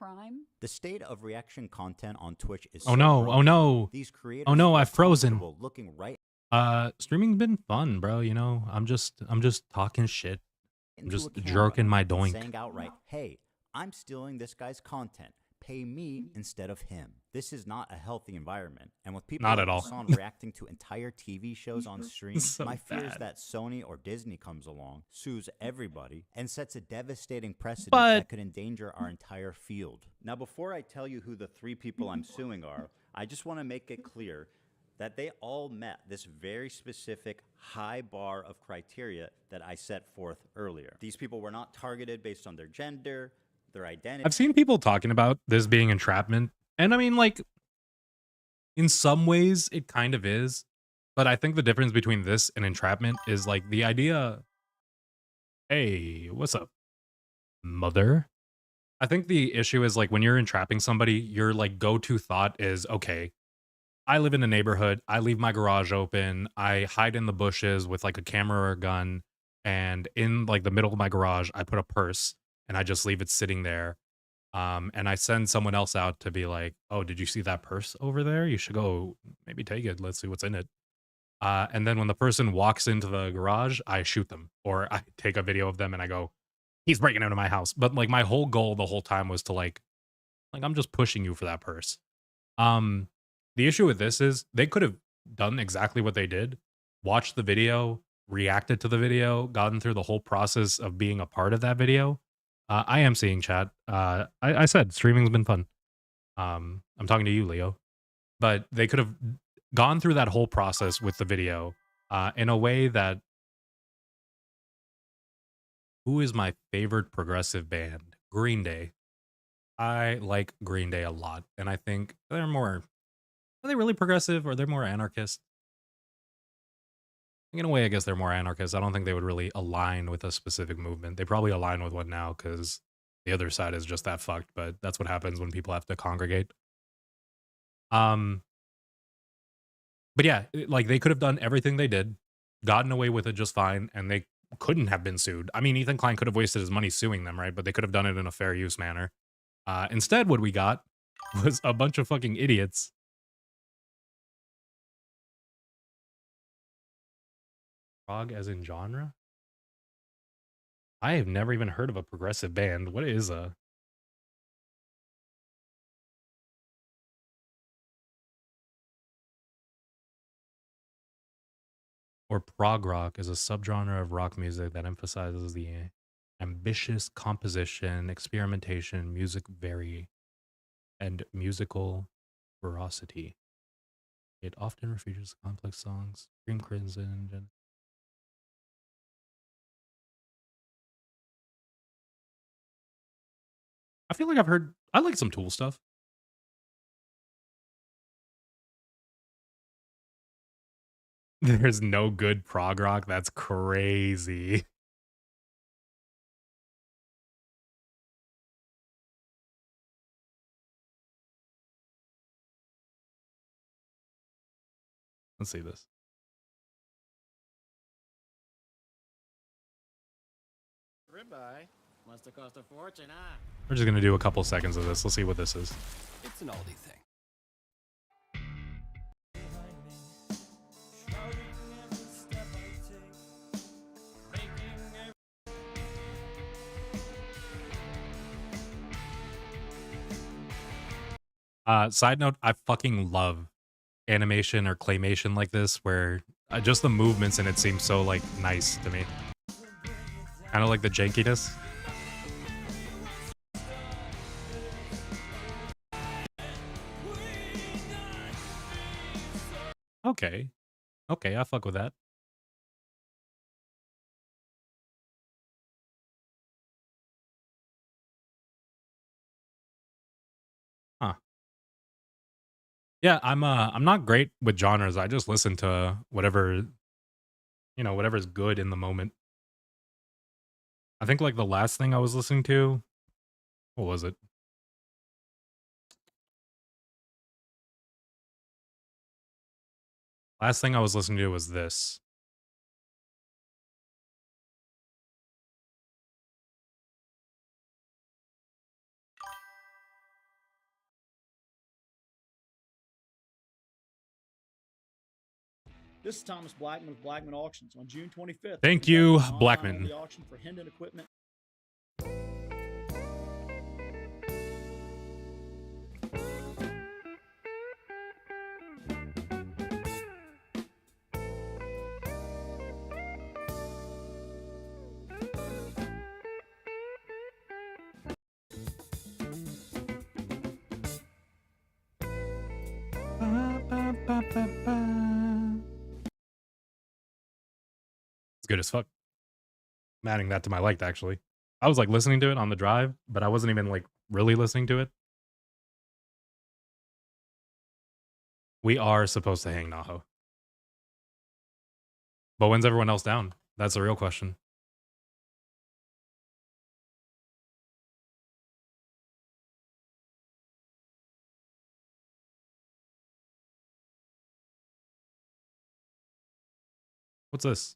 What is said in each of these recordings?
crime? The state of reaction content on Twitch is Oh no, oh no. These creators Oh no, I've frozen. looking right Streaming's been fun, bro, you know. I'm just talking shit. I'm into just a camera jerking my and doink. saying outright, hey, I'm stealing this guy's content. Pay me instead of him. This is not a healthy environment. And with people Not like at all. Hasan reacting to entire TV shows on stream, So my fear is bad. that Sony or Disney comes along, sues everybody, and sets a devastating precedent But- that could endanger our entire field. Now, before I tell you who the 3 people I'm suing are, I just want to make it clear that they all met this very specific high bar of criteria that I set forth earlier. These people were not targeted based on their gender, their identity. I've seen people talking about this being entrapment, and I mean, like, in some ways it kind of is, but I think the difference between this and entrapment is like the idea, hey, what's up, mother? I think the issue is like when you're entrapping somebody, your like go-to thought is, okay, I live in a neighborhood, I leave my garage open, I hide in the bushes with like a camera or a gun, and in like the middle of my garage, I put a purse and I just leave it sitting there. And I send someone else out to be like, oh, did you see that purse over there? You should go maybe take it. Let's see what's in it. And then when the person walks into the garage, I shoot them or I take a video of them and I go, he's breaking into my house. But like my whole goal the whole time was to like I'm just pushing you for that purse. The issue with this is they could have done exactly what they did, watched the video, reacted to the video, gotten through the whole process of being a part of that video. I am seeing chat. I said streaming's been fun. I'm talking to you, Leo. But they could have gone through that whole process with the video in a way that... Who is my favorite progressive band? Green Day. I like Green Day a lot, and I think they're more... Are they really progressive, or they're more anarchist? In a way, I guess they're more anarchist. I don't think they would really align with a specific movement. They probably align with one now, because the other side is just that fucked, but that's what happens when people have to congregate. But yeah, like, they could have done everything they did, gotten away with it just fine, and they couldn't have been sued. I mean, Ethan Klein could have wasted his money suing them, right? But they could have done it in a fair use manner. Instead, what we got was a bunch of fucking idiots. Prog as in genre? I have never even heard of a progressive band. What is a... Or prog rock is a subgenre of rock music that emphasizes the ambitious composition, experimentation, and musical ferocity. It often features complex songs, Scream Crimson, and... I feel like I've heard... I like some Tool stuff. There's no good prog rock? That's crazy. Let's see this. Ribeye must have cost a fortune, huh? We're just gonna do a couple seconds of this. Let's see what this is. It's an oldie thing. Side note, I fucking love animation or claymation like this, where just the movements in it seem so, like, nice to me. Kind of like the jankiness. Okay. Okay, I fuck with that. Huh. Yeah, I'm not great with genres. I just listen to whatever, you know, whatever's good in the moment. I think like the last thing I was listening to, what was it? Last thing I was listening to was this. This is Thomas Blackman with Blackman Auctions. On June 25th, Thank we're you, conducting an Blackman. online-only auction for Hendon equipment. It's good as fuck. I'm adding that to my liked, actually. I was like listening to it on the drive, but I wasn't even like really listening to it. We are supposed to hang Naho. But when's everyone else down? That's the real question. What's this?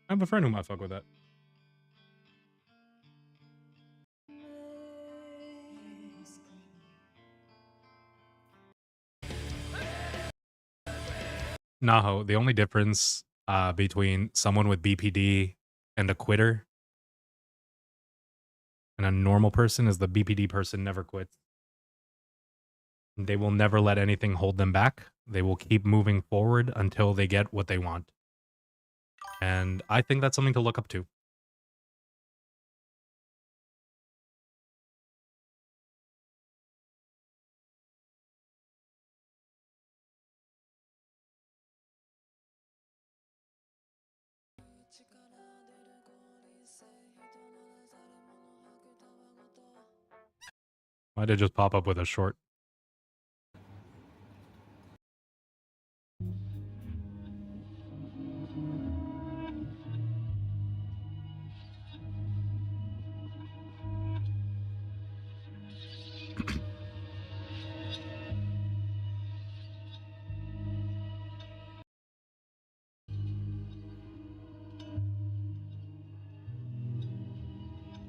I have a friend who might fuck with that. Naho, the only difference between someone with BPD and a quitter and a normal person is the BPD person never quits. They will never let anything hold them back. They will keep moving forward until they get what they want. And I think that's something to look up to. Why did it just pop up with a short?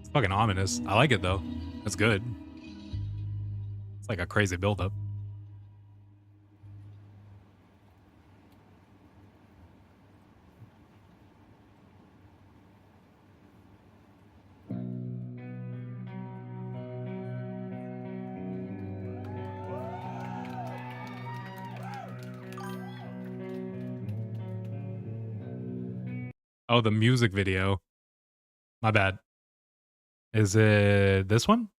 It's fucking ominous. I like it though. It's good. It's like a crazy buildup. Oh, the music video. My bad. Is it this one?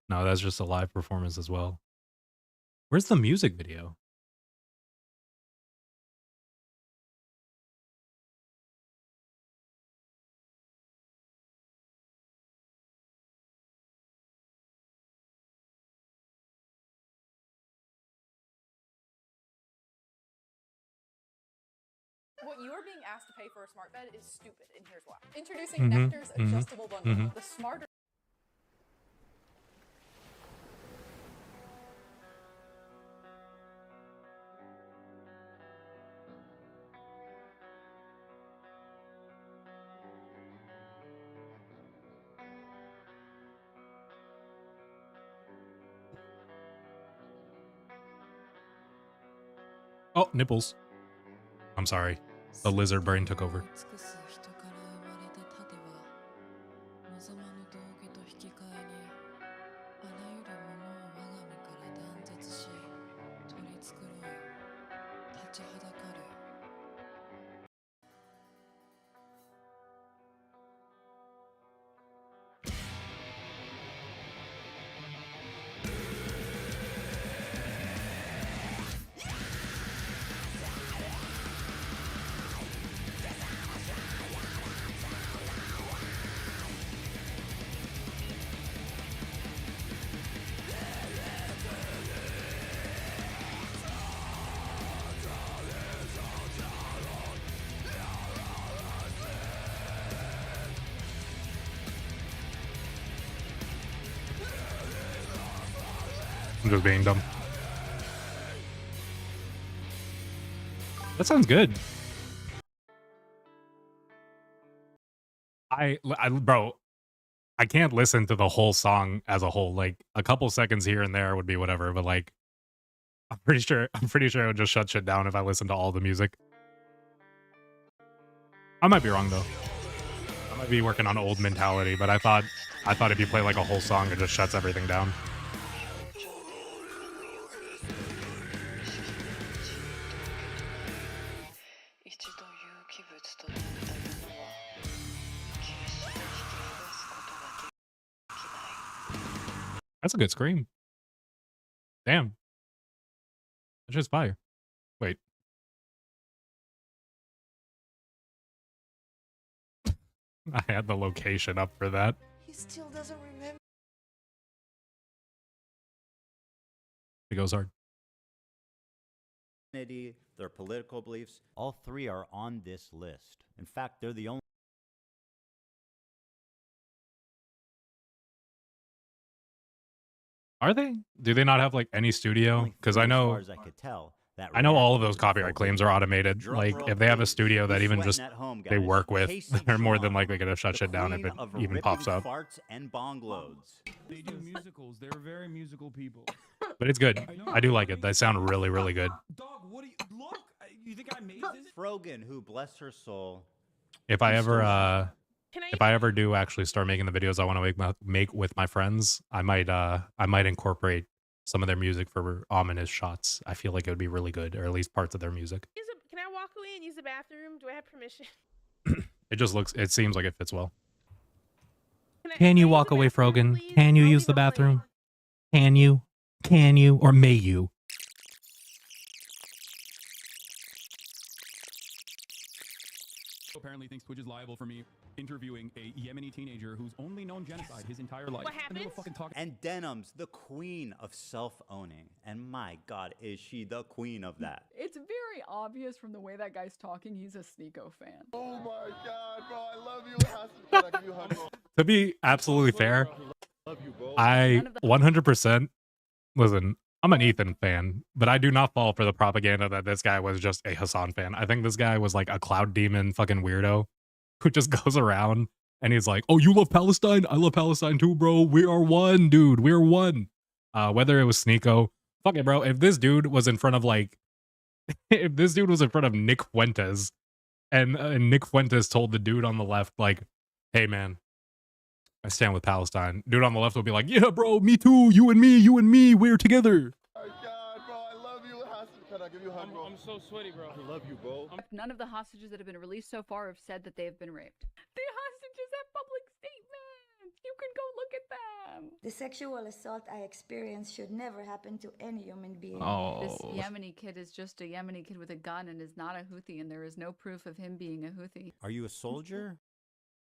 No, that's just a live performance as well. Where's the music video? What you are being asked to pay for a smart bed is stupid, and here's why. Introducing Nectar's adjustable bundle. The smarter. Oh, nipples. I'm sorry. The lizard brain took over. just being dumb. That sounds good. Bro, I can't listen to the whole song as a whole. Like a couple seconds here and there would be whatever, but like I'm pretty sure it would just shut shit down if I listened to all the music. I might be wrong though. I might be working on old mentality, but I thought if you play like a whole song, it just shuts everything down. That's a good scream. Damn. That's just fire. Wait. I had the location up for that. He still doesn't remember. It goes hard. Their political beliefs, all three are on this list. In fact, they're the only. Are they? Do they not have like any studio? Because I know, as far as I could tell, I know all of those copyright claims are automated. Like if they have a studio that even just they work with, they're more than likely gonna shut shit down if it even pops up. Farts and bong loads. They do musicals. They're very musical people. But it's good. I do like it. They sound really, really good. Dog, what do you look? You think I made this? Frogan, who bless her soul. If I ever do actually start making the videos I want to make with my friends, I might incorporate some of their music for ominous shots. I feel like it would be really good, or at least parts of their music. Can I walk away and use the bathroom? Do I have permission? It seems like it fits well. Can you walk away, Frogan? Can you use the bathroom? Can you? Or may you? Apparently thinks Twitch is liable for me interviewing a Yemeni teenager who's only known genocide his entire life. What happened? And Denim's the queen of self-owning. And my God, is she the queen of that? It's very obvious from the way that guy's talking, he's a Sneeko fan. Oh my God, bro, I love you, Hasan. Can I give you a hug, bro? To be absolutely fair, Love you, bro. I 100%, listen, I'm an Ethan fan, but I do not fall for the propaganda that this guy was just a Hasan fan. I think this guy was like a cloud demon fucking weirdo who just goes around and he's like, oh, you love Palestine? I love Palestine too, bro. We are one, dude. We're one. Whether it was Sneeko, fuck it, bro. If this dude was in front of like, if this dude was in front of Nick Fuentes and Nick Fuentes told the dude on the left, like, hey, man, I stand with Palestine. Dude on the left will be like, yeah, bro, me too. You and me, we're together. Oh my God, bro, I love you, Hasan. Can I give you a hug, bro? I'm so sweaty, bro. I love you, bro. None of the hostages that have been released so far have said that they have been raped. The hostages have public statements. You can go look at them. The sexual assault I experienced should never happen to any human being. This Oh, Yemeni kid is just a Yemeni kid with a gun and is not a Houthi, and there is no proof of him being a Houthi. Are you a soldier?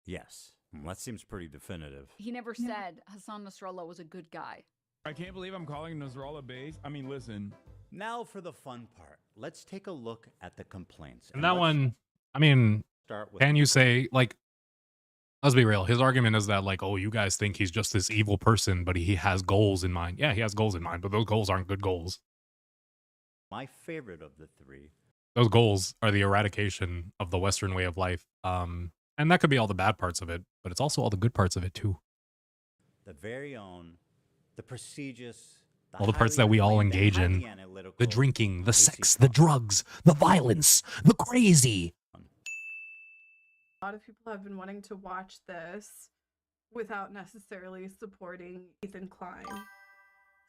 Yes. That seems pretty definitive. He never said Hasan Nasrallah was a good guy. I can't believe I'm calling Nasrallah base. I mean, listen. Now for the fun part. Let's take a look at the complaints. and that let's one, I mean, start with can you say, like, let's be real. His argument is that, like, oh, you guys think he's just this evil person, but he has goals in mind. Yeah, he has goals in mind, but those goals aren't good goals. my favorite of the three. Those goals are the eradication of the Western way of life. And that could be all the bad parts of it, but it's also all the good parts of it too. The very own, the prestigious, All the parts that we all acclaimed, the engage highly in. analytical, The drinking, the Casey sex, the Fox. drugs, the violence, the crazy. A lot of people have been wanting to watch this without necessarily supporting Ethan Klein.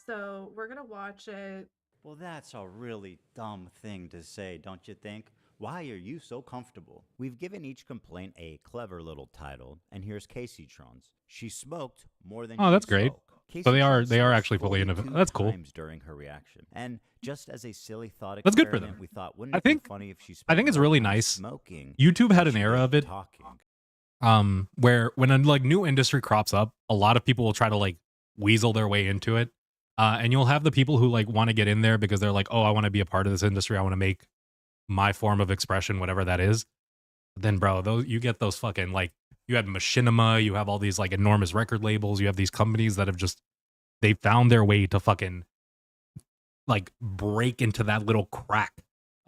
So we're gonna watch it. Well, that's a really dumb thing to say, don't you think? Why are you so comfortable? We've given each complaint a clever little title, and here's Casey Tron's. She smoked more than Oh, she that's great. spoke. Casey So they are Tron actually spoke fully innovative. 42 That's cool. times during her reaction. And just as a silly thought That's good for experiment, them. we thought, wouldn't I it be think- funny if she I think spent it's more really time nice. smoking YouTube had than an she era did of it, talking. where when a like new industry crops up, a lot of people will try to like weasel their way into it. And you'll have the people who like want to get in there because they're like, oh, I want to be a part of this industry. I want to make my form of expression, whatever that is. Then, bro, you get those fucking like, you had Machinima, you have all these like enormous record labels, you have these companies that have just, they found their way to fucking like break into that little crack.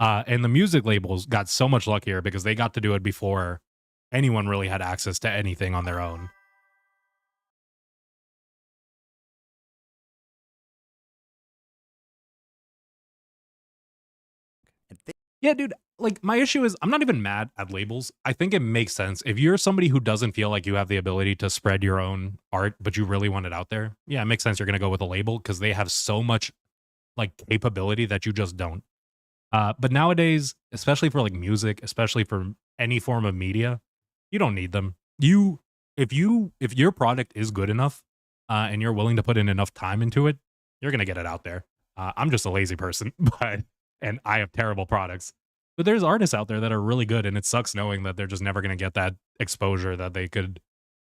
And the music labels got so much luckier because they got to do it before anyone really had access to anything on their own. Yeah, dude, like my issue is I'm not even mad at labels. I think it makes sense. If you're somebody who doesn't feel like you have the ability to spread your own art, but you really want it out there, yeah, it makes sense you're going to go with a label because they have so much like capability that you just don't. But nowadays, especially for like music, especially for any form of media, you don't need them. If your product is good enough and you're willing to put in enough time into it, you're going to get it out there. I'm just a lazy person, and I have terrible products. But there's artists out there that are really good, and it sucks knowing that they're just never going to get that exposure that they could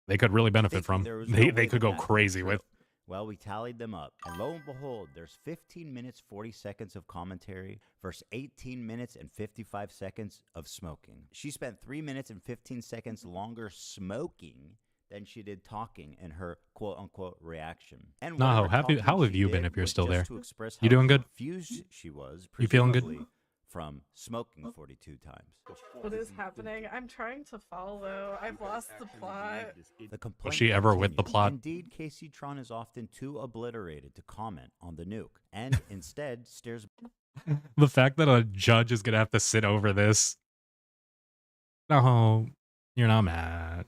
really benefit from. They could go crazy with. Well, we tallied them up, and lo and behold, there's 15 minutes 40 seconds of commentary versus 18 minutes and 55 seconds of smoking. She spent 3 minutes and 15 seconds longer smoking than she did talking in her quote-unquote reaction. And No, how have you been if you're still there? You doing good? Confused she was, you feeling good? From smoking 42 times. What is happening? I'm trying to follow. I've lost the plot. Was she ever with the plot? Indeed, Casey Tron is often too obliterated to comment on the nuke, and instead stares. The fact that a judge is gonna have to sit over this. No, you're not mad.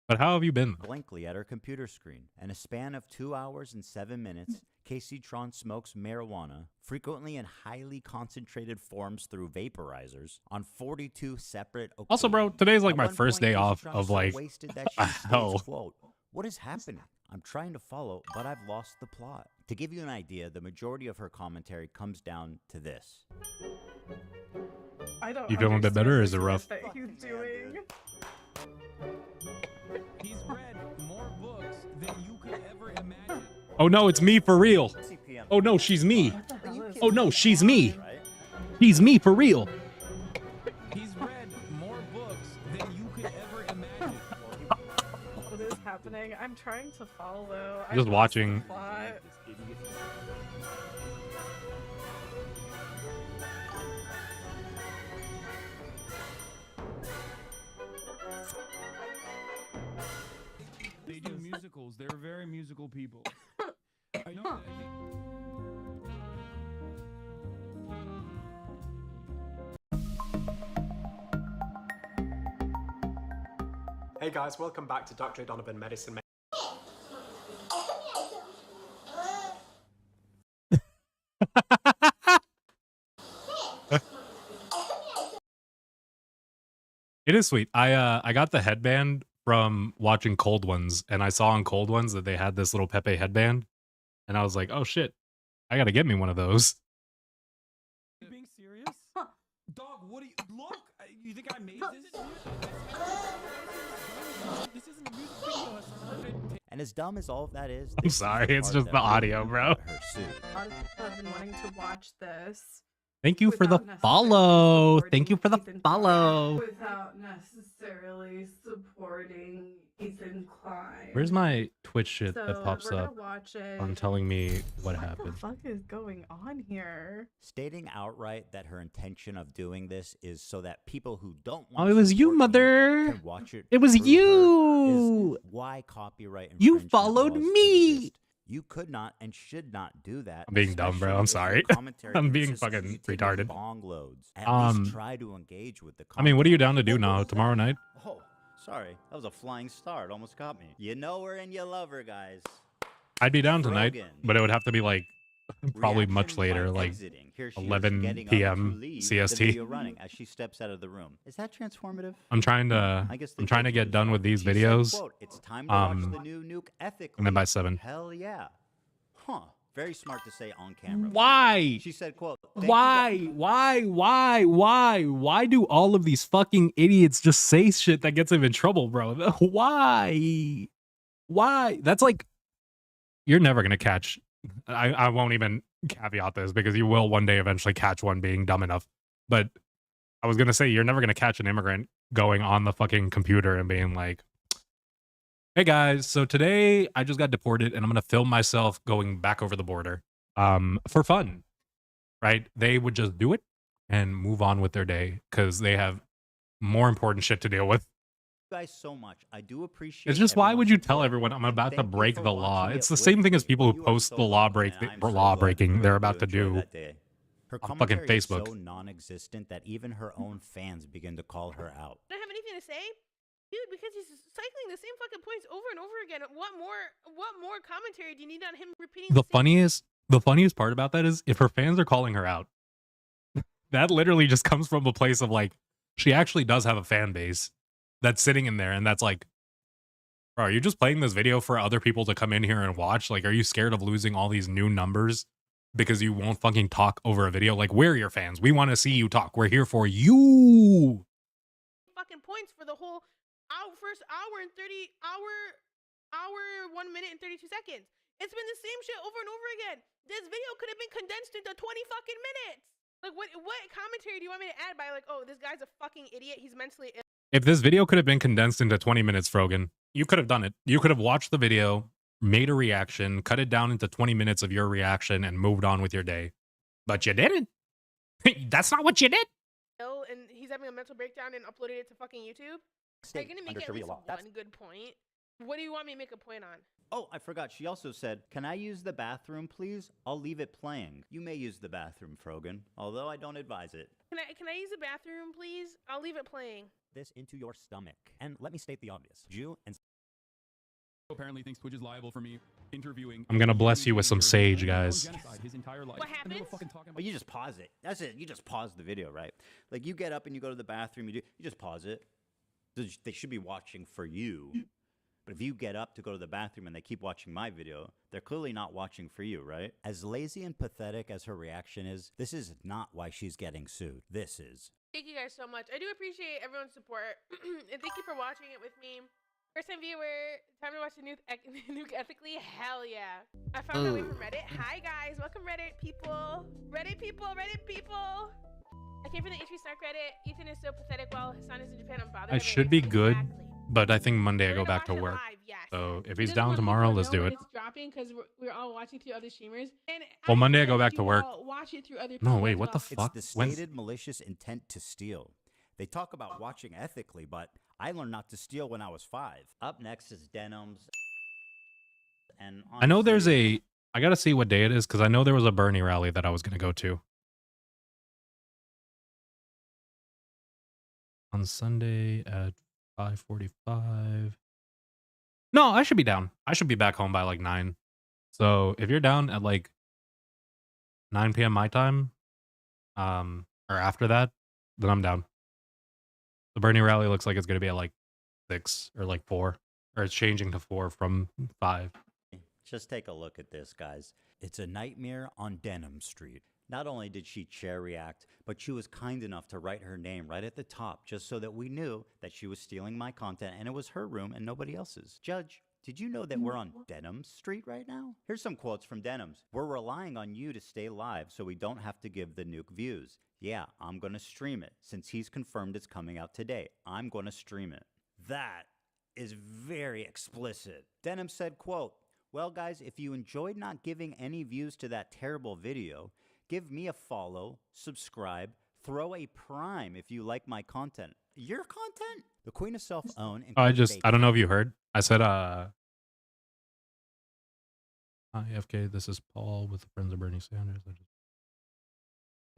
But how have you been? Blankly at her computer screen. In a span of 2 hours and 7 minutes, Casey Tron smokes marijuana, frequently in highly concentrated forms through vaporizers, on 42 separate occasions. Also, bro, today's like my first day off of like hell. Quote, what is happening? I'm trying to follow, but I've lost the plot. To give you an idea, the majority of her commentary comes down to this. I don't. You feeling a bit better, or is it rough? That he's doing. He's read more books than you could ever imagine. Oh no, it's me for real. Oh no, she's me. Oh no, she's me. She's me for real. He's read more books than you could ever imagine. What is happening? I'm trying to follow. Just watching. They do musicals. They're very musical people. I know that. Hey guys, welcome back to Dr. Donovan Medicine. It is sweet. I got the headband from watching Cold Ones, and I saw on Cold Ones that they had this little Pepe headband, and I was like, oh shit, I gotta get me one of those. Are you being serious? Dog, what do you look? You think I made this? This isn't a music video, Hasan. And as dumb as all of that is, I'm sorry, it's just the audio, bro. A lot of people have been wanting to watch this. Thank you for the follow. Thank you for the follow. Without necessarily supporting Ethan Klein. Where's my Twitch shit So that pops we're up gonna watch it. on telling me what happened? What the fuck is going on here? Stating outright that her intention of doing this is so that people who don't Oh, want it was to you, support me mother. can watch it. It was through her you. is why copyright You infringement followed laws me. exist. You could not and should not do that. I'm being dumb, bro. I'm sorry. I'm being fucking retarded. Bong loads. At least try to engage with the. I mean, what are you down to do now? Tomorrow night? Oh, sorry. That was a flying star. It almost caught me. You know her and you love her, guys. I'd be down tonight, but it would have to be like probably much later, like 11 p.m. CST. Running as she steps out of the room. Is that transformative? I'm trying to get done with these videos. It's time to watch the new nuke ethically. And then by 7. Hell yeah. Huh. Very smart to say on camera. Why? She said, quote, Why do all of these fucking idiots just say shit that gets them in trouble, bro? Why? That's like, you're never going to catch. I won't even caveat this because you will one day eventually catch one being dumb enough. But I was going to say, you're never going to catch an immigrant going on the fucking computer and being like, hey guys, so today I just got deported and I'm going to film myself going back over the border. for fun, right? They would just do it and move on with their day because they have more important shit to deal with. Guys so much. I do appreciate. It's just, why would you everyone's tell support, everyone I'm and about to thank you break for the law? watching It's it the with same thing as me. people who You are post so the law welcome, break and I'm for so law glad breaking you they're really about to enjoyed do that day. Her on fucking commentary is Facebook. so non-existent that even her own fans begin to call her out. Don't have anything to say, dude, because he's cycling the same fucking points over and over again. What more commentary do you need on him repeating The funniest part about that is if her fans are calling her out, that literally just comes from a place of like, she actually does have a fan base that's sitting in there, and that's like, bro, are you just playing this video for other people to come in here and watch? Like, are you scared of losing all these new numbers because you won't fucking talk over a video? Like, we're your fans. We want to see you talk. We're here for you. fucking points for the whole first hour and 1 minute and 32 seconds. It's been the same shit over and over again. This video could have been condensed into 20 fucking minutes. Like, what commentary do you want me to add by, like, oh, this guy's a fucking idiot, he's mentally ill? If this video could have been condensed into 20 minutes, Frogan, you could have done it. You could have watched the video, made a reaction, cut it down into 20 minutes of your reaction, and moved on with your day. But you didn't. That's not what you did. And he's having a mental breakdown and uploaded it to fucking YouTube? Are you gonna make at least one good point? What do you want me to make a point on? Oh, I forgot. She also said, "Can I use the bathroom, please? I'll leave it playing." You may use the bathroom, Frogan, although I don't advise it. Can I use the bathroom, please? I'll leave it playing. This into your stomach. And let me state the obvious. Jew and apparently thinks Twitch is liable for me interviewing. I'm gonna bless you with some sage, guys. His entire life. What happens? Well, you just pause it. That's it. You just pause the video, right? Like, you get up and you go to the bathroom. You just pause it. They should be watching for you. But if you get up to go to the bathroom and they keep watching my video, they're clearly not watching for you, right? As lazy and pathetic as her reaction is, this is not why she's getting sued. This is. Thank you guys so much. I do appreciate everyone's support. And thank you for watching it with me. First time viewer, time to watch the nuke ethically? Hell yeah. I found my way from Reddit. Hi guys, welcome Reddit people. Reddit people, Reddit people. I came from the H3 Snark Reddit. Ethan is so pathetic while Hasan is in Japan. I'm bothered. I should be good, but I think Monday I go back to work. So if he's down tomorrow, let's do it. It's dropping because we're all watching through other streamers. And well, Monday I go back to work. Watch it through other no, wait, what the fuck? It's the stated malicious intent to steal. They talk about watching ethically, but I learned not to steal when I was 5. Up next is Denims. And I know there's I gotta see what day it is because I know there was a Bernie rally that I was gonna go to. On Sunday at 5:45. No, I should be down. I should be back home by like 9. So if you're down at like 9 p.m. my time, or after that, then I'm down. The Bernie rally looks like it's going to be at like 6 or like 4, or it's changing to 4 from 5. Just take a look at this, guys. It's a nightmare on Denim Street. Not only did she chair react, but she was kind enough to write her name right at the top just so that we knew that she was stealing my content and it was her room and nobody else's. Judge, did you know that we're on Denim Street right now? Here's some quotes from Denims. "We're relying on you to stay live so we don't have to give the nuke views. Yeah, I'm going to stream it. Since he's confirmed it's coming out today, I'm going to stream it." That is very explicit. Denim said, quote, "Well, guys, if you enjoyed not giving any views to that terrible video, give me a follow, subscribe, throw a prime if you like my content." Your content? The Queen of Self-Own. I don't know if you heard. I said, hi, FK, this is Paul with the Friends of Bernie Sanders. I just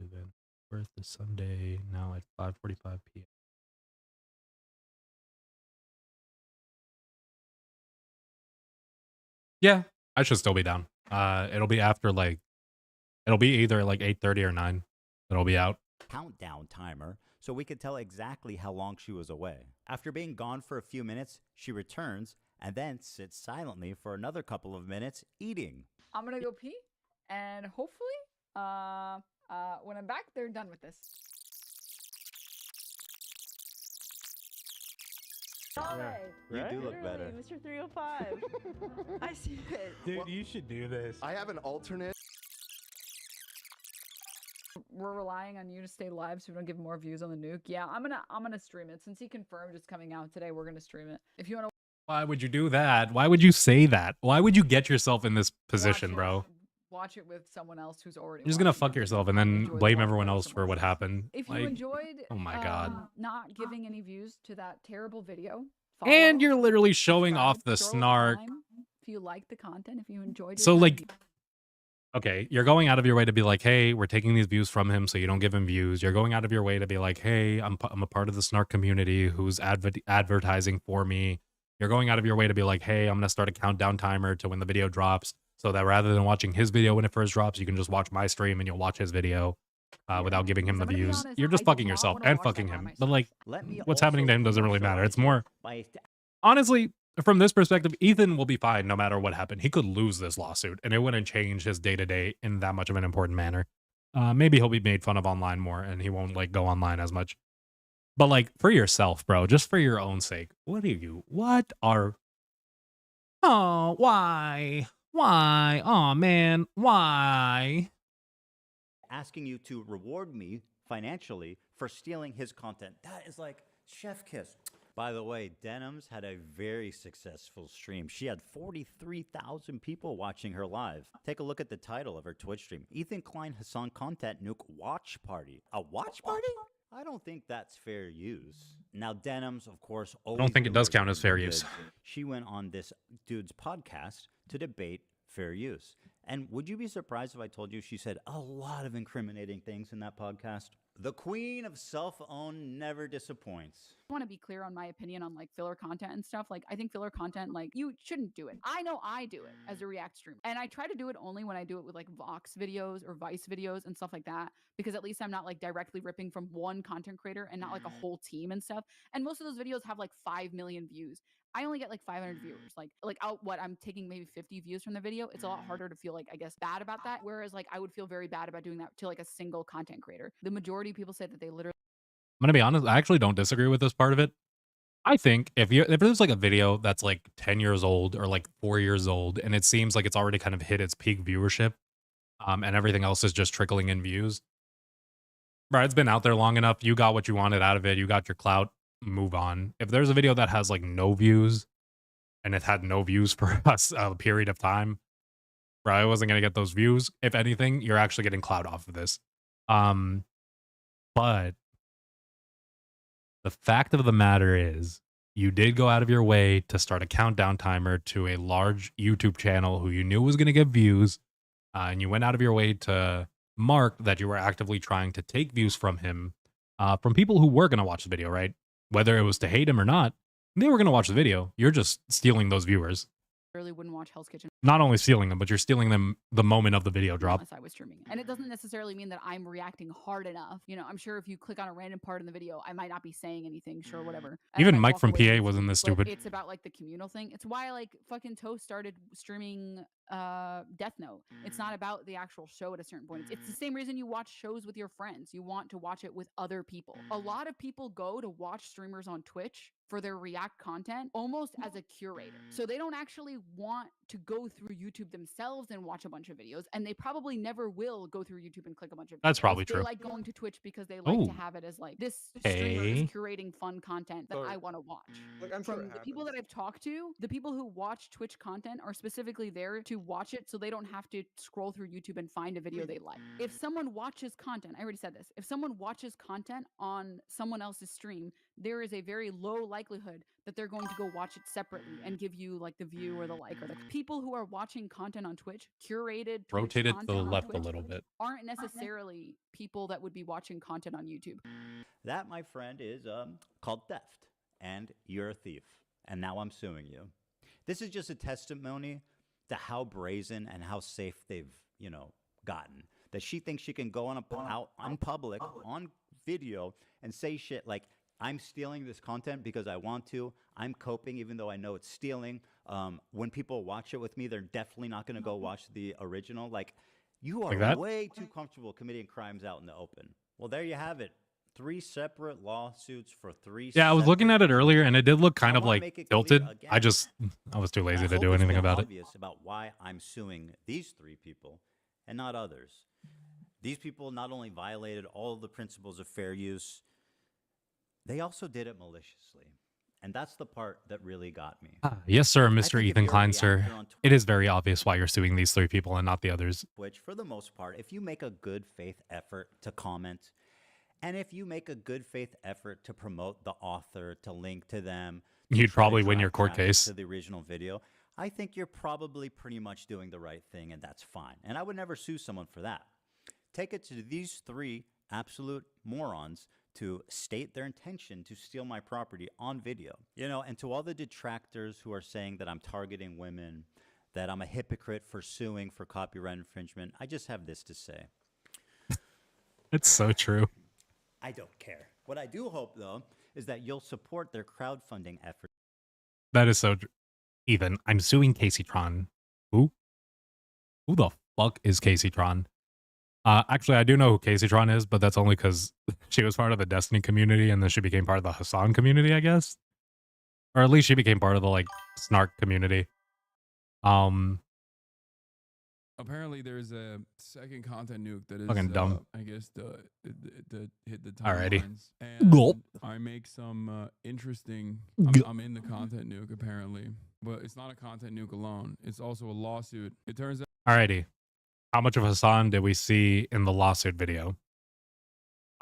event birth this Sunday now at 5:45 p.m. Yeah, I should still be down. It'll be after like, it'll be either like 8:30 or 9. It'll be out. Countdown timer, so we could tell exactly how long she was away. After being gone for a few minutes, she returns and then sits silently for another couple of minutes eating. I'm gonna go pee, and hopefully, when I'm back, they're done with this. You do look better. Mr. 305. I see it. Dude, you should do this. I have an alternate. We're relying on you to stay live so we don't give more views on the nuke. Yeah, I'm gonna stream it. Since he confirmed it's coming out today, we're gonna stream it. If you wanna Why would you do that? Why would you say that? Why would you get yourself in this position, bro? watch it with someone else who's already. You're just gonna watching fuck it. yourself and Enjoy then the blame watch everyone party else for what happened. If you Like, enjoyed, oh my God. not giving any views to that terrible video, And you're literally showing off the throw a snark. dime if you like the content, if you enjoyed it. So like, okay, you're going out of your way to be like, hey, we're taking these views from him, so you don't give him views. You're going out of your way to be like, hey, I'm a part of the snark community who's advertising for me. You're going out of your way to be like, hey, I'm gonna start a countdown timer to when the video drops, so that rather than watching his video when it first drops, you can just watch my stream and you'll watch his video without giving him the views. You're just fucking yourself and fucking him. But like, what's happening to him doesn't really matter. It's more, honestly, from this perspective, Ethan will be fine no matter what happened. He could lose this lawsuit and it wouldn't change his day-to-day in that much of an important manner. Maybe he'll be made fun of online more and he won't like go online as much. But like, for yourself, bro, just for your own sake, what are, oh, why? Oh man, why? Asking you to reward me financially for stealing his content. That is like chef kiss. By the way, Denims had a very successful stream. She had 43,000 people watching her live. Take a look at the title of her Twitch stream. Ethan Klein Hasan Content Nuke Watch Party. A watch party? I don't think that's fair use. Now, Denims, of course, I don't think it does count as fair use. She went on this dude's podcast to debate fair use. And would you be surprised if I told you she said a lot of incriminating things in that podcast? The queen of self-own never disappoints. I want to be clear on my opinion on like filler content and stuff. Like, I think filler content, like, you shouldn't do it. I know I do it as a React streamer, and I try to do it only when I do it with like Vox videos or Vice videos and stuff like that, because at least I'm not like directly ripping from one content creator and not like a whole team and stuff. And most of those videos have like 5 million views. I only get like 500 viewers. I'm taking maybe 50 views from the video. It's a lot harder to feel like, I guess, bad about that. Whereas like I would feel very bad about doing that to like a single content creator. The majority of people say that they literally. I'm gonna be honest, I actually don't disagree with this part of it. I think if there's like a video that's like 10 years old or like 4 years old and it seems like it's already kind of hit its peak viewership, and everything else is just trickling in views, bro, it's been out there long enough. You got what you wanted out of it. You got your clout. Move on. If there's a video that has like no views and it had no views for us a period of time, bro, I wasn't gonna get those views. If anything, you're actually getting clout off of this. But the fact of the matter is, you did go out of your way to start a countdown timer to a large YouTube channel who you knew was going to get views, and you went out of your way to mark that you were actively trying to take views from him, from people who were going to watch the video, right? Whether it was to hate him or not, they were going to watch the video. You're just stealing those viewers. Really wouldn't watch Hell's Kitchen. Not only stealing them, but you're stealing them the moment of the video drop. Unless I was streaming it. And it doesn't necessarily mean that I'm reacting hard enough. You know, I'm sure if you click on a random part in the video, I might not be saying anything, sure, whatever. And Even I might Mike walk from away PA wasn't this but stupid. It's about like the communal thing. It's why like fucking Toast started streaming Death Note. It's not about the actual show at a certain point. It's the same reason you watch shows with your friends. You want to watch it with other people. A lot of people go to watch streamers on Twitch for their React content almost as a curator. So they don't actually want to go through YouTube themselves and watch a bunch of videos, and they probably never will go through YouTube and click a bunch of videos. That's probably They true. like going to Twitch because they like to have it as like, this streamer is Hey. curating fun content that I want to watch. Like, I'm sure From it the people that I've talked to, the people who watch Twitch content are specifically there to watch it so they don't have to scroll through YouTube and find a video they like. If someone watches content, I already said this, if someone watches content on someone else's stream, there is a very low likelihood that they're going to go watch it separately and give you like the view or the like, or the people who are watching content on Twitch, curated Twitch Rotate it to content the on left a Twitch, little bit. aren't necessarily people that would be watching content on YouTube. That, my friend, is called theft, and you're a thief, and now I'm suing you. This is just a testimony to how brazen and how safe they've, gotten. That she thinks she can go out on public, on video, and say shit like, I'm stealing this content because I want to. I'm coping even though I know it's stealing. When people watch it with me, they're definitely not going to go watch the original. Like, you are Like that? way too comfortable committing crimes out in the open. Well, there you have it. 3 separate lawsuits for 3 Yeah, I was looking at it earlier and it did look kind I of wanna like make it tilted. clear again. I was too lazy I to hope do it's anything been about it. obvious about why I'm suing these 3 people and not others. These people not only violated all of the principles of fair use, they also did it maliciously. And that's the part that really got me. Yes, sir, I Mr. think if Ethan you're a Klein, sir. reactor on It is very obvious why you're suing these 3 people and not the others. Twitch, for the most part, if you make a good faith effort to comment, and if you make a good faith effort to promote the author, to link to them, to You'd try to probably win drive your court traffic case. to the original video, I think you're probably pretty much doing the right thing, and that's fine. And I would never sue someone for that. Take it to these 3 absolute morons to state their intention to steal my property on video. You know, and to all the detractors who are saying that I'm targeting women, that I'm a hypocrite for suing for copyright infringement, I just have this to say. It's so true. I don't care. What I do hope, though, is that you'll support their crowdfunding efforts. That is so true. Ethan, I'm suing Casey Tron. Who? Who the fuck is Casey Tron? Actually, I do know who Casey Tron is, but that's only because she was part of the Destiny community and then she became part of the Hasan community, I guess. Or at least she became part of the, like, Snark community. Apparently, there's a second content nuke that is Fucking dumb. I guess the hit the Alrighty. timelines. And Gulp. I make some interesting. Gulp. I'm in the content nuke apparently, but it's not a content nuke alone. It's also a lawsuit. It turns out. Alrighty. How much of Hasan did we see in the lawsuit video?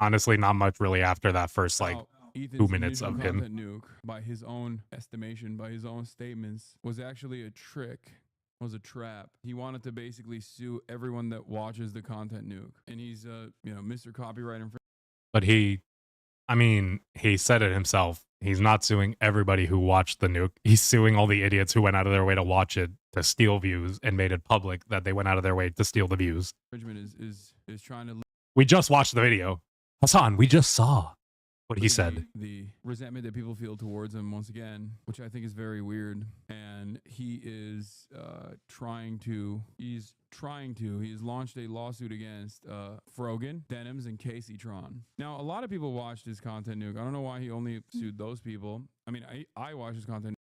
Honestly, not much really after that first, like, Ethan's 2 minutes initial of him. content nuke, by his own estimation, by his own statements, was actually a trick. Was a trap. He wanted to basically sue everyone that watches the content nuke, and he's Mr. Copyright Infringement. But he said it himself. He's not suing everybody who watched the nuke. He's suing all the idiots who went out of their way to watch it, to steal views, and made it public that they went out of their way to steal the views. Infringement is trying to. We just watched the video. Hasan, we just saw what he said. The resentment that people feel towards him once again, which I think is very weird. And he is he's launched a lawsuit against Frogan, Denims, and Casey Tron. Now, a lot of people watched his content nuke. I don't know why he only sued those people. I mean, I watched his content.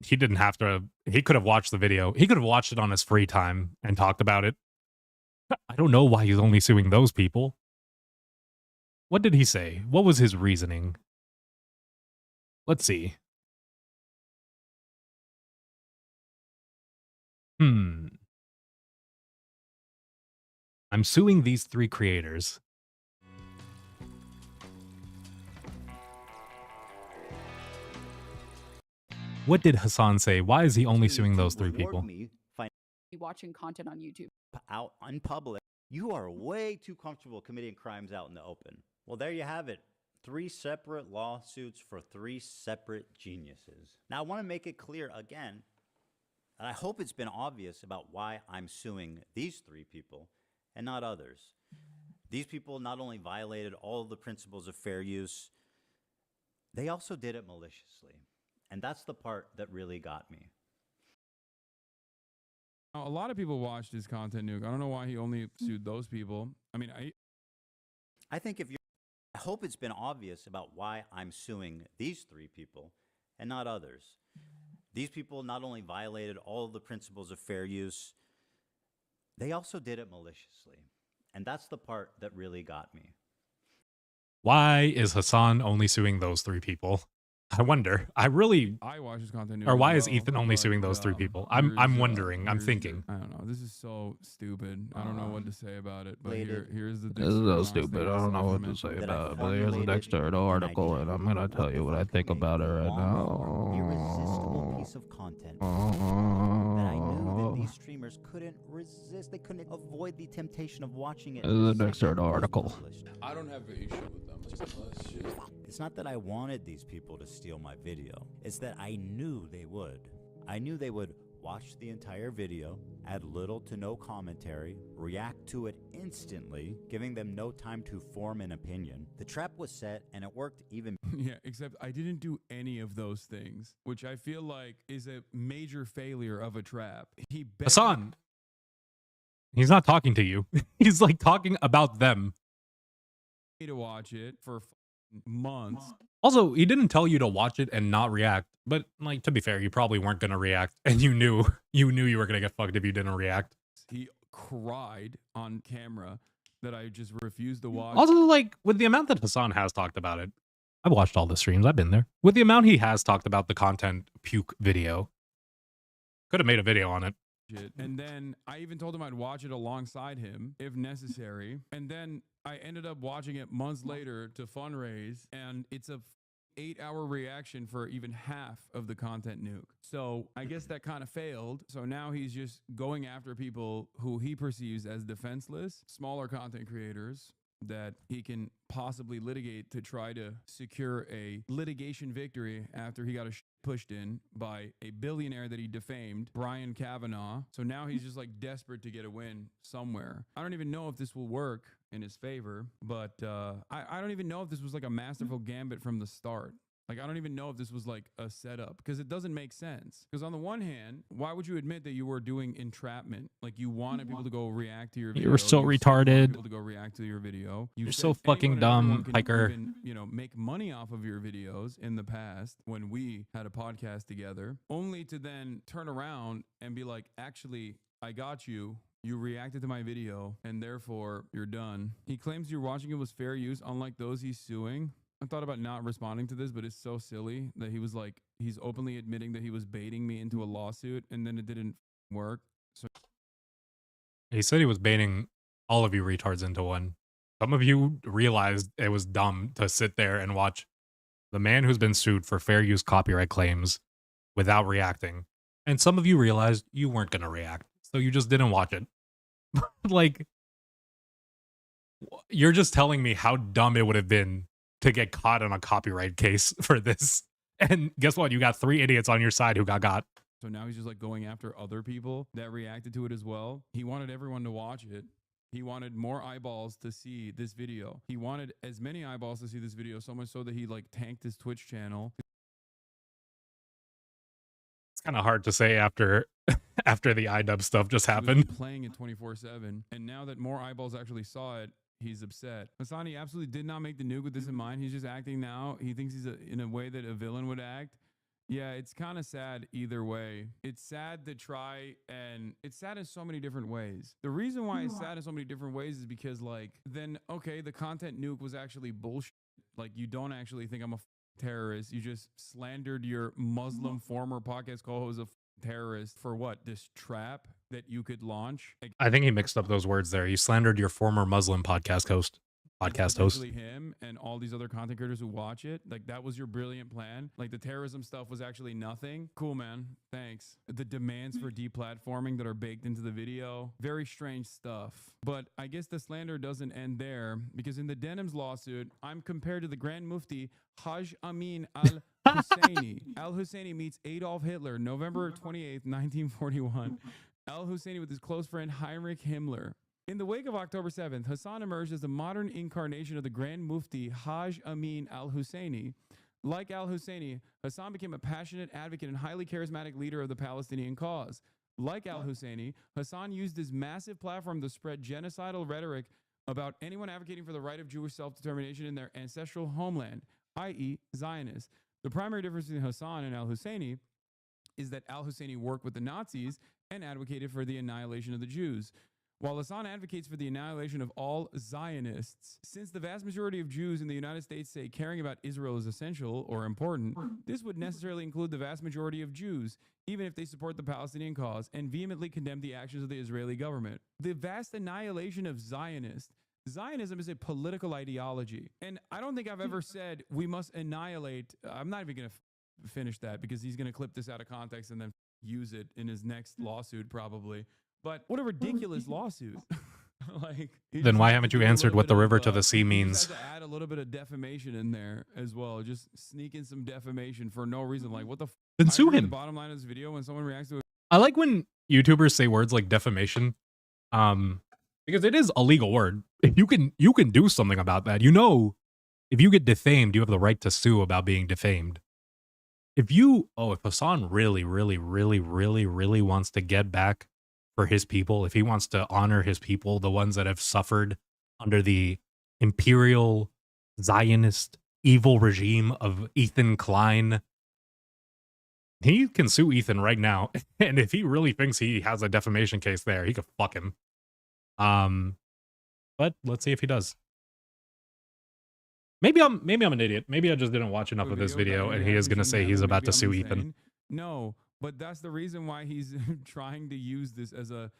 He didn't have to. He could have watched the video. He could have watched it on his free time and talked about it. I don't know why he's only suing those people. What did he say? What was his reasoning? Let's see. I'm suing these 3 creators. What did Hasan say? Why is he only suing those 3 people? Watching content on YouTube. Out in public, you are way too comfortable committing crimes out in the open. Well, there you have it. 3 separate lawsuits for 3 separate geniuses. Now, I want to make it clear again, and I hope it's been obvious about why I'm suing these 3 people and not others. These people not only violated all of the principles of fair use, they also did it maliciously. And that's the part that really got me. Now, a lot of people watched his content nuke. I don't know why he only sued those people. I mean, I think if you're, I hope it's been obvious about why I'm suing these 3 people and not others. These people not only violated all of the principles of fair use, they also did it maliciously. And that's the part that really got me. Why is Hasan only suing those 3 people? I wonder. I watch his content. Or why is Ethan only suing those 3 people? I'm wondering. I'm thinking. I don't know. This is so stupid. I don't know what to say about it. But here's the. This is so stupid. I don't know what to say about it. But here's the next article, and I'm gonna tell you what I think about it right now. Irresistible piece of content that I knew that these streamers couldn't resist. They couldn't avoid the temptation of watching it. This is the next article. I don't have an issue with them. It's not that I wanted these people to steal my video. It's that I knew they would. I knew they would watch the entire video, add little to no commentary, react to it instantly, giving them no time to form an opinion. The trap was set, and it worked even. Yeah, except I didn't do any of those things, which I feel like is a major failure of a trap. Hasan, he's not talking to you. He's like talking about them. To watch it for months. Also, he didn't tell you to watch it and not react. But like, to be fair, you probably weren't gonna react, and you knew you were gonna get fucked if you didn't react. He cried on camera that I just refuse to watch. Also, like, with the amount that Hasan has talked about it, I've watched all the streams. I've been there. With the amount he has talked about the content puke video, could have made a video on it. And then I even told him I'd watch it alongside him if necessary. And then I ended up watching it months later to fundraise, and it's a 8-hour reaction for even half of the content nuke. So I guess that kind of failed. So now he's just going after people who he perceives as defenseless, smaller content creators that he can possibly litigate to try to secure a litigation victory after he got pushed in by a billionaire that he defamed, Brian Kavanaugh. So now he's just like desperate to get a win somewhere. I don't even know if this will work in his favor, but I don't even know if this was like a masterful gambit from the start. Like, I don't even know if this was like a setup, because it doesn't make sense. Because on the one hand, why would you admit that you were doing entrapment? Like, you wanted people to go react to your video. You were so retarded. People to go react to your video. You're so fucking dumb, Hiker. Even, you know, make money off of your videos in the past when we had a podcast together, only to then turn around and be like, actually, I got you. You reacted to my video, and therefore you're done. He claims you're watching it was fair use, unlike those he's suing. I thought about not responding to this, but it's so silly that he was like, he's openly admitting that he was baiting me into a lawsuit, and then it didn't work. So He said he was baiting all of you retards into one. Some of you realized it was dumb to sit there and watch the man who's been sued for fair use copyright claims without reacting. And some of you realized you weren't going to react, so you just didn't watch it. Like, you're just telling me how dumb it would have been to get caught on a copyright case for this. And guess what? You got 3 idiots on your side who got. So now he's just like going after other people that reacted to it as well. He wanted everyone to watch it. He wanted more eyeballs to see this video. He wanted as many eyeballs to see this video, so much so that he like tanked his Twitch channel. It's kind of hard to say after after the iDub stuff just happened. Playing it 24/7, and now that more eyeballs actually saw it, he's upset. Hasan, he absolutely did not make the nuke with this in mind. He's just acting now. He thinks he's in a way that a villain would act. Yeah, it's kind of sad either way. It's sad to try, and it's sad in so many different ways. The reason why it's sad in so many different ways is because, like, then, okay, the content nuke was actually bullshit. Like, you don't actually think I'm a terrorist. You just slandered your Muslim former podcast co-host as a terrorist for what? This trap that you could launch? Like, I think he mixed up those words there. You slandered your former Muslim podcast host. Actually him and all these other content creators who watch it. Like, that was your brilliant plan. Like, the terrorism stuff was actually nothing. Cool, man. Thanks. The demands for deplatforming that are baked into the video. Very strange stuff. But I guess the slander doesn't end there, because in the Denims lawsuit, I'm compared to the Grand Mufti Haj Amin al-Husseini. Al-Husseini meets Adolf Hitler, November 28th, 1941. Al-Husseini with his close friend Heinrich Himmler. In the wake of October 7th, Hasan emerged as the modern incarnation of the Grand Mufti Haj Amin al-Husseini. Like al-Husseini, Hasan became a passionate advocate and highly charismatic leader of the Palestinian cause. Like al-Husseini, Hasan used his massive platform to spread genocidal rhetoric about anyone advocating for the right of Jewish self-determination in their ancestral homeland, i.e. Zionists. The primary difference between Hasan and al-Husseini is that al-Husseini worked with the Nazis and advocated for the annihilation of the Jews. While Hasan advocates for the annihilation of all Zionists, since the vast majority of Jews in the United States say caring about Israel is essential or important, this would necessarily include the vast majority of Jews, even if they support the Palestinian cause and vehemently condemn the actions of the Israeli government. The vast annihilation of Zionists. Zionism is a political ideology. And I don't think I've ever said we must annihilate. I'm not even going to finish that, because he's going to clip this out of context and then use it in his next lawsuit probably. But what a ridiculous lawsuit. Like, then why haven't you answered what the river to the sea means? To add a little bit of defamation in there as well. Just sneak in some defamation for no reason. Like, what the Then sue him. The bottom line of this video, when someone reacts to it. I like when YouTubers say words like defamation, because it is a legal word. You can do something about that. You know, if you get defamed, you have the right to sue about being defamed. If Hasan really wants to get back for his people, if he wants to honor his people, the ones that have suffered under the imperial Zionist evil regime of Ethan Klein, he can sue Ethan right now. And if he really thinks he has a defamation case there, he could fuck him. But but let's see if he does. Maybe I'm an idiot. Maybe I just didn't watch enough of this video, and he is gonna say he's about to sue Ethan. No, but that's the reason why he's trying to use this as a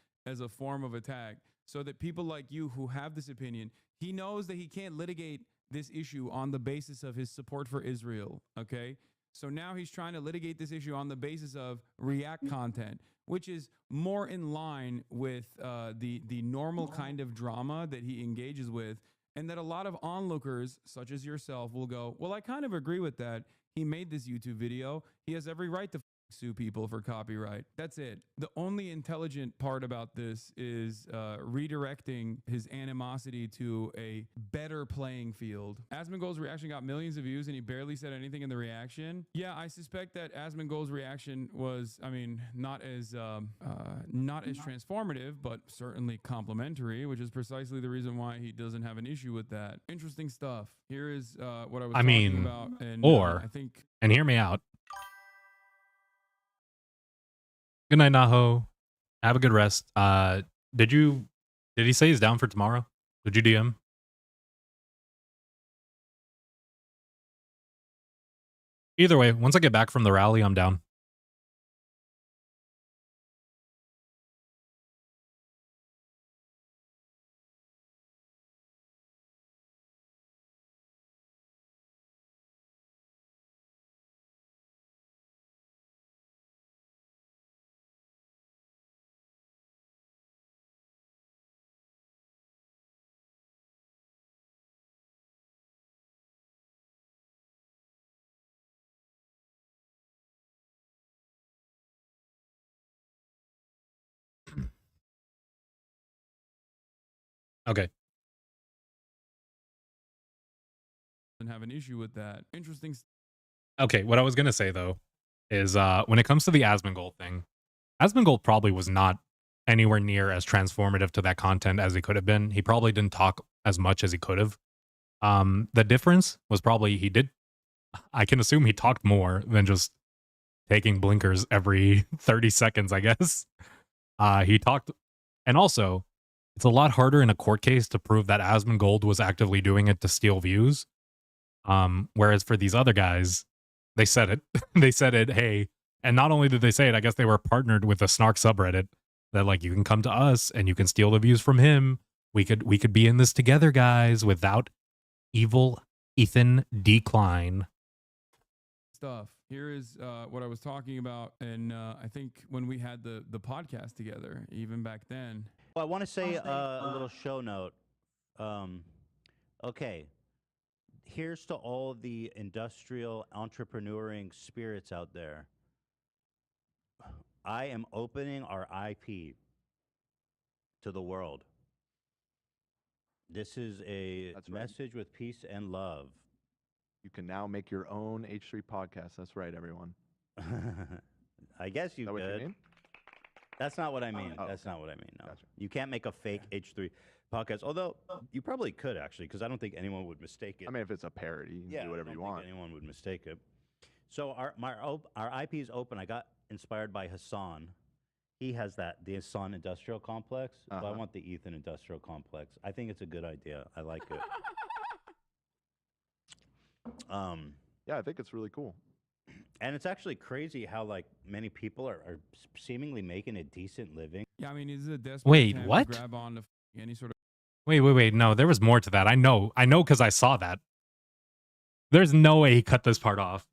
form of attack, so that people like you who have this opinion, he knows that he can't litigate this issue on the basis of his support for Israel. Okay, so now he's trying to litigate this issue on the basis of react content, which is more in line with the normal kind of drama that he engages with. And that a lot of onlookers, such as yourself, will go, well, I kind of agree with that. He made this YouTube video. He has every right to sue people for copyright. That's it. The only intelligent part about this is redirecting his animosity to a better playing field. Asmongold's reaction got millions of views and he barely said anything in the reaction. Yeah, I suspect that Asmongold's reaction was, I mean, not as transformative, but certainly complimentary, which is precisely the reason why he doesn't have an issue with that. Interesting stuff. Here is what I was talking about. And, I think, and hear me out. Good night, Naho. Have a good rest. Did he say he's down for tomorrow? Did you DM? Either way, once I get back from the rally, I'm down. Okay. and have an issue with that. Interesting. Okay, what I was gonna say though is when it comes to the Asmongold thing, Asmongold probably was not anywhere near as transformative to that content as he could have been. He probably didn't talk as much as he could have. The difference was probably I can assume he talked more than just taking blinkers every 30 seconds, I guess. He talked, and also, it's a lot harder in a court case to prove that Asmongold was actively doing it to steal views. Whereas for these other guys, they said it. They said it, hey, and not only did they say it, I guess they were partnered with the Snark subreddit that like, you can come to us and you can steal the views from him. We could be in this together, guys, without evil Ethan Decline. Stuff. Here is what I was talking about, and I think when we had the podcast together, even back then. Well, I want to say a little show note. Okay, here's to all the industrial entrepreneuring spirits out there. I am opening our IP to the world. This is a message with peace and love. You can now make your own H3 podcast. That's right, everyone. I guess you Is that could. what you mean? That's not what I mean. Oh, That's okay. not what I mean. No. Gotcha. You can't make a fake H3 podcast. Although you probably could actually, because I don't think anyone would mistake it. I mean, if it's a parody, you can do whatever I you don't think want. anyone would mistake it. So our IP is open. I got inspired by Hasan. He has the Hasan Industrial Complex. So I want the Ethan Industrial Complex. I think it's a good idea. I like it. Yeah, I think it's really cool. And it's actually crazy how like many people are seemingly making a decent living. Yeah, I mean, is it a desperate Wait, attempt what? to grab on to any sort of. Wait. No, there was more to that. I know because I saw that. There's no way he cut this part off.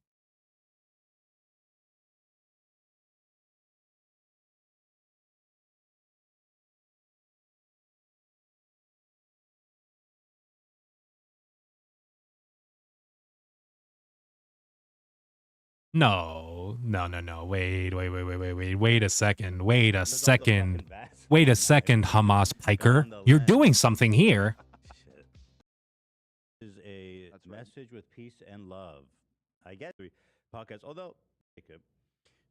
No. Wait a second. Hamas Piker. You're doing something here. This is a message with peace and love. I get podcast, although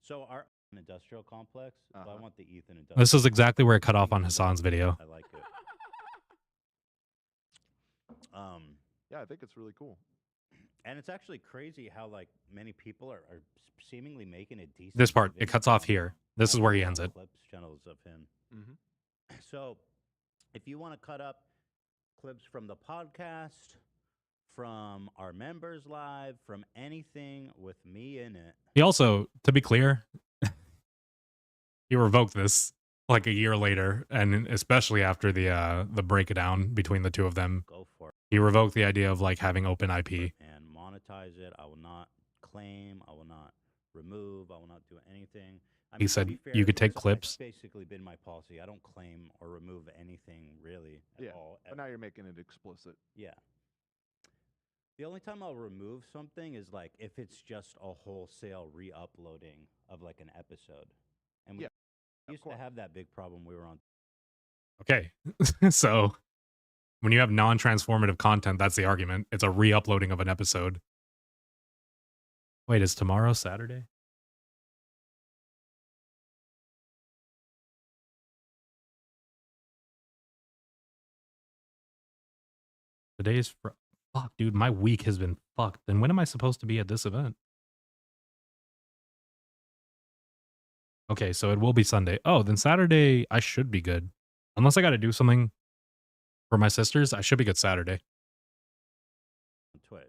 so our industrial complex. So I want the Ethan industrial. This is exactly where it cut off on Hasan's video. I like it. Yeah, I think it's really cool. And it's actually crazy how like many people are seemingly making a decent. This part, it living cuts off here. This is where he ends it. Clips channels of him. Mm-hmm. So, if you want to cut up clips from the podcast, from our members live, from anything with me in it. He also, to be clear, he revoked this like a year later, and especially after the breakdown between the two of them. Go for it. He revoked the idea of like having open IP. And monetize it. I will not claim. I will not remove. I will not do anything. I He said to be fair, you could take that's clips. basically been my policy. I don't claim or remove anything really at all. But now you're making it explicit. Yeah. The only time I'll remove something is like if it's just a wholesale re-uploading of like an episode. And we used to have that big problem we were on. Okay, so when you have non-transformative content, that's the argument. It's a re-uploading of an episode. Wait, is tomorrow Saturday? Today's fuck, dude. My week has been fucked. Then when am I supposed to be at this event? Okay, so it will be Sunday. Oh, then Saturday I should be good. Unless I got to do something for my sisters, I should be good Saturday. Twitch.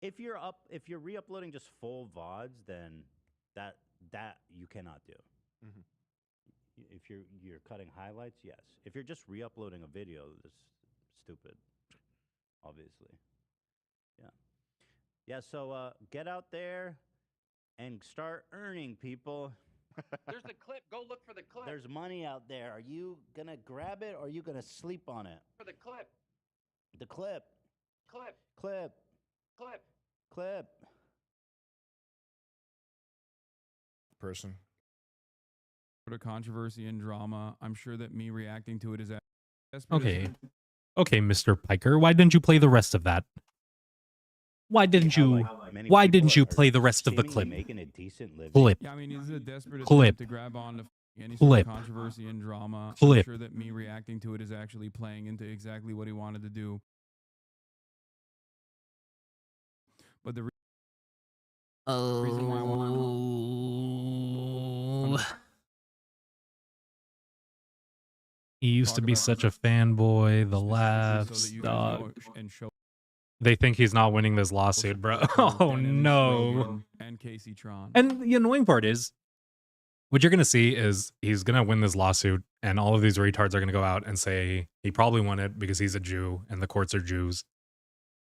If you're re-uploading just full VODs, then that you cannot do. If you're cutting highlights, yes. If you're just re-uploading a video, that's stupid. Obviously. Yeah. Yeah, so get out there and start earning, people. There's the clip. Go look for the clip. There's money out there. Are you gonna grab it or are you gonna sleep on it? For the clip. The clip. Clip. Clip. Clip. Clip. Person. For the controversy and drama, I'm sure that me reacting to it is desperate. Okay. Okay, Mr. Piker, why didn't you play the rest of that? Why didn't you play the rest of the clip? Clip. Yeah, I mean, it's a desperate Clip. attempt to grab on to any sort Clip. of controversy and drama. Clip. I'm sure that me reacting to it is actually playing into exactly what he wanted to do. But the reason why I want He used to be such a fanboy, the laughs, dog. They think he's not winning this lawsuit, bro. Oh, no. And Casey Tron. And the annoying part is, what you're going to see is he's going to win this lawsuit, and all of these retards are going to go out and say he probably won it because he's a Jew and the courts are Jews.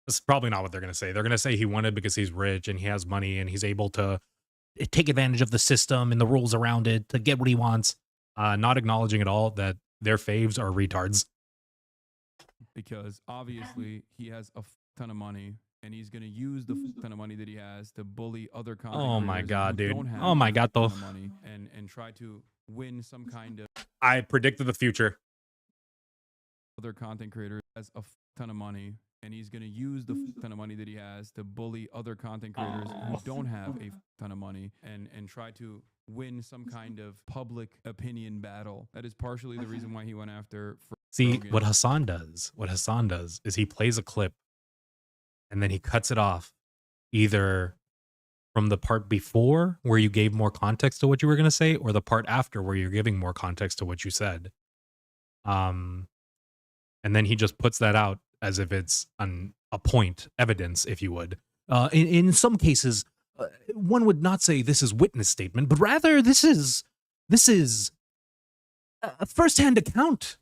That's probably not what they're going to say. They're going to say he won it because he's rich and he has money and he's able to take advantage of the system and the rules around it to get what he wants, not acknowledging at all that their faves are retards. Because obviously he has a ton of money and he's going to use the ton of money that he has to bully other content Oh my creators God, who dude. don't have Oh my God, a ton though. of money and try to win some kind of I predicted the future. other content creators has a ton of money and he's going to use the ton of money that he has to bully other content creators who don't have a ton of money and try to win some kind of public opinion battle. That is partially the reason why he went after See, Rogan. what Hasan does is he plays a clip and then he cuts it off either from the part before where you gave more context to what you were going to say or the part after where you're giving more context to what you said. And then he just puts that out as if it's a point, evidence, if you would. In some cases, one would not say this is witness statement, but rather this is a first-hand account.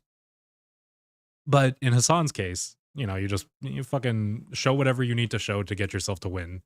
But in Hasan's case, you know, you fucking show whatever you need to show to get yourself to win.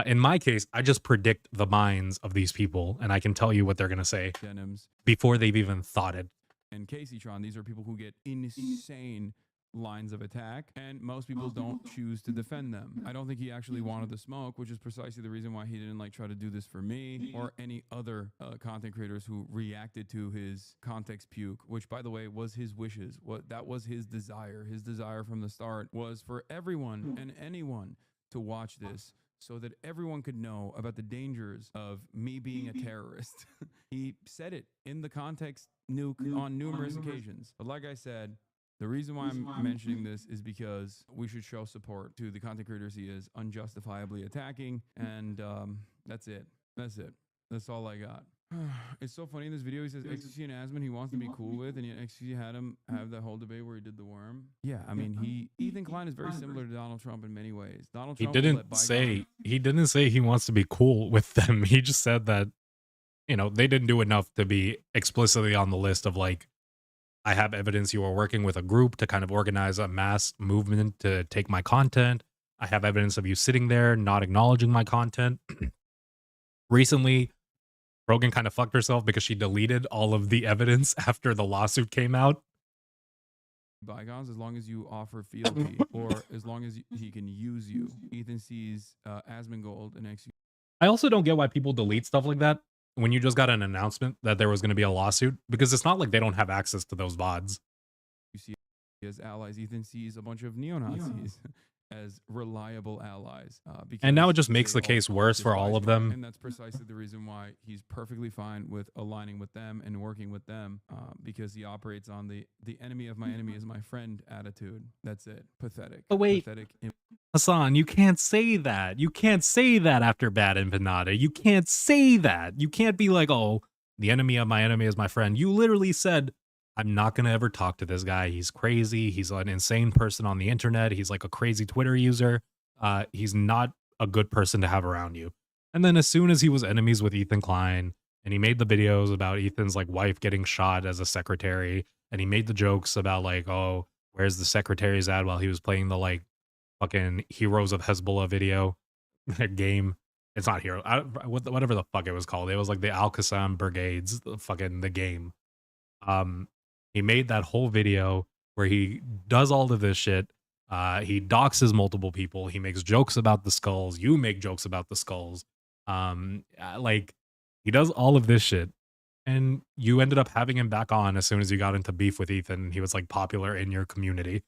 In my case, I just predict the minds of these people, and I can tell you what they're gonna say Denims. before they've even thought it. And Casey Tron, these are people who get insane lines of attack, and most people don't choose to defend them. I don't think he actually wanted the smoke, which is precisely the reason why he didn't like try to do this for me or any other content creators who reacted to his context puke, which by the way was his wishes. That was his desire. His desire from the start was for everyone and anyone to watch this so that everyone could know about the dangers of me being a terrorist. He said it in the context nuke on numerous occasions. But like I said, the reason why I'm mentioning this is because we should show support to the content creators he is unjustifiably attacking. And that's it. That's all I got. It's so funny in this video. He says XQC and Asman he wants to be cool with, and yet XQC had him have that whole debate where he did the worm. Yeah, I mean, Ethan Klein is very similar to Donald Trump in many ways. Donald Trump He didn't say he wants to be cool with them. He just said that, you know, they didn't do enough to be explicitly on the list of like, I have evidence you are working with a group to kind of organize a mass movement to take my content. I have evidence of you sitting there not acknowledging my content. Recently, Rogan kind of fucked herself because she deleted all of the evidence after the lawsuit came out. bygones as long as you offer fealty or as long as he can use you. Ethan sees Asmongold and XQC. I also don't get why people delete stuff like that when you just got an announcement that there was going to be a lawsuit, because it's not like they don't have access to those VODs. You see as allies. Ethan sees a bunch of neo-Nazis as reliable allies. And now it just makes the case worse for all of them. And that's precisely the reason why he's perfectly fine with aligning with them and working with them, because he operates on the enemy of my enemy is my friend attitude. That's it. Pathetic. Oh, wait. Pathetic. Hasan, you can't say that. You can't say that after Bad Empanada. You can't say that. You can't be like, oh, the enemy of my enemy is my friend. You literally said, I'm not going to ever talk to this guy. He's crazy. He's an insane person on the internet. He's like a crazy Twitter user. He's not a good person to have around you. And then as soon as he was enemies with Ethan Klein and he made the videos about Ethan's like wife getting shot as a secretary, and he made the jokes about like, oh, where's the secretary's at while he was playing the like fucking Heroes of Hezbollah video game. It's not Hero. Whatever the fuck it was called. It was like the Al-Qassam Brigades, the game. He made that whole video where he does all of this shit. He doxes multiple people. He makes jokes about the skulls. You make jokes about the skulls. Like he does all of this shit. And you ended up having him back on as soon as you got into beef with Ethan. He was like popular in your community.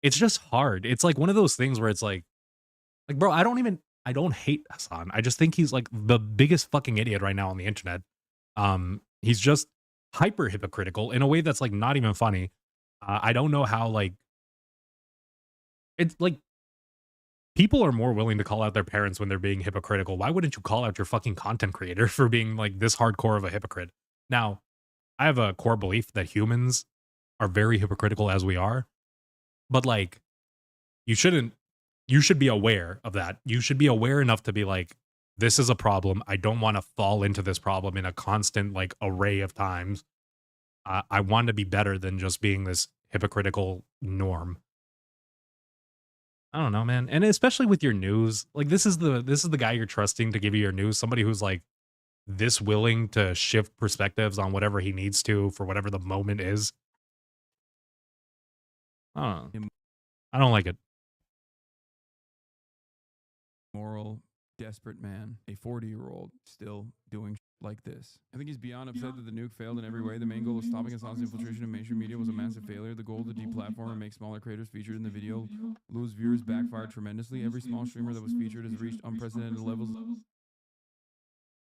It's just hard. It's like one of those things where it's like bro, I don't hate Hasan. I just think he's like the biggest fucking idiot right now on the internet. He's just hyper hypocritical in a way that's like not even funny. I don't know how, like, it's like people are more willing to call out their parents when they're being hypocritical. Why wouldn't you call out your fucking content creator for being like this hardcore of a hypocrite? Now, I have a core belief that humans are very hypocritical as we are, but like you should be aware of that. You should be aware enough to be like, this is a problem. I don't want to fall into this problem in a constant like array of times. I want to be better than just being this hypocritical norm. I don't know, man. And especially with your news, like this is the guy you're trusting to give you your news. Somebody who's like this willing to shift perspectives on whatever he needs to for whatever the moment is. I don't like it. Moral, desperate man, a 40-year-old still doing like this. I think he's beyond upset that the nuke failed in every way. The main goal of stopping Hasan's infiltration of mainstream media was a massive failure. The goal to deplatform and make smaller creators featured in the video lose viewers backfired tremendously. Every small streamer that was featured has reached unprecedented levels.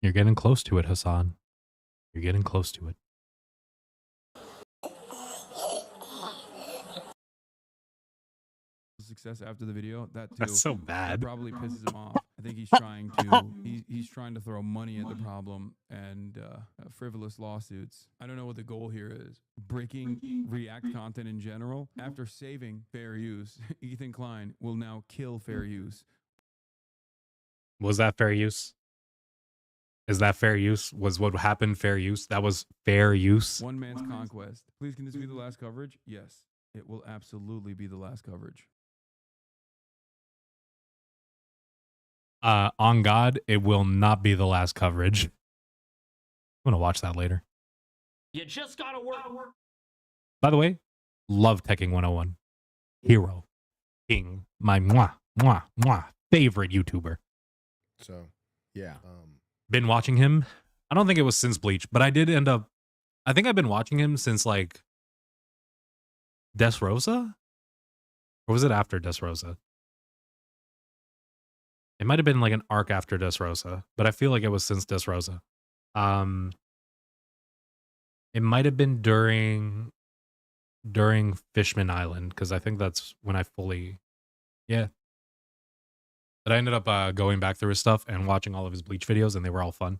You're getting close to it, Hasan. You're getting close to it. Success after the video, that too. That's so bad. That probably pisses him off. I think he's trying to he's trying to throw money at the problem and frivolous lawsuits. I don't know what the goal here is. Breaking React content in general. After saving fair use, Ethan Klein will now kill fair use. Was that fair use? Is that fair use? Was what happened fair use? That was fair use. One man's conquest. Please, can this be the last coverage? Yes, it will absolutely be the last coverage. On God, it will not be the last coverage. I'm gonna watch that later. You just gotta work. By the way, love Teching 101. Hero. King. My favorite YouTuber. So, yeah. Been watching him. I don't think it was since Bleach, but I did end up. I think I've been watching him since like Desrosa? Or was it after Desrosa? It might have been like an arc after Desrosa, but I feel like it was since Desrosa. It might have been during Fishman Island, because I think that's when I fully, yeah. But I ended up going back through his stuff and watching all of his Bleach videos, and they were all fun.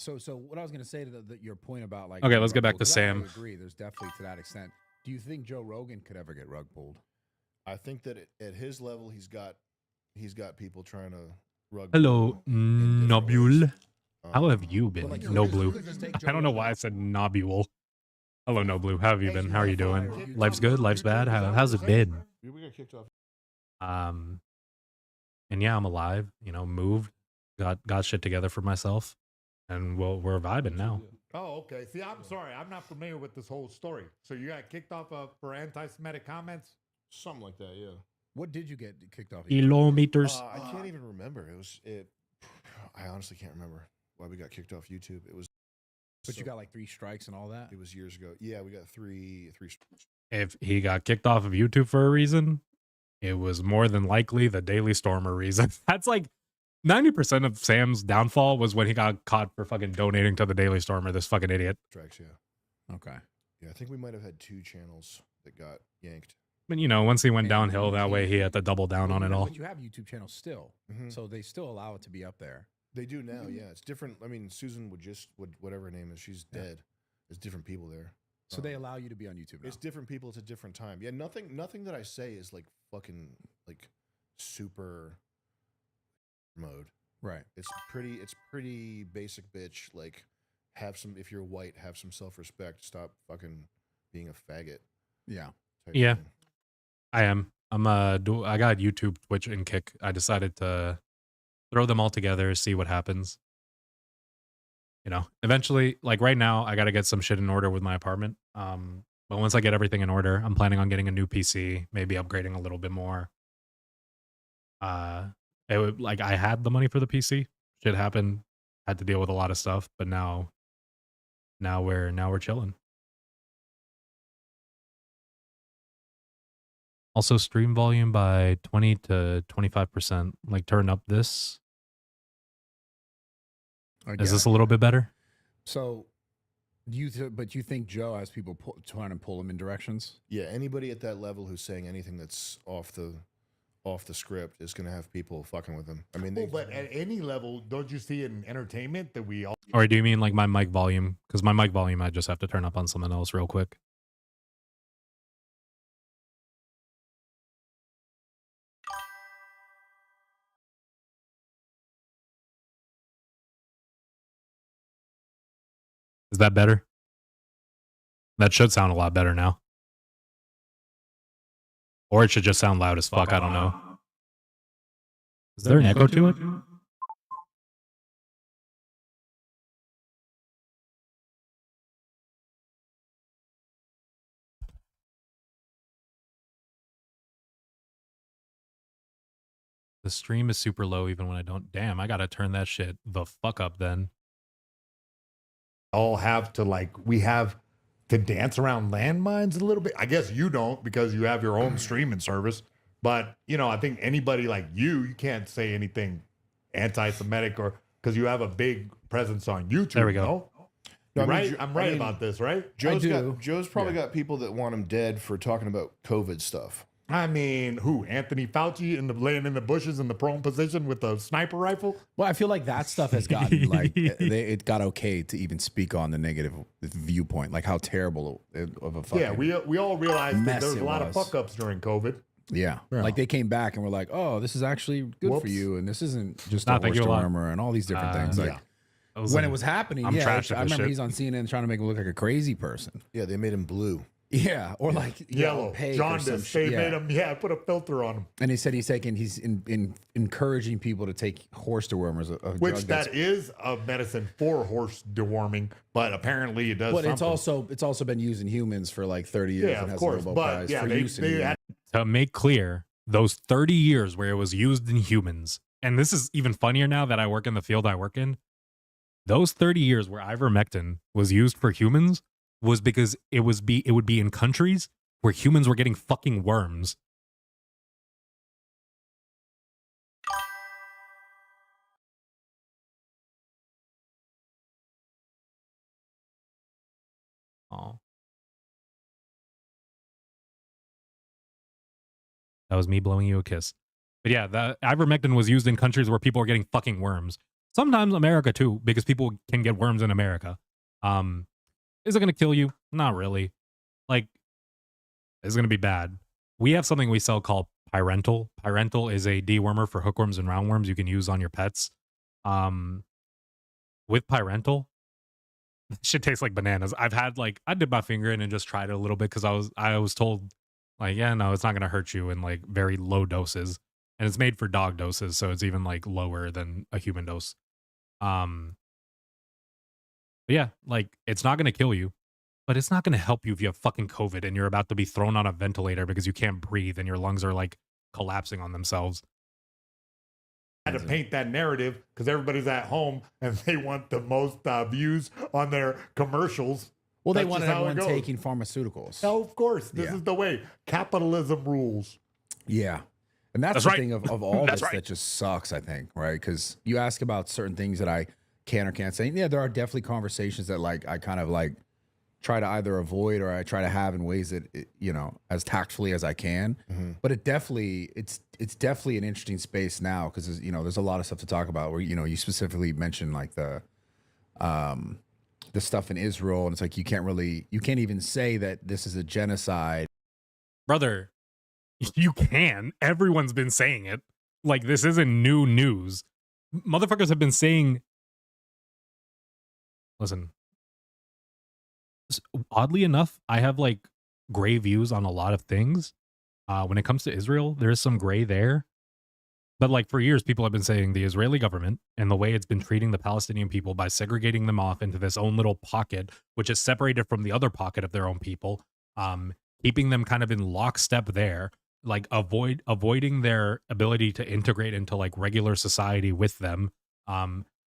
So what I was gonna say to your point about like Okay, let's get rug back pull, to 'cause I Sam. agree. There's definitely to that extent. Do you think Joe Rogan could ever get rug pulled? I think that at his level, he's got people trying to rug. Hello, Nobule. How have you But, been, like, No who Blue? could just take Joe I don't know Rogan why I off? said Nobule. Hello, No Blue. How have you been? How are you doing? Life's good. Life's bad. How's it been? We got kicked off. And yeah, I'm alive. You know, moved, got shit together for myself, and we're vibing now. Oh, okay. See, I'm sorry. I'm not familiar with this whole story. So you got kicked off for anti-Semitic comments? Something like that, yeah. What did you get kicked off? Kilometers. I can't even remember. I honestly can't remember why we got kicked off YouTube. It was. But you got like 3 strikes and all that. It was years ago. Yeah, we got three. If he got kicked off of YouTube for a reason, it was more than likely the Daily Stormer reason. That's like 90% of Sam's downfall was when he got caught for fucking donating to the Daily Stormer. This fucking idiot. Strikes, yeah. Okay. Yeah, I think we might have had 2 channels that got yanked. But you know, once he went downhill that way, he had to double down on it all. But you have YouTube channels still, so they still allow it to be up there. They do now, yeah. It's different. I mean, Susan would whatever her name is, she's dead. There's different people there. So they allow you to be on YouTube now. It's different people. It's a different time. Yeah, nothing that I say is like fucking like super mode. Right. It's pretty basic bitch. Like, if you're white, have some self-respect. Stop fucking being a faggot. Yeah. Yeah, I am. I got YouTube, Twitch, and Kick. I decided to throw them all together, see what happens. You know, eventually, like right now, I got to get some shit in order with my apartment. But once I get everything in order, I'm planning on getting a new PC, maybe upgrading a little bit more. It would, like, I had the money for the PC. Shit happened, had to deal with a lot of stuff, but now we're chilling. Also, stream volume by 20 to 25%. Like, turn up this. Is this a little bit better? So, but you think Joe has people trying to pull him in directions? Yeah, anybody at that level who's saying anything that's off the script is going to have people fucking with him. I mean, But at any level, don't you see in entertainment that we all... Or do you mean like my mic volume? Because my mic volume, I just have to turn up on something else real quick. Is that better? That should sound a lot better now. Or it should just sound loud as fuck. I don't know. Is there an echo to it? The stream is super low even when I don't. Damn, I gotta turn that shit the fuck up then. all have to we have to dance around landmines a little bit. I guess you don't because you have your own streaming service. But, you know, I think anybody like you can't say anything anti-Semitic or because you have a big presence on YouTube. There we go. No, I mean, Right? I'm right about this, right? Joe's probably got people that want him dead for talking about COVID stuff. I mean, who? Anthony Fauci laying in the bushes in the prone position with a sniper rifle? Well, I feel like that stuff has gotten it got okay to even speak on the negative viewpoint, like how terrible of a fucking Yeah, we all realized that there was it a lot of was. fuck ups during COVID. Yeah. Like they came back and were like, "Oh, this is actually good for Whoops. you, and this isn't just Nah, a thank horse you a lot. armor and all these different things." Like when it was happening, I'm yeah, trash at I this remember shit. he's on CNN trying to make him look like a crazy person. Yeah, they made him blue. Yeah, or like Yellow, opaque or jaundice. some They shit. made him, put a filter on him. And he said he's encouraging people to take horse dewormers, a Which drug that's- that is a medicine for horse deworming, but apparently it does. But something. it's also been used in humans for like 30 years. Yeah, and of has course, a Nobel but Prize yeah, for they use in had humans. To make clear, those 30 years where it was used in humans, and this is even funnier now that I work in the field I work in, those 30 years where ivermectin was used for humans was because it would be in countries where humans were getting fucking worms. Oh. That was me blowing you a kiss. But yeah, the ivermectin was used in countries where people were getting fucking worms. Sometimes America too, because people can get worms in America. Is it going to kill you? Not really. Like, it's going to be bad. We have something we sell called Pyrental. Pyrental is a dewormer for hookworms and roundworms you can use on your pets. With Pyrental, shit tastes like bananas. I've had like, I did my finger in and just tried it a little bit because I was told like, yeah, no, it's not going to hurt you in like very low doses. And it's made for dog doses, so it's even like lower than a human dose. But yeah, like it's not going to kill you, but it's not going to help you if you have fucking COVID and you're about to be thrown on a ventilator because you can't breathe and your lungs are like collapsing on themselves. I had to paint that narrative because everybody's at home and they want the most views on their commercials. Well, they That's wanted just how it everyone goes. taking pharmaceuticals. No, of course. This Yeah. is the way. Capitalism rules. Yeah. And that's That's the right. thing of all That's this right. that just sucks, I think, right? Because you ask about certain things that I can or can't say. Yeah, there are definitely conversations that like I kind of like try to either avoid or I try to have in ways that, you know, as tactfully as I can. But it's definitely an interesting space now because, you know, there's a lot of stuff to talk about where, you know, you specifically mentioned like the stuff in Israel. And it's like, you can't even say that this is a genocide. Brother, you can. Everyone's been saying it. Like, this isn't new news. Motherfuckers have been saying, listen, oddly enough, I have like gray views on a lot of things. When it comes to Israel, there is some gray there. But like for years, people have been saying the Israeli government and the way it's been treating the Palestinian people by segregating them off into this own little pocket, which is separated from the other pocket of their own people, keeping them kind of in lockstep there, like avoiding their ability to integrate into like regular society with them.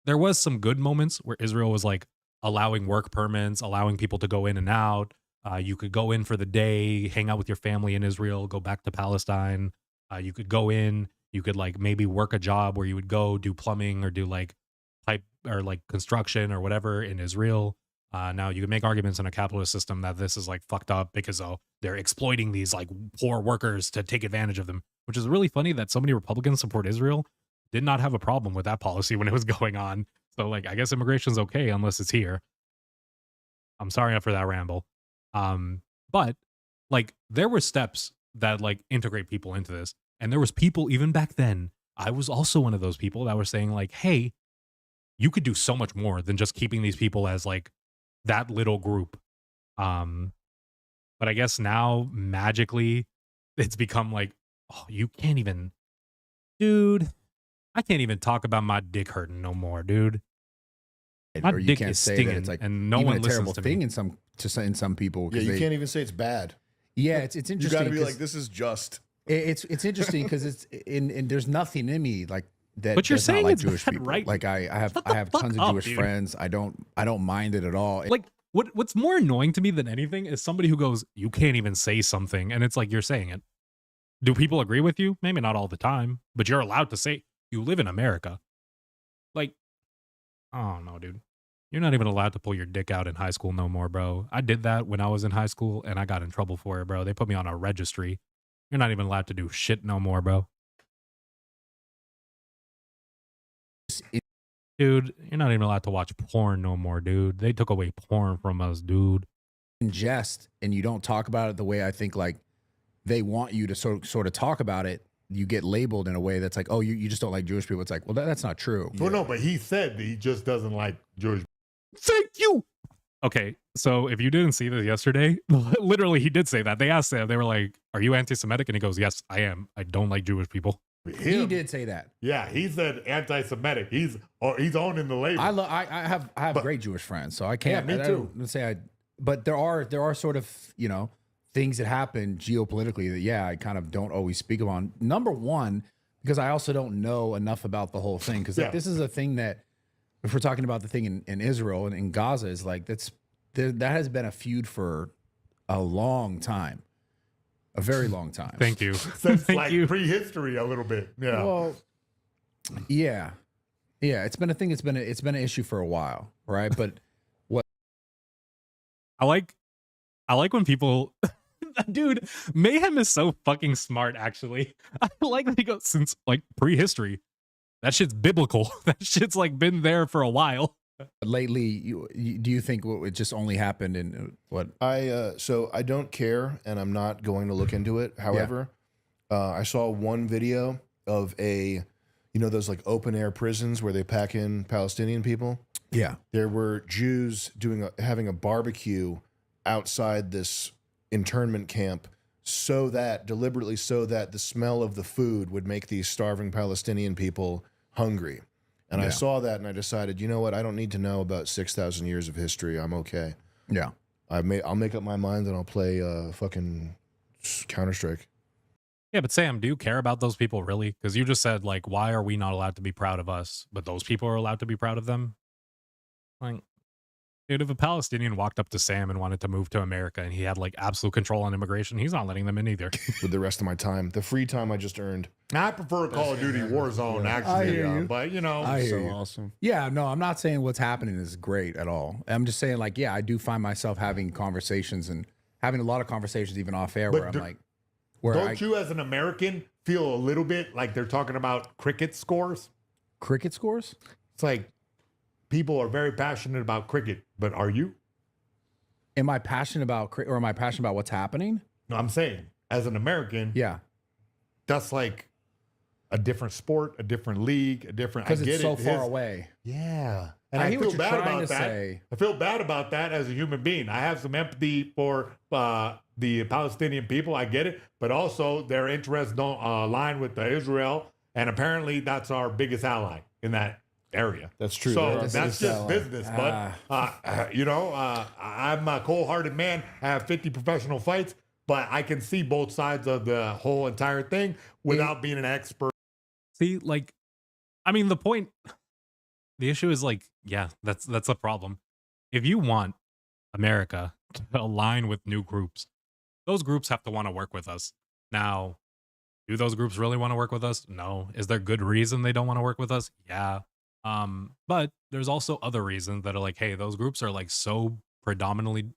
There was some good moments where Israel was like allowing work permits, allowing people to go in and out. You could go in for the day, hang out with your family in Israel, go back to Palestine. You could go in, you could like maybe work a job where you would go do plumbing or do like pipe or like construction or whatever in Israel. Now you can make arguments in a capitalist system that this is like fucked up because they're exploiting these like poor workers to take advantage of them, which is really funny that so many Republicans support Israel, did not have a problem with that policy when it was going on. So like, I guess immigration's okay unless it's here. I'm sorry for that ramble. But like there were steps that like integrate people into this. And there was people even back then, I was also one of those people that were saying like, hey, you could do so much more than just keeping these people as like that little group. But I guess now magically it's become like, oh, you can't even, dude, I can't even talk about my dick hurting no more, dude. My Or you dick can't is say stinging, that it's like and no even one a terrible listens to thing me. in some people. Yeah, 'cause you they- can't even say it's bad. Yeah, it's You interesting. got to be 'cause like, this is just. It's interesting because it's and there's nothing in me like that. But you're does not saying like it's Jewish bad, people. right? Like I have Shut I the have fuck tons of up, Jewish dude. friends. I don't mind it at all. Like what's more annoying to me than anything is somebody who goes, you can't even say something, and it's like you're saying it. Do people agree with you? Maybe not all the time, but you're allowed to say, you live in America. Like, I don't know, dude. You're not even allowed to pull your dick out in high school no more, bro. I did that when I was in high school and I got in trouble for it, bro. They put me on a registry. You're not even allowed to do shit no more, bro. Dude, you're not even allowed to watch porn no more, dude. They took away porn from us, dude. Ingest and you don't talk about it the way I think like they want you to sort of talk about it. You get labeled in a way that's like, oh, you just don't like Jewish people. It's like, well, that's not true. Well, no, but he said that he just doesn't like Jewish. Thank you. Okay, so if you didn't see this yesterday, literally he did say that. They asked him, they were like, are you anti-Semitic? And he goes, yes, I am. I don't like Jewish people. He did say that. Yeah, he said anti-Semitic. He's owning the label. I have great Jewish friends, so I can't. Yeah, me I too. don't say I, but there are sort of, you know, things that happen geopolitically that I kind of don't always speak on. Number one, because I also don't know enough about the whole thing. Because this is a thing that, if we're talking about the thing in Israel and in Gaza, is like that has been a feud for a long time. A very long time. Thank you. Since like prehistory a little bit. Yeah. Well, yeah. It's been a thing. It's been an issue for a while, right? But what I like when people, dude, Mayhem is so fucking smart. Actually, I like that he goes since like prehistory. That shit's biblical. That shit's like been there for a while. Lately, do you think it just only happened in what? So I don't care, and I'm not going to look into it. However, I saw one video of those like open air prisons where they pack in Palestinian people. Yeah, there were Jews having a barbecue outside this internment camp, deliberately so that the smell of the food would make these starving Palestinian people hungry. And I saw that and I decided, you know what? I don't need to know about 6,000 years of history. I'm okay. Yeah. I'll make up my mind and I'll play fucking Counter-Strike. Yeah, but Sam, do you care about those people really? Because you just said, like, why are we not allowed to be proud of us, but those people are allowed to be proud of them? Like, dude, if a Palestinian walked up to Sam and wanted to move to America and he had, like, absolute control on immigration, he's not letting them in either. With the rest of my time. The free time I just earned. I prefer Call of Duty Warzone, actually. But, I hear you. Awesome. Yeah, no, I'm not saying what's happening is great at all. I'm just saying, like, yeah, I do find myself having conversations and having a lot of conversations even off air where I'm like, don't you as an American feel a little bit like they're talking about cricket scores? Cricket scores? It's like people are very passionate about cricket, but are you? Am I passionate about cricket or am I passionate about what's happening? No, I'm saying as an American, yeah, that's like a different sport, a different league, a different. Because it's so far away. Yeah. And I I hear feel what you're bad trying about to that. say. I feel bad about that as a human being. I have some empathy for the Palestinian people. I get it. But also their interests don't align with the Israel. And apparently that's our biggest ally in that area. That's true. So that's just business. But, I'm a cold-hearted man. I have 50 professional fights. But I can see both sides of the whole entire thing without being an expert. See, like, I mean, the issue is like, yeah, that's a problem. If you want America to align with new groups, those groups have to want to work with us. Now, do those groups really want to work with us? No. Is there good reason they don't want to work with us? Yeah. But there's also other reasons that are like, hey, those groups are like so predominantly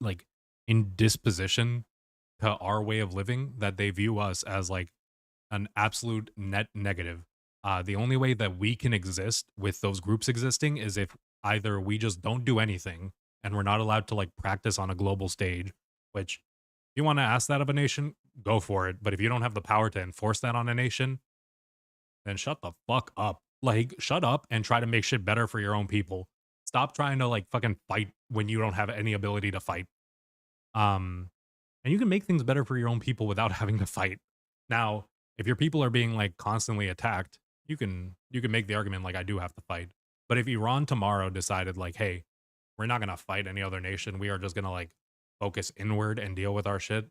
like in disposition to our way of living that they view us as like an absolute net negative. The only way that we can exist with those groups existing is if either we just don't do anything and we're not allowed to like practice on a global stage, which if you want to ask that of a nation, go for it. But if you don't have the power to enforce that on a nation, then shut the fuck up. Like, shut up and try to make shit better for your own people. Stop trying to like fucking fight when you don't have any ability to fight. And you can make things better for your own people without having to fight. Now, if your people are being like constantly attacked, you can make the argument like I do have to fight. But if Iran tomorrow decided like, hey, we're not gonna fight any other nation, we are just gonna like focus inward and deal with our shit.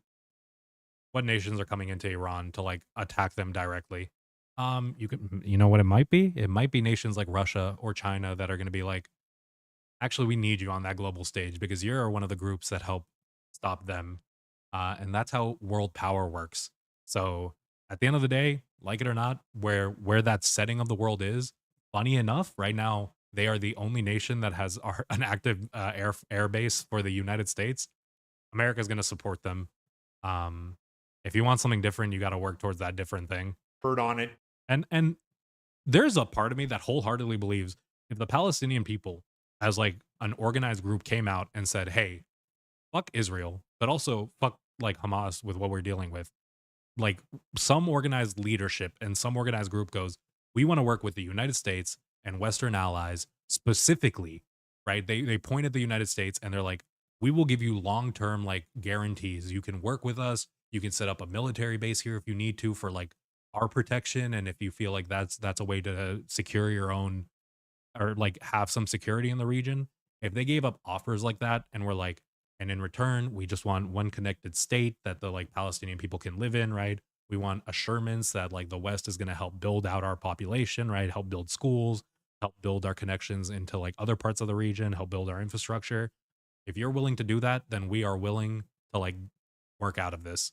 What nations are coming into Iran to like attack them directly? You know what it might be? It might be nations like Russia or China that are gonna be like, actually, we need you on that global stage because you're one of the groups that help stop them. And that's how world power works. So at the end of the day, like it or not, where that setting of the world is, funny enough, right now, they are the only nation that has an active air base for the United States. America's going to support them. If you want something different, you got to work towards that different thing. Heard on it. And there's a part of me that wholeheartedly believes if the Palestinian people as like an organized group came out and said, hey, fuck Israel, but also fuck like Hamas with what we're dealing with. Like some organized leadership and some organized group goes, we want to work with the United States and Western allies specifically, right? They point at the United States and they're like, we will give you long-term like guarantees. You can work with us. You can set up a military base here if you need to for like our protection. And if you feel like that's a way to secure your own or like have some security in the region. If they gave up offers like that and were like, and in return, we just want one connected state that the like Palestinian people can live in, right? We want assurance that like the West is going to help build out our population, right? Help build schools, help build our connections into like other parts of the region, help build our infrastructure. If you're willing to do that, then we are willing to like work out of this.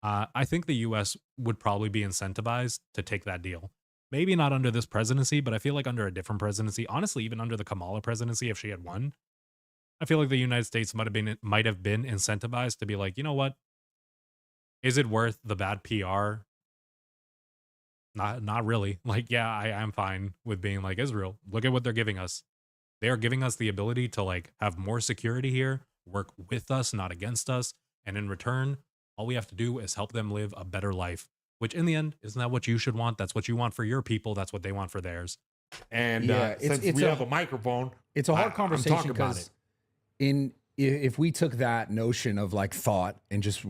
I think the US would probably be incentivized to take that deal. Maybe not under this presidency, but I feel like under a different presidency, honestly, even under the Kamala presidency, if she had won, I feel like the United States might have been incentivized to be like, you know what? Is it worth the bad PR Not really. Like, yeah, I'm fine with being like, Israel, look at what they're giving us. They are giving us the ability to like have more security here, work with us, not against us. And in return, all we have to do is help them live a better life, which in the end, isn't that what you should want? That's what you want for your people. That's what they want for theirs. And since we have a microphone, it's a hard I'm conversation talking about because it. if we took that notion of like thought and just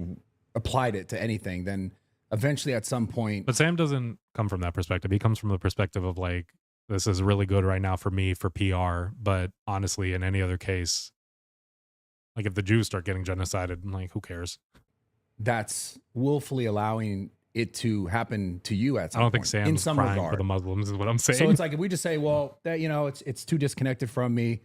applied it to anything, then eventually at some point. But Sam doesn't come from that perspective. He comes from the perspective of like, this is really good right now for me for PR. But honestly, in any other case, like if the Jews start getting genocided, like who cares? That's willfully allowing it to happen to you at some I don't point, think Sam's in some crying regard. for the Muslims is what I'm saying. So it's like if we just say, well, that it's too disconnected from me.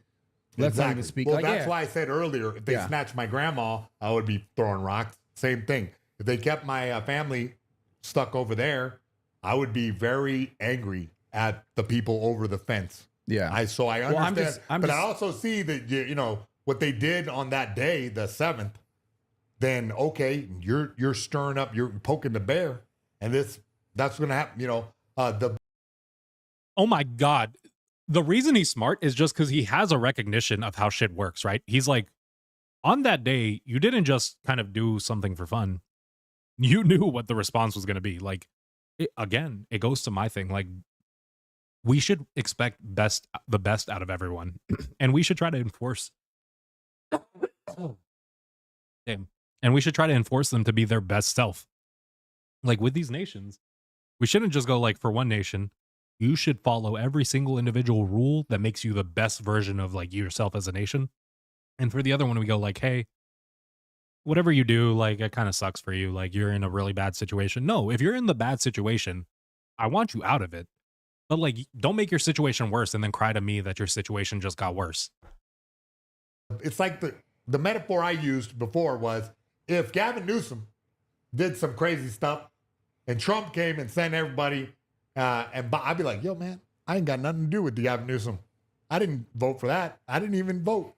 Let's not even speak. Well, like, that's yeah. why I said earlier, if they snatched my grandma, I would be throwing rocks. Same thing. If they kept my family stuck over there, I would be very angry at the people over the fence. Yeah. I understand. I'm but just, I also see that, you know, what they did on that day, the 7th, then, okay, you're stirring up, you're poking the bear. And that's going to happen, you know, oh my God. The reason he's smart is just because he has a recognition of how shit works, right? He's like, on that day, you didn't just kind of do something for fun. You knew what the response was going to be. Like, again, it goes to my thing. Like, we should expect the best out of everyone. And we should try to enforce. Damn. And we should try to enforce them to be their best self. Like with these nations, we shouldn't just go like, for one nation, you should follow every single individual rule that makes you the best version of like yourself as a nation. And for the other one, we go like, hey, whatever you do, like it kind of sucks for you. Like you're in a really bad situation. No, if you're in the bad situation, I want you out of it. But like, don't make your situation worse and then cry to me that your situation just got worse. it's like the metaphor I used before was if Gavin Newsom did some crazy stuff and Trump came and sent everybody, and I'd be like, yo, man, I ain't got nothing to do with Gavin Newsom. I didn't vote for that. I didn't even vote.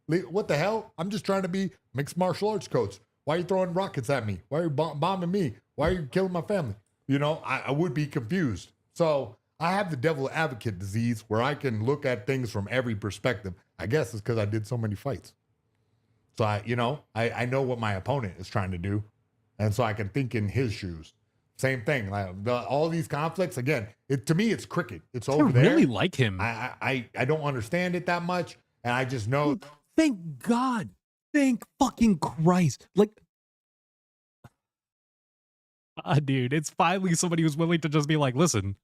What the hell? I'm just trying to be mixed martial arts coach. Why are you throwing rockets at me? Why are you bombing me? Why are you killing my family? You know, I would be confused. So I have the devil advocate disease where I can look at things from every perspective. I guess it's because I did so many fights. So I know what my opponent is trying to do. And so I can think in his shoes. Same thing. Like all these conflicts, again, to me, it's cricket. It's over there. I really like him. I don't understand it that much. And I just know. Thank God. Thank fucking Christ. Like, dude, it's finally somebody who's willing to just be like, listen,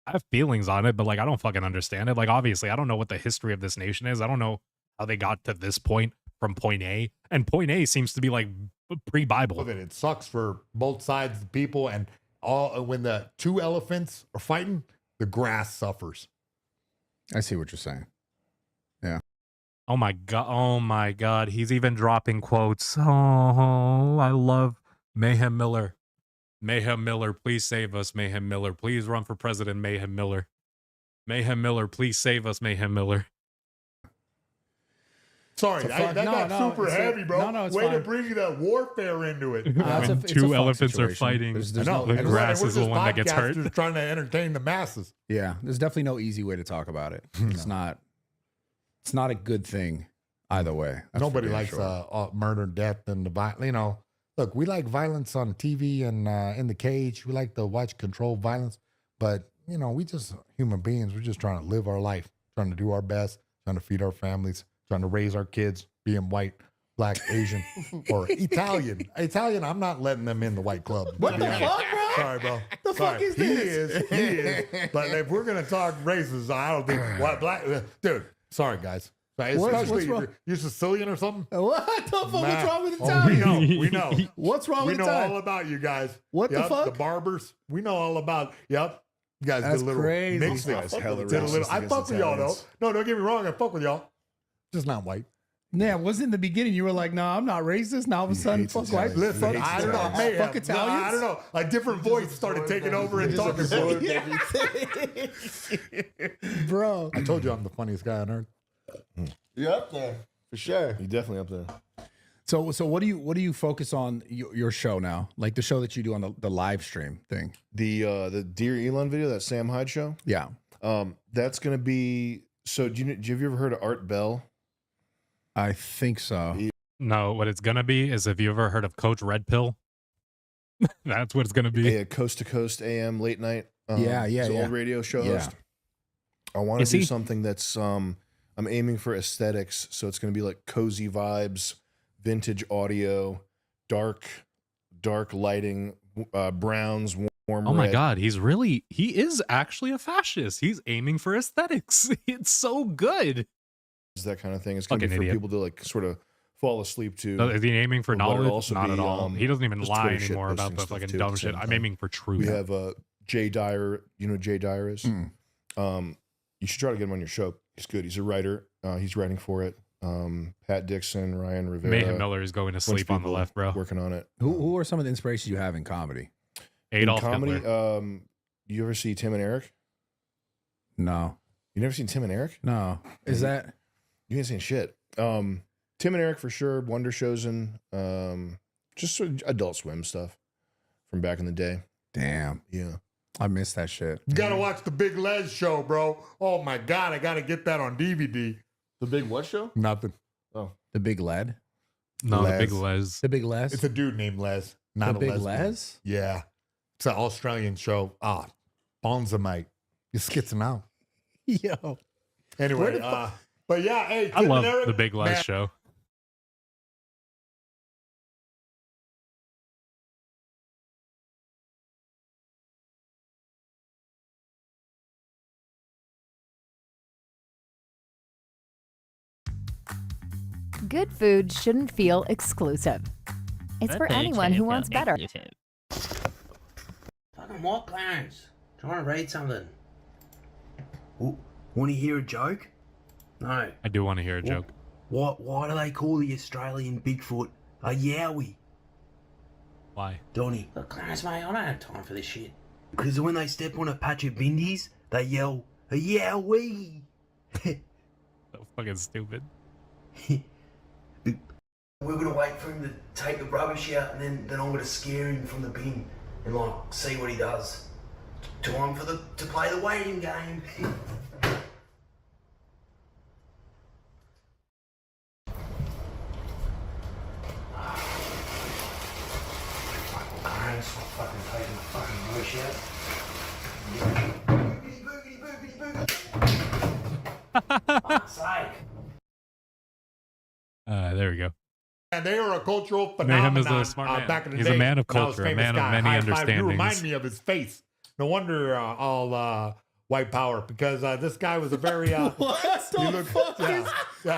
I have feelings on it, but like, I don't fucking understand it. Like, obviously, I don't know what the history of this nation is. I don't know how they got to this point from point A. And point A seems to be like pre-Bible. It sucks for both sides of the people. And when the two elephants are fighting, the grass suffers. I see what you're saying. Yeah. Oh my God. Oh my God. He's even dropping quotes. Oh, I love Mayhem Miller. Mayhem Miller, please save us. Mayhem Miller, please run for president. Mayhem Miller. Mayhem Miller, please save us. Mayhem Miller. Sorry, that got super heavy, bro. Way to bring the warfare into it. When two elephants are fighting, the grass is the one that gets hurt. Just trying to entertain the masses. Yeah, there's definitely no easy way to talk about it. It's not a good thing either way. Nobody likes murder, death, and the violence. Look, we like violence on TV and in the cage. We like to watch controlled violence, but we just human beings. We're just trying to live our life, trying to do our best, trying to feed our families, trying to raise our kids, being white, black, Asian, or Italian. Italian, I'm not letting them in the white club. What the fuck, bro? Sorry, bro. The fuck is this? He is. But if we're gonna talk races, I don't think white, black, dude. Sorry, guys. Especially you're Sicilian or something. What the fuck? What's wrong with Italian? We know. What's wrong with Italian? We know all about you guys. What the fuck? The barbers. We know all about. Yep. You guys That's did a little crazy. mixing. I fuck with y'all though. No, don't get me wrong. I fuck with y'all. Just not white. Yeah, wasn't in the beginning you were like, no, I'm not racist. Now all of a sudden, fuck white. Listen, I don't know. Fuck Italians. I don't know. A different voice started taking over and talking. Bro, I told you I'm the funniest guy on earth. You're up there for sure. You're definitely up there. So what do you focus on your show now? Like the show that you do on the live stream thing? The Dear Elon video, that Sam Hyde show? Yeah. That's gonna be so have you ever heard of Art Bell? I think so. No, what it's gonna be is, if you ever heard of Coach Red Pill, that's what it's gonna be. A Coast to Coast AM late night. Yeah. Old radio show host. I want to do something that's I'm aiming for aesthetics, so it's gonna be like cozy vibes, vintage audio, dark lighting, browns, warm. Oh my red. God, he is actually a fascist. He's aiming for aesthetics. It's so good. Is that kind of thing? It's gonna be Fucking for idiot. people to like sort of fall asleep to. So is he aiming for But it'll knowledge? also Not be, at all. He doesn't even just lie Twitter shit anymore about posting the stuff, fucking too, at dumb the shit. same I'm time. aiming for truth. We have Jay Dyer. You know who Jay Dyer is? You should try to get him on your show. He's good. He's a writer. He's writing for it. Pat Dixon, Ryan Rivera. Mayhem Miller is going to bunch of sleep on the people left, bro. Working on it. Who are some of the inspirations you have in comedy? Adolf in comedy, Hitler. you ever see Tim and Eric? No. You never seen Tim and Eric? No. Is that you ain't seen shit? Tim and Eric for sure. Wonder Chosen. Just sort of Adult Swim stuff from back in the day. Damn. Yeah. I missed that shit. You gotta watch the Big Les show, bro. Oh my God, I gotta get that on DVD. The Big what show? Nothing. Oh, The Big Led? No, Les. the big Les. The Big Les? It's a dude named Les, not The a Big lesbian. Les? Yeah, it's an Australian show. Bonzamite. You're skitzing out. Yo. Where Anyway, the but yeah, hey, I Tim love and Eric, the Big Les man, show. Good food shouldn't feel exclusive. It's for anyone who wants better. Fucking what, Clarence? Trying to read something. Want to hear a joke? No. I do want to hear a joke. Why do they call the Australian Bigfoot a yowie? Why? Donnie. Look, Clarence, mate, I don't have time for this shit. Because when they step on a patch of bindies, they yell, a yowie. So fucking stupid. We're gonna wait for him to take the rubbish out, and then I'm gonna scare him from the bin and like see what he does. Time for to play the waiting game. Clarence, stop fucking taking the fucking rubbish out. Boogity, boogity, boogity, boogity. Fuck's sake. There we go. And they are a cultural Mayhem phenomenon. is a smart man. Back in the He's day, a man of when I was culture, a famous man guy. of many High five. You understandings. remind me of his face. No wonder all white power, because this guy was a very What the fuck is?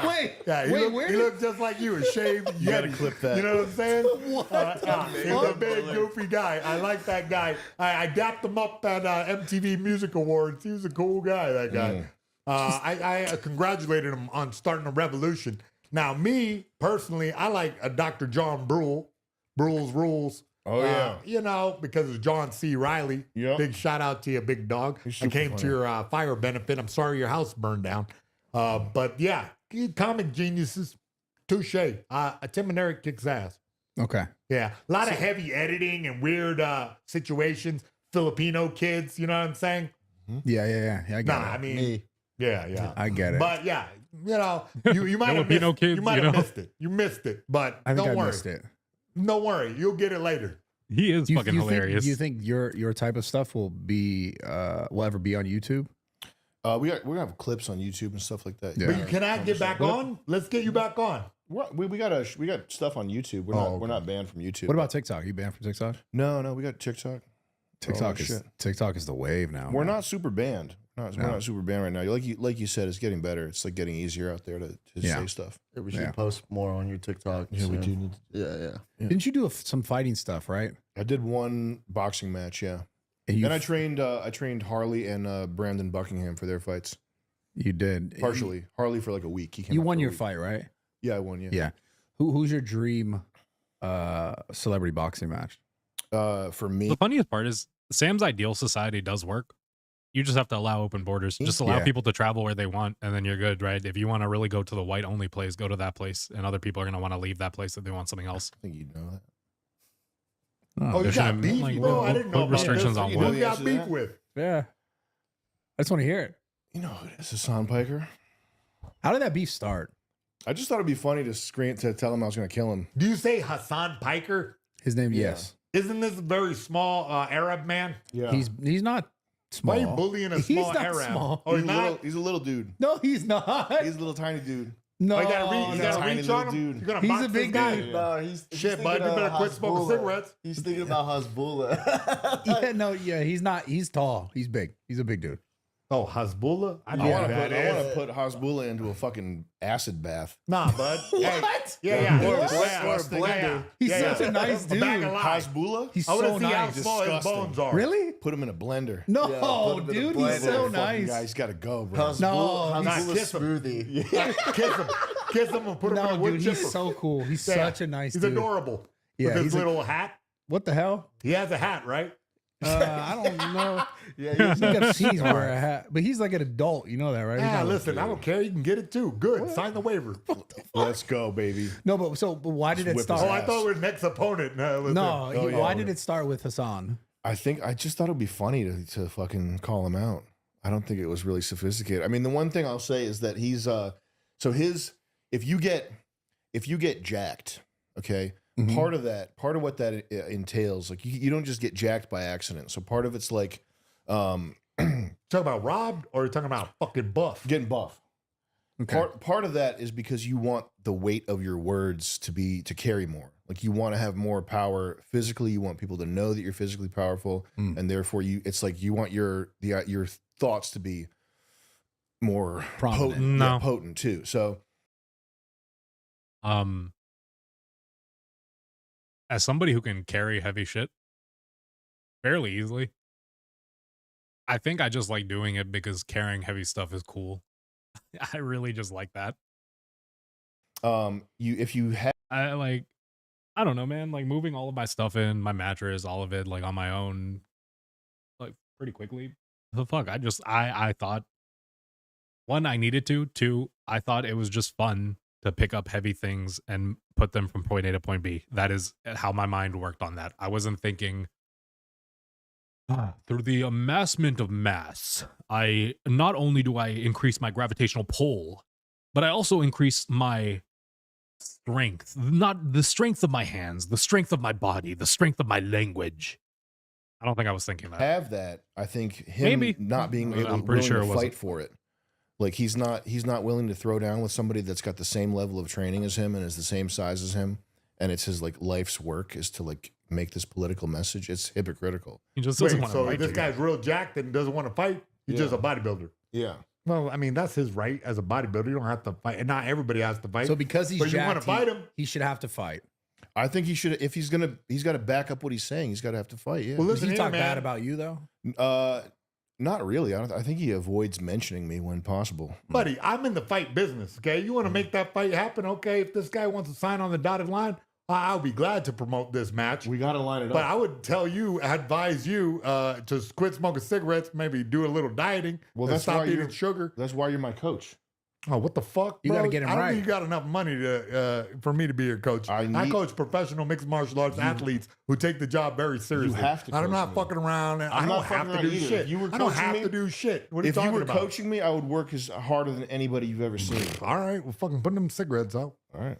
Wait, he looked just like you, a shaved You gotta Yeti. clip that. You know what I'm saying? What He's a big goofy guy. I like that guy. I dapped him up at MTV Music Awards. He was a cool guy. That guy. I congratulated him on starting a revolution. Now, me personally, I like a Dr. John Brule. Brule's Rules. Oh, yeah. You know, because it's John C. Riley. Yep. Big shout out to you, big dog. I super came funny. to your fire benefit. I'm sorry your house burned down. But yeah, comic geniuses. Touche. Tim and Eric kicks ass. Okay. Yeah. A lot of heavy editing and weird situations. Filipino kids, you know what I'm saying? Yeah. I get it. I mean, yeah. I get it. But yeah, you know, you might have Filipino missed, kids, you might you have know? missed it. You missed it, but I think don't I worry. missed it. Don't worry, you'll get it later. He is fucking hilarious. Do you think your type of stuff will ever be on YouTube? We're gonna have clips on YouTube and stuff like that. Yeah. But can I get back on? Let's get you back on. We got stuff on YouTube. We're not banned from YouTube. What about TikTok? You banned from TikTok? No, we got TikTok. TikTok is the wave now. We're man. not super banned. We're not super banned right now. Like you said, it's getting better. It's like getting easier out there to say stuff. Yeah, we should post more on your TikTok. Yeah, we soon. do need. Yeah. Didn't you do some fighting stuff, right? I did one boxing match, yeah. And I trained Harley and Brandon Buckingham for their fights. You did Partially. Harley for like a week. You won your fight, right? Yeah, I won. Yeah. Yeah. Who's your dream celebrity boxing match? For me, The funniest part is Sam's ideal society does work. you just have to allow open borders. Just allow people to travel where they want, and then you're good, right? If you want to really go to the white only place, go to that place, and other people are going to want to leave that place if they want something else. I think you'd know that. Oh, you got beef, bro? I didn't know about restrictions this. on Who what. you got beef with? Yeah. I just want to hear it. You know who it is, Hasan Piker. How did that beef start? I just thought it'd be funny to tell him I was going to kill him. Do you say Hasan Piker? His name, yes. Isn't this a very small Arab man? Yeah. He's not small. Why are you bullying a small He's not Arab? small. Oh, he's not? He's a little dude. No, he's not. He's a little tiny dude. No, you gotta tiny reach little on him. dude. You're gonna He's box a big this guy. dude. No, he's Shit, bud, you better quit smoking cigarettes. He's thinking about Hezbollah. He's not. He's tall. He's big. He's a big dude. Oh, Hezbollah? I know I what want that to is. put Hezbollah into a fucking acid bath. Nah, bud. What? Yeah. Or Yeah. a blender. He's such a nice dude. Hezbollah? He's I want so to see how nice. small his Disgusting. bones are. Really? Put him in a blender. No, Yeah, put him in a dude. He's blender. so Fucking nice. guy, he's got to go, bro. No, Hezbollah kiss him. smoothie. Kiss him and put him in a No, wood dude. chipper. He's so cool. He's Yeah. such a nice He's dude. adorable. Yeah, With his he's a- little hat. What the hell? He has a hat, right? I don't know. Yeah, He's like a he's wear a hat, but he's like an adult. You know that, right? He's Yeah, not- listen, I don't care. You can get it too. Good. Sign the waiver. Let's go, baby. No, but why did it whip his start? Oh, I ass. thought it was next opponent. No, listen. No, why did yeah. it start with Hasan? I just thought it would be funny to fucking call him out. I don't think it was really sophisticated. I mean, the one thing I'll say is that he's if you get jacked, okay, Mhm. part of what that entails, like you don't just get jacked by accident. So part of it's like Talking about robbed or you're talking about fucking buff? getting buff. Okay. Part of that is because you want the weight of your words to carry more. Like you want to have more power physically. You want people to know that you're physically powerful, and therefore it's like you want your thoughts to be more Prominent. potent, No. potent too. So As somebody who can carry heavy shit fairly easily, I think I just like doing it because carrying heavy stuff is cool. I really just like that. if you have I don't know, man, like moving all of my stuff in, my mattress, all of it, like on my own, like pretty quickly. The fuck, I thought, one, I needed to, two, I thought it was just fun to pick up heavy things and put them from point A to point B. That is how my mind worked on that. I wasn't thinking, through the amassment of mass, I not only do I increase my gravitational pull, but I also increase my strength. Not the strength of my hands, the strength of my body, the strength of my language. I don't think I was thinking that. have that, I think him Maybe. not being I'm able pretty willing sure to it fight wasn't. for it. Like he's not willing to throw down with somebody that's got the same level of training as him and is the same size as him, and it's his like life's work is to like make this political message. It's hypocritical. He just doesn't Wait, want to so fight this you. guy's real jacked and doesn't want to fight? He's just a bodybuilder. Yeah. Well, I mean, that's his right as a bodybuilder. You don't have to fight. And not everybody has to fight. So because he's but you want to jacked, fight him? he should have to fight. I think he should. If he's got to back up what he's saying. He's got to have to fight. Yeah. Well, Does listen he here, talk man. bad about you though? Not really. I think he avoids mentioning me when possible. Buddy, I'm in the fight business, okay? You want to make that fight happen, okay? If this guy wants to sign on the dotted line, I'll be glad to promote this match. We got to line it But up. I would advise you to quit smoking cigarettes, maybe do a little dieting, Well, and that's stop why eating you're- sugar. That's why you're my coach. Oh, what the fuck, You bro? gotta get him I don't right. think you got enough money to for me to be your coach. I coach professional mixed martial arts athletes who take the job very seriously. have to I'm coach not me. fucking around. And I I'm don't not have fucking to do around either. shit. If you were I don't coaching have me- to do shit. What are you If you talking were about? coaching me, I would work as harder than anybody you've ever seen. All right, well, fucking put them cigarettes out. All right.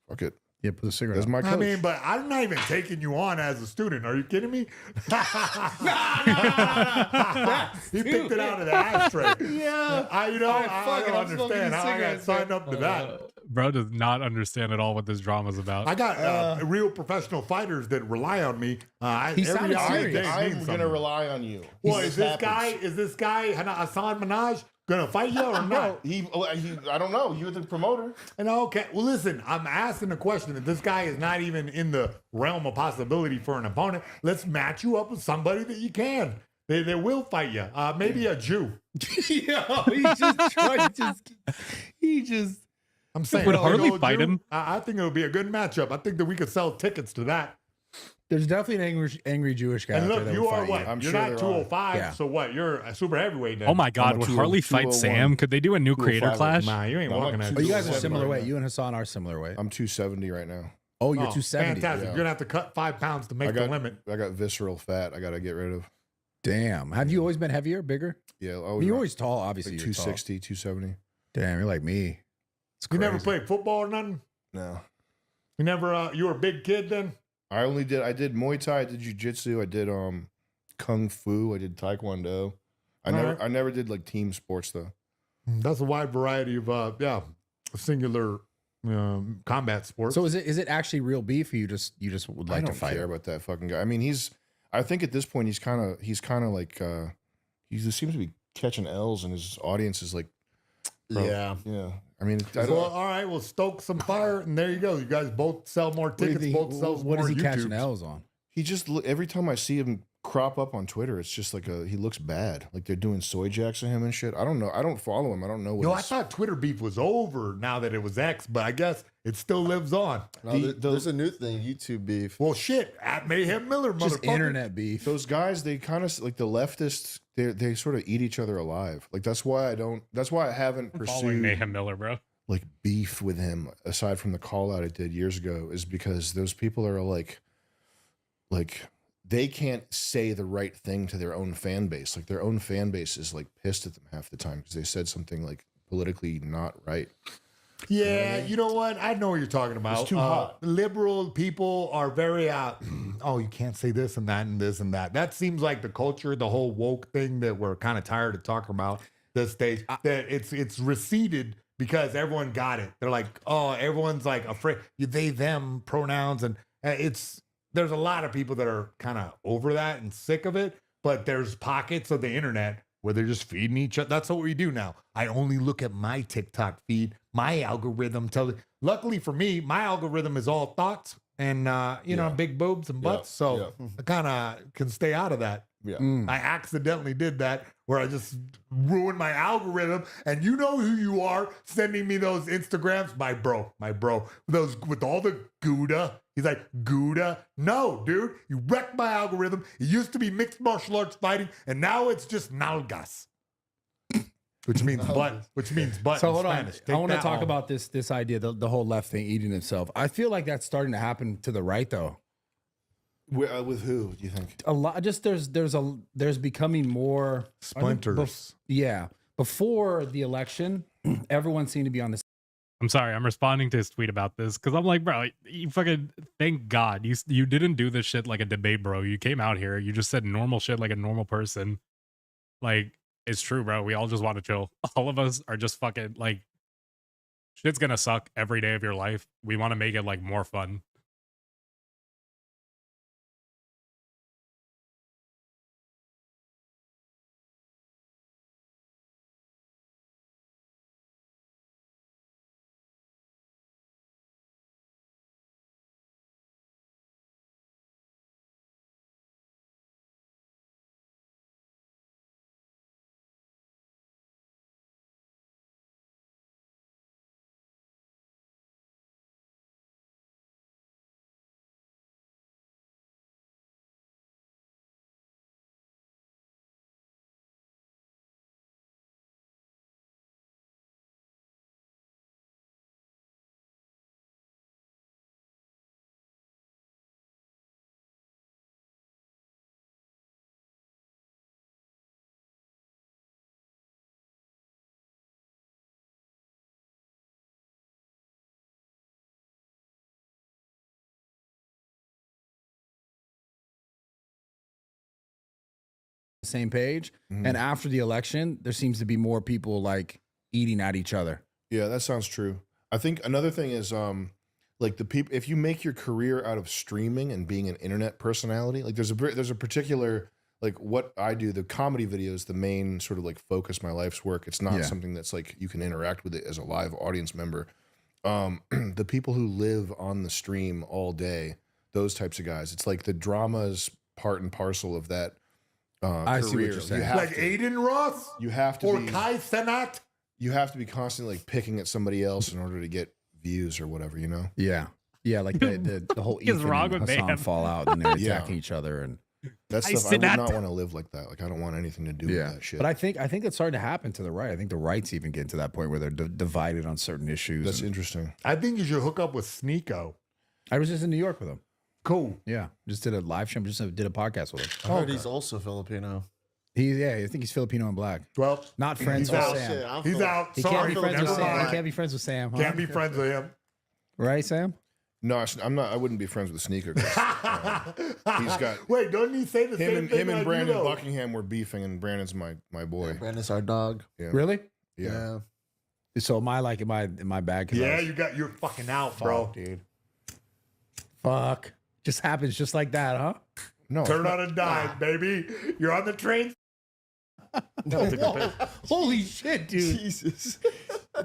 Fuck it. Yeah, put the cigarette. That's my coach. I mean, but I'm not even taking you on as a student. Are you kidding me? He picked it out of the ashtray. Yeah. I don't understand how I got signed up to that. Bro does not understand at all what this drama's about. I got real professional fighters that rely on me. He sounded serious. I'm going to rely on you. Well, If is this guy Hasan Minaj gonna fight you or not? I don't know. You're the promoter. And okay, well, listen, I'm asking the question. If this guy is not even in the realm of possibility for an opponent, let's match you up with somebody that you can. They will fight you. Maybe a Jew. Yeah, he just. I'm saying Would a Harley Jew, fight him? I think it'll be a good matchup. I think that we could sell tickets to that. There's definitely an angry Jewish guy. And out there look, that you would are fight what? you. I'm You're sure not there are. 205, Yeah. so what? You're a super heavyweight then. Oh my God, I'm a would 20 Harley fight 201. Sam? Could they do a new creator 205. clash? Nah, you ain't I'm walking like that. Oh, you guys are 270 similar right weight. now. You and Hasan are similar weight. I'm 270 right now. Oh, you're Oh, 270. Fantastic. Yeah. You're gonna have to cut 5 pounds to make the limit. I got visceral fat. I got to get rid of. Damn. Have you always been heavier, bigger? Yeah. You're always tall, obviously. Like You're tall. 260, 270. Damn, you're like me. It's You crazy. never played football or nothing? No. You never. You were a big kid then. I did Muay Thai, I did jiu-jitsu, I did kung fu, I did taekwondo. I never did like team sports though. That's a wide variety of singular combat sports. So is it actually real beef? Or you just would like I don't to fight? care about that fucking guy. I mean, I think at this point he's kind of like he just seems to be catching L's, and his audience is like, Yeah. I mean, Well, all right, we'll stoke some fire, and there you go. You guys both sell more do you tickets. think- Both sell what more is he catching YouTubes. L's on? he just every time I see him crop up on Twitter, it's just like he looks bad. Like they're doing soy jacks of him and shit. I don't know. I don't follow him. I don't know what. Yo, I thought Twitter beef was over now that it was X, but I guess it still lives on. No, there's a new thing, YouTube beef. Well, shit, at Mayhem Miller, Just motherfucker. internet beef. Those guys, they kind of like the leftists. They sort of eat each other alive. Like that's why I don't. That's why I haven't Following pursued Mayhem Miller, bro. like beef with him. Aside from the call out I did years ago, is because those people are like they can't say the right thing to their own fan base. Like their own fan base is like pissed at them half the time because they said something like politically not right. Yeah, you know what? I know what you're talking about. It's too hot. Liberal people are very oh, you can't say this and that and this and that. That seems like the culture, the whole woke thing that we're kind of tired of talking about this stage. That it's receded because everyone got it. They're like, oh, everyone's like afraid. They, them pronouns, and there's a lot of people that are kind of over that and sick of it. But there's pockets of the internet where they're just feeding each other. That's what we do now. I only look at my TikTok feed. My algorithm tells. Luckily for me, my algorithm is all thoughts and big boobs and butts. So I kind of can stay out of that. Yeah. I accidentally did that where I just ruined my algorithm. And you know who you are sending me those Instagrams? My bro. Those with all the Gouda. He's like, Gouda? No, dude. You wrecked my algorithm. It used to be mixed martial arts fighting, and now it's just nalgas. Which means butt. Which means butt. So in hold on. Spanish. I Take want to that talk home. about this idea, the whole left thing eating itself. I feel like that's starting to happen to the right though. With who do you think? A lot. Just there's becoming more splinters. Yeah. Before the election, everyone seemed to be on the. I'm sorry, I'm responding to his tweet about this because I'm like, bro, you fucking thank God you didn't do this shit like a debate, bro. You came out here, you just said normal shit like a normal person. Like, it's true, bro. We all just want to chill. All of us are just fucking like, shit's gonna suck every day of your life. We want to make it like more fun. Same page, and after the election, there seems to be more people like eating at each other. Yeah, that sounds true. I think another thing is like the people. If you make your career out of streaming and being an internet personality, like there's a particular like what I do. The comedy video is the main sort of like focus my life's work. It's not something that's like you can interact with it as a live audience member. The people who live on the stream all day, those types of guys. It's like the drama is part and parcel of that. I see what career. you're saying. You have Like to- Aiden Ross? You have to Or be, Kai Cenat? You have to be constantly like picking at somebody else in order to get views or whatever, you know? Yeah. Yeah, like the whole What is Ethan wrong and with Hasan Mayhem? fallout and they're Yeah. attacking each other and That I stuff I said would that. not want to live like that. Like I don't want anything to do with that shit. But I think it's starting to happen to the right. I think the right's even getting to that point where they're divided on certain issues. That's and- interesting. I think you should hook up with Sneeko. I was just in New York with him. Cool. Yeah, just did a live stream. Just did a podcast with him. I heard he's also Filipino. I think he's Filipino and black. Well, not friends he's with out. Sam. He's out. He Sorry, can't be friends with never Sam. mind. He can't be friends with Sam. Huh? Can't be friends with him. Right, Sam? No, I'm not. I wouldn't be friends with Sneaker. 'Cause, he's got. Wait, don't he say the same thing? Him and like Brandon you know? Buckingham were beefing, and Brandon's my boy. Brandon's our dog. Yeah. Really? Yeah. So am I like am I bad? 'Cause I Yeah, was- you're fucking out, bro. Fuck, dude. Fuck. Just happens just like that, huh? No. Turn on a dime, baby. You're on the train. Whoa. Holy shit, dude. Jesus.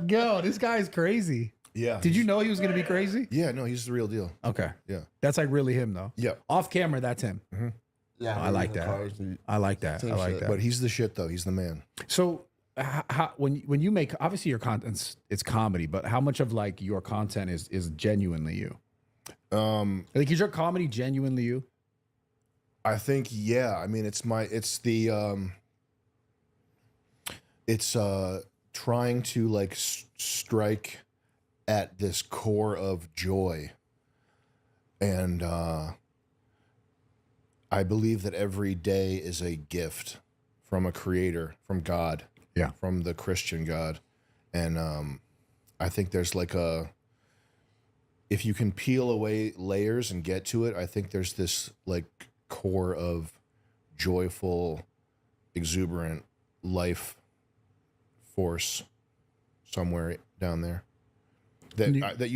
Yo, this guy's crazy. Yeah. Did you know he was gonna be crazy? Yeah. No, he's the real deal. Okay. Yeah. That's like really him though. Yeah. Off camera, that's him. Yeah, I like that. I like that. I like that. But he's the shit though. He's the man. So, when you make obviously your content, it's comedy, but how much of like your content is genuinely you? Like is your comedy genuinely you? I think yeah. I mean, it's trying to like strike at this core of joy, and I believe that every day is a gift from a creator, from God, from the Christian God, and I think there's like if you can peel away layers and get to it, I think there's this like core of joyful, exuberant life force somewhere down there that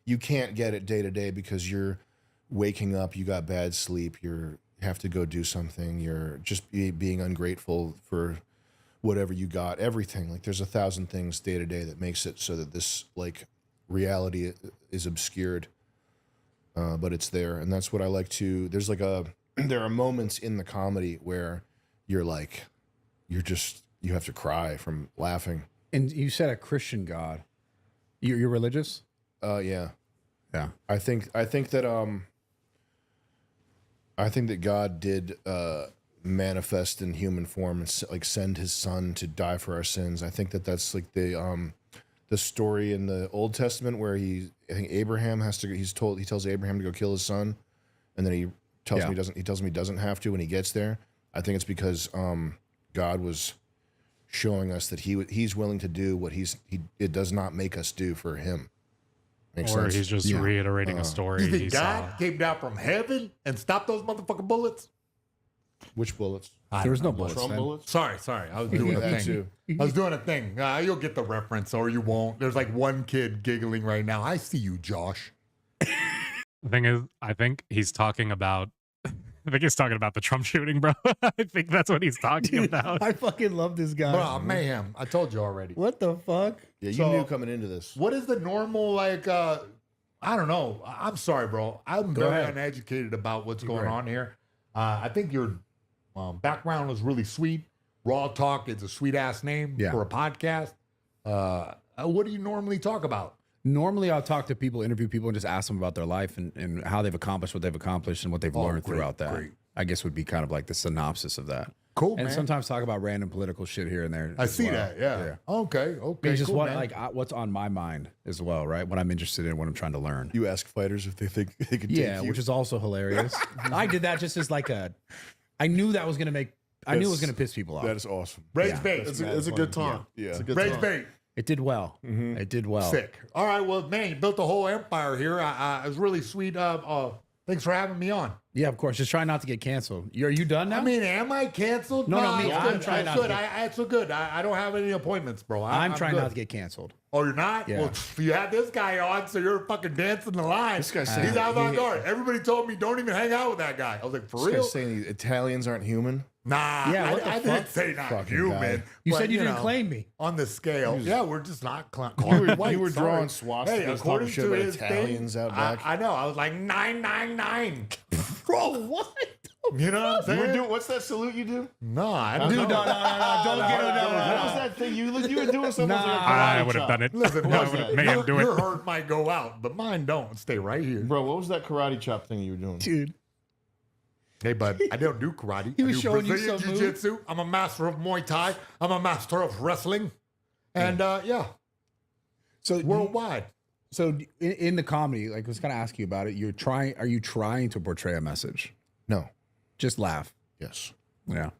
you can't get it day to day because you're waking up, you got bad sleep, you have to go do something, you're just being ungrateful for whatever you got, everything. Like there's 1,000 things day to day that makes it so that this like reality is obscured, but it's there, and that's what I like to. There's like there are moments in the comedy where you're like, you have to cry from laughing. And you said a Christian God. You're religious? Yeah. Yeah. I think that God did manifest in human form and like send his son to die for our sins. I think that's like the story in the Old Testament where I think Abraham he tells Abraham to go kill his son, and then he tells him he doesn't have to when he gets there. I think it's because God was showing us that he's willing to do what it does not make us do for him. Makes Or sense? he's just reiterating a story You he think saw. God came down from heaven and stopped those motherfucking bullets? Which bullets? There was no bullets. Trump then. bullets? Sorry. I was doing a that thing. too. I was doing a thing. You'll get the reference or you won't. There's like one kid giggling right now. I see you, Josh. The thing is, I think he's talking about the Trump shooting, bro. I think that's what he's talking about. I fucking love this guy. Bro, Mayhem. I told you already. What the fuck? Yeah, you So- knew coming into this. What is the normal, like, I don't know. I'm sorry, bro. I'm Go very ahead. uneducated about what's Go going ahead. on here. I think your background was really sweet. Raw Talk is a sweet ass name for a podcast. What do you normally talk about? Normally, I'll talk to people, interview people, and just ask them about their life and how they've accomplished what they've accomplished and what they've learned great, throughout that. great. I guess would be kind of like the synopsis of that. Cool, And man. sometimes talk about random political shit here and there. I as see well. that. Yeah. Okay. It's just cool, what man. what's on my mind as well, right? What I'm interested in, what I'm trying to learn. You ask fighters if they think they could Yeah, take you. which is also hilarious. I did that just as like I knew that was gonna make. I knew it was gonna piss people off. That is awesome. Raise Yeah. bait. It's a good taunt. Yeah. It's a good Raise taunt. bait. It did well. It did well. Sick. All right. Well, man, you built a whole empire here. It was really sweet. Thanks for having me on. Yeah, of course. Just try not to get canceled. Are you done now? I mean, am I canceled? No, me. it's I'm good. trying It's not to good. get- It's so good. I don't have any appointments, bro. I'm trying good. not to get canceled. Oh, you're not? Yeah. Well, you had this guy on, so you're fucking dancing the line. This guy said He's that out on he- guard. Everybody told me don't even hang out with that guy. I was like, for This real? guy's saying Italians aren't human. Nah, Yeah, what the I didn't fuck? say not Fucking human. guy. You but, said you didn't know, claim me. on the scale. was- Yeah, we're just not You were drawing swastikas, Hey, talking according shit to about his Italians thing, out back. I know. I was like 999. Bro, what? You know what I'm saying? What's that salute you do? No, I don't know. No. Don't get it. What was that thing you were doing? Something like a I karate would have chop. done it. Listen, I would have made him do your it. hurt might go out, but mine don't. Stay right here. Bro, what was that karate chop thing you were doing? Dude. Hey, bud, I don't do karate. He was I do showing you Brazilian some moves. jiu-jitsu. I'm a master of Muay Thai. I'm a master of wrestling. And, yeah. So worldwide. So in the comedy, like I was going to ask you about it. Are you trying to portray a message? No. Just laugh. Yes. Yeah.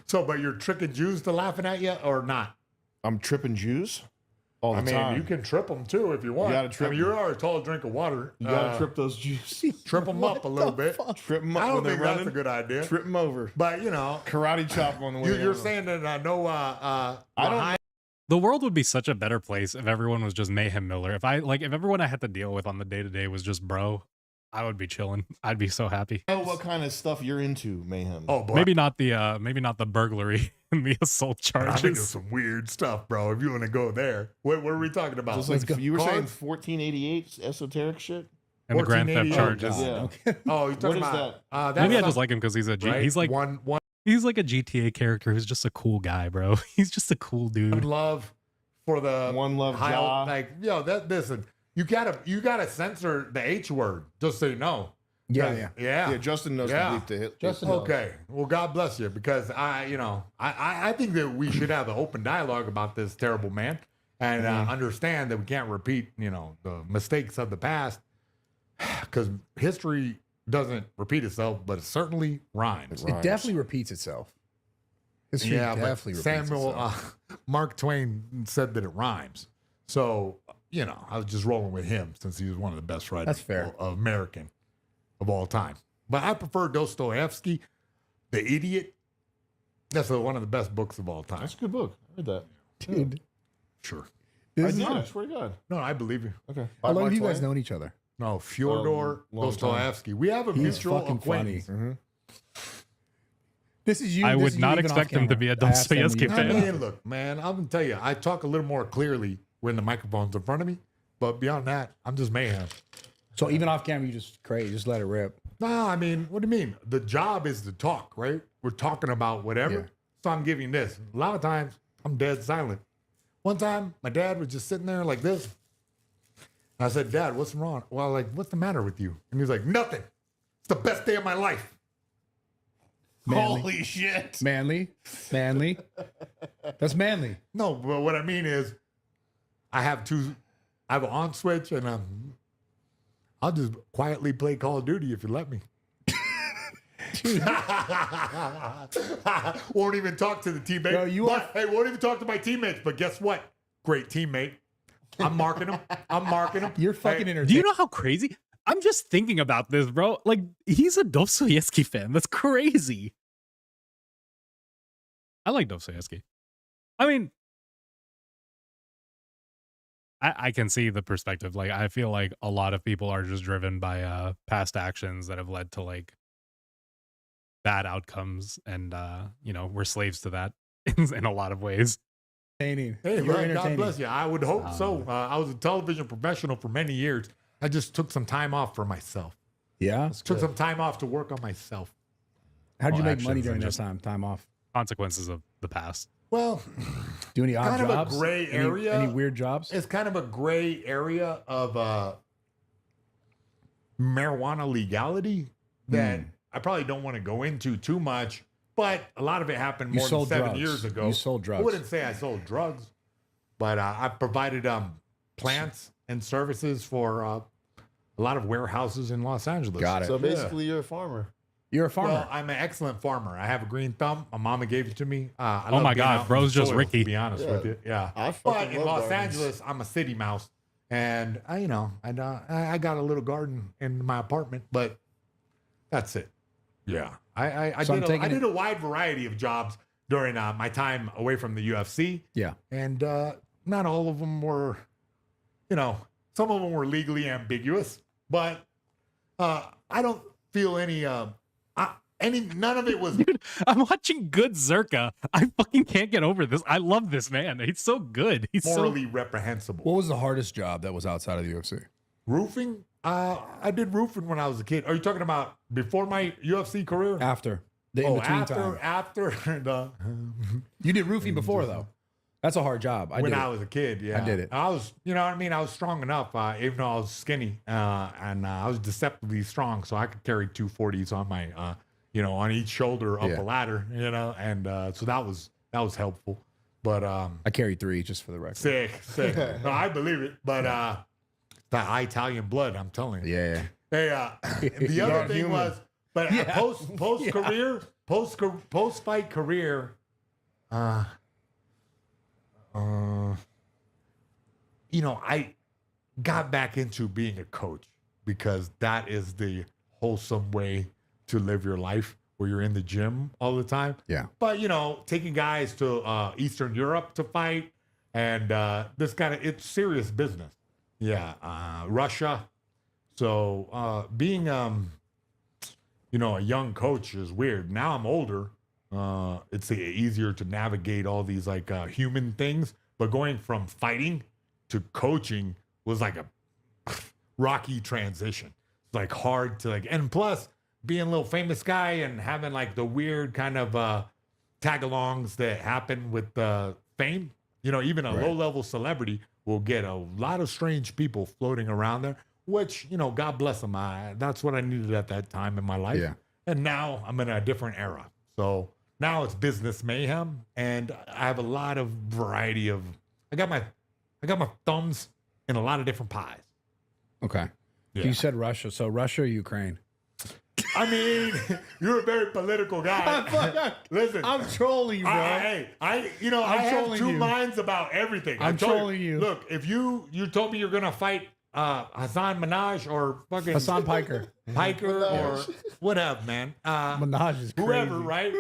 So, but you're tricking Jews to laughing at you or not? I'm tripping Jews all the I mean, time. you can trip them too if you want. You gotta trip I mean, you are a tall drink of water. You gotta trip those Jews. Trip them up a little bit. Trip them up I don't when they're think that's running. a good idea. Trip them over. But, you know. Karate chop on the way. You're over. saying that I don't. The world would be such a better place if everyone was just Mayhem Miller. If everyone I had to deal with on the day to day was just bro, I would be chilling. I'd be so happy. I know what kind of stuff you're into, Mayhem. Oh boy. Maybe not the burglary and the assault I'm into charges. some weird stuff, bro. If you want to go there, what are we talking about? Just like you were saying, Cards? 1488 esoteric shit. And the grand theft 1488. charges. Yeah. Oh, you're What talking is about that? that's Maybe I some- just like him because he's a right? he's like one he's like a GTA character who's just a cool guy, bro. He's just a cool dude. love for the One love jaw. like listen, you gotta censor the H word just so you know. Yeah. Yeah. Justin knows Yeah. to bleep the hit. Justin knows. Okay. Well, God bless you, because I think that we should have an open dialogue about this terrible man and understand that we can't repeat, the mistakes of the past, because history doesn't repeat itself, but it certainly rhymes. It definitely repeats itself. History Yeah, but definitely repeats Samuel, itself. Mark Twain said that it rhymes. So, I was just rolling with him since he was one of the best writers That's fair. of American of all time. But I prefer Dostoevsky, The Idiot. That's one of the best books of all time. That's a good book. I read that. Dude. Sure. I did. I swear to God. No, I believe you. Okay. How long Mark have you guys Twain? known each other? No, Fyodor long Dostoevsky. We have a He's mutual fucking funny. acquaintance. This is you. I this would is not you even expect off him to camera. be a I asked them when Dostoevsky you- fan. I mean, look, man, I'm gonna tell you, I talk a little more clearly when the microphone's in front of me. But beyond that, I'm just Mayhem. So even off camera, you just crazy, just let it rip. No, I mean, what do you mean? The job is to talk, right? We're talking about whatever. Yeah. So I'm giving this. A lot of times, I'm dead silent. One time, my dad was just sitting there like this. I said, Dad, what's wrong? Well, what's the matter with you? And he's like, nothing. It's the best day of my life. Manly. Holy shit. Manly. That's manly. No, but what I mean is, I have an on switch, and I'll just quietly play Call of Duty if you let me. Won't even talk to the teammate. No, Hey, won't even talk to my teammates. But guess what? Great teammate. I'm marking him. You're fucking entertaining. Do you know how crazy? I'm just thinking about this, bro. Like, he's a Dostoevsky fan. That's crazy. I like Dostoevsky. I mean, I can see the perspective. Like, I feel like a lot of people are just driven by past actions that have led to like bad outcomes, and we're slaves to that in a lot of ways. Entertaining. Hey, You're man, God entertaining. bless you. I would hope so. I was a television professional for many years. I just took some time off for myself. Yeah. Took some time off to work on myself. How did you Well, make money actions during and that just- time off? Consequences of the past. Well, Do any odd kind of jobs? a gray Any- area. Any weird jobs? It's kind of a gray area of marijuana legality that I probably don't want to go into too much, but a lot of it happened You more than sold 7 drugs. years ago. You sold drugs. I wouldn't say I sold drugs, but I provided plants and services for a lot of warehouses in Los Angeles. Got it. So Yeah. basically, you're a farmer. You're a farmer. Well, I'm an excellent farmer. I have a green thumb. My mama gave it to me. I Oh love my being God, out in bro's the just soil, Ricky. To be honest Yeah. with you, yeah. I But fucking in love Los gardens. Angeles, I'm a city mouse, and I got a little garden in my apartment, but that's it. Yeah, I So I'm taking did it- a wide variety of jobs during my time away from the UFC, Yeah. and not all of them were, some of them were legally ambiguous, but I don't feel none of it was. Dude, I'm watching Good Zerka. I fucking can't get over this. I love this man. He's so good. He's morally reprehensible. What was the hardest job that was outside of the UFC? Roofing I did roofing when I was a kid. Are you talking about before my UFC career? After. The in-between time. After the You did roofing before, though. That's a hard job. when I was a kid, yeah. I did it. I was, you know what I mean? I was strong enough, even though I was skinny, and I was deceptively strong, so I could carry 240s on my, on each shoulder up a ladder, and so that was helpful. But I carried 3 just for the record. Sick. No, I believe it. But that Italian blood, I'm telling you. Yeah. Hey, the other thing was, but post career, post fight career, I got back into being a coach because that is the wholesome way to live your life, where you're in the gym all the time. Yeah. But, taking guys to Eastern Europe to fight and it's serious business. Yeah. Russia. So being, a young coach is weird. Now I'm older. It's easier to navigate all these human things. But going from fighting to coaching was like a rocky transition. It's like hard to and plus being a little famous guy and having the weird kind of tag-alongs that happen with fame. Even a low-level celebrity will get a lot of strange people floating around there, which, God bless them. That's what I needed at that time in my life. Yeah. And now I'm in a different era. So now it's business mayhem, and I have a lot of variety of. I got my thumbs in a lot of different pies. Okay. Yeah. You said Russia. So Russia or Ukraine? I mean, you're a very political guy. Listen, I'm trolling you, bro. I have two minds about everything. I'm trolling you. Look, if you told me you're gonna fight Hasan Minaj or fucking Hasan Piker or whatever, man. Minaj is crazy. Whoever, right?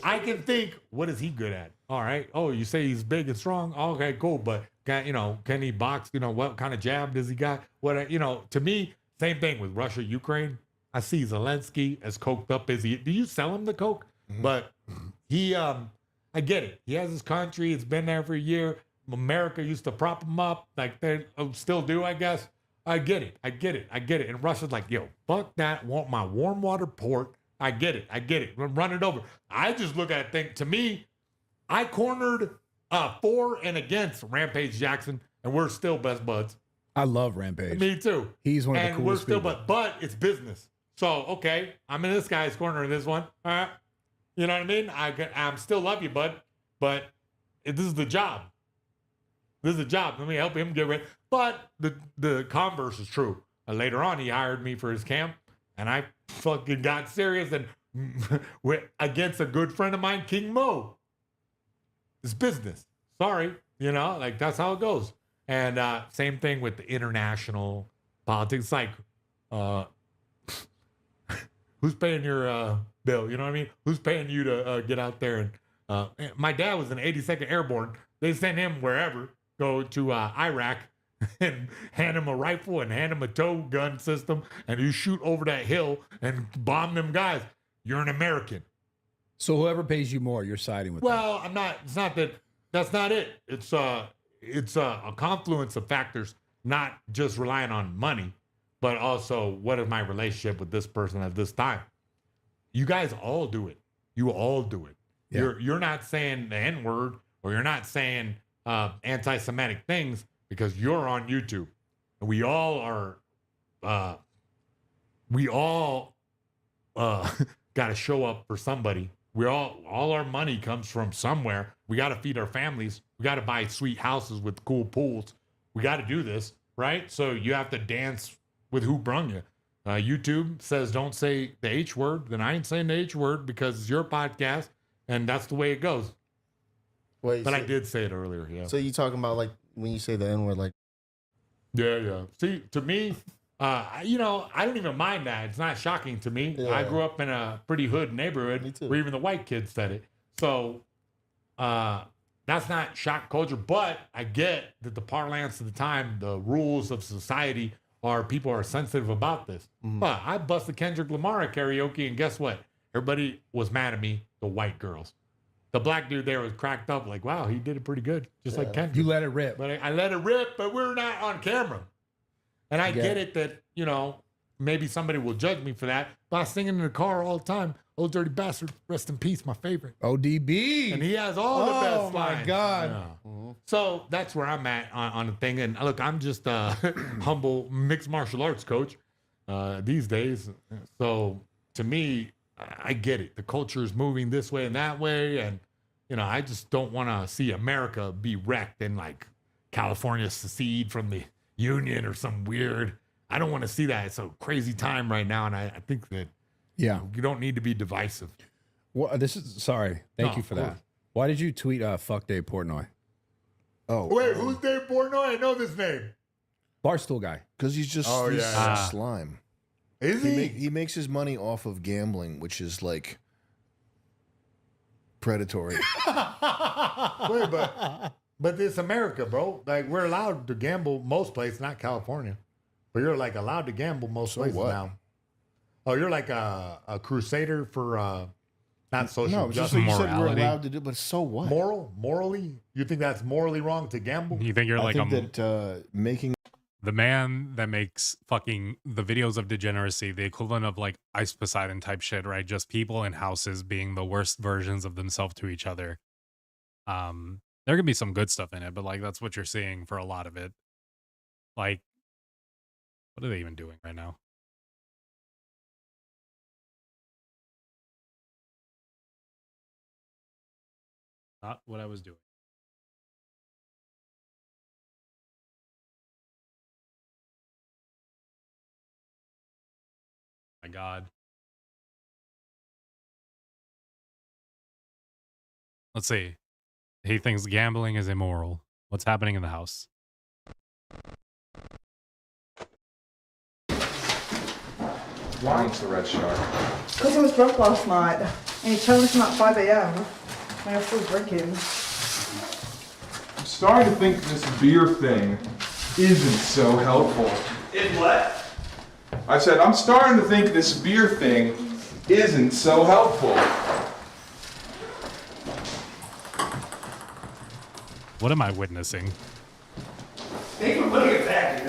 I can think, what is he good at? All right. Oh, you say he's big and strong. Okay, cool. But can he box? What kind of jab does he got? To me, same thing with Russia, Ukraine. I see Zelensky as coked up as he. Do you sell him the coke? Mm-hmm. But he, I get it. He has his country. It's been there for a year. America used to prop him up, like they still do, I guess. I get it. And Russia's like, yo, fuck that. Want my warm water port. I get it. Run it over. I just look at it. To me, I cornered for and against Rampage Jackson, and we're still best buds. I love Rampage. Me too. He's one of the coolest people. And we're still, people. but it's business. So, okay, I'm in this guy's corner in this one. You know what I mean? I'm still love you, bud. But this is the job. Let me help him get ready. But the converse is true. Later on, he hired me for his camp, and I fucking got serious and went against a good friend of mine, King Mo. It's business. Sorry. That's how it goes. And same thing with the international politics. Like, who's paying your bill? You know what I mean? Who's paying you to get out there? And my dad was in 82nd Airborne. They sent him wherever, go to Iraq and hand him a rifle and hand him a tow gun system, and you shoot over that hill and bomb them guys. You're an American. So whoever pays you more, you're siding with them. Well, I'm not. It's not that. That's not it. It's a confluence of factors, not just relying on money, but also what is my relationship with this person at this time. You guys all do it. You all do it. Yeah. You're not saying the N-word, or you're not saying anti-Semitic things because you're on YouTube. And we all are. Got to show up for somebody. All our money comes from somewhere. We got to feed our families. We got to buy sweet houses with cool pools. We got to do this, right? So you have to dance with who brung you. YouTube says don't say the H word. Then I ain't saying the H word because it's your podcast, and that's the way it goes. Wait, but I did say it earlier. Yeah. So you talking about when you say the N word, Yeah. See, to me, I don't even mind that. It's not shocking to me. Yeah. I grew up in a pretty hood neighborhood where even the white kids said it. So that's not shock culture, but I get that the parlance of the time, the rules of society people are sensitive about this. Mm-hmm. But I busted Kendrick Lamar at karaoke, and guess what? Everybody was mad at me, the white girls. The black dude there was cracked up like, wow, he did it pretty good, just like Kendrick. You let it rip. But I let it rip, but we're not on camera. And I get it that, you know, maybe somebody will judge me for that. But I was singing in the car all the time. Old Dirty Bastard, rest in peace, my favorite. ODB. And he has all the best Oh, my lines. God. Yeah. So that's where I'm at on the thing. And look, I'm just a humble mixed martial arts coach these days. So to me, I get it. The culture is moving this way and that way. And, you know, I just don't want to see America be wrecked and like California secede from the Union or some weird. I don't want to see that. It's a crazy time right now. And I think that you don't need to be divisive. Well, sorry. Thank you for that. Why did you tweet fuck Dave Portnoy? Oh. Wait, who's Dave Portnoy? I know this name. Barstool guy. Because he's just slime. Is he? He makes his money off of gambling, which is like predatory. Wait, but it's America, bro. Like, we're allowed to gamble most places, not California. But you're like allowed to gamble most places now. Oh, you're like a crusader for not social no, justice. just like you said, we're allowed to do, but so what? Morally? You think that's morally wrong to gamble? You think you're like making the man that makes fucking the videos of degeneracy, the equivalent of like Ice Poseidon type shit, right? Just people in houses being the worst versions of themselves to each other. There could be some good stuff in it, but like that's what you're seeing for a lot of it. Like, what are they even doing right now? Not what I was doing. My God. Let's see. He thinks gambling is immoral. What's happening in the house? Why? What's the red shark? Because I was drunk last night and he told us at 5 a.m. when I was still drinking. I'm starting to think this beer thing isn't so helpful. In what? I said, I'm starting to think this beer thing isn't so helpful. What am I witnessing? Thank you for putting it back.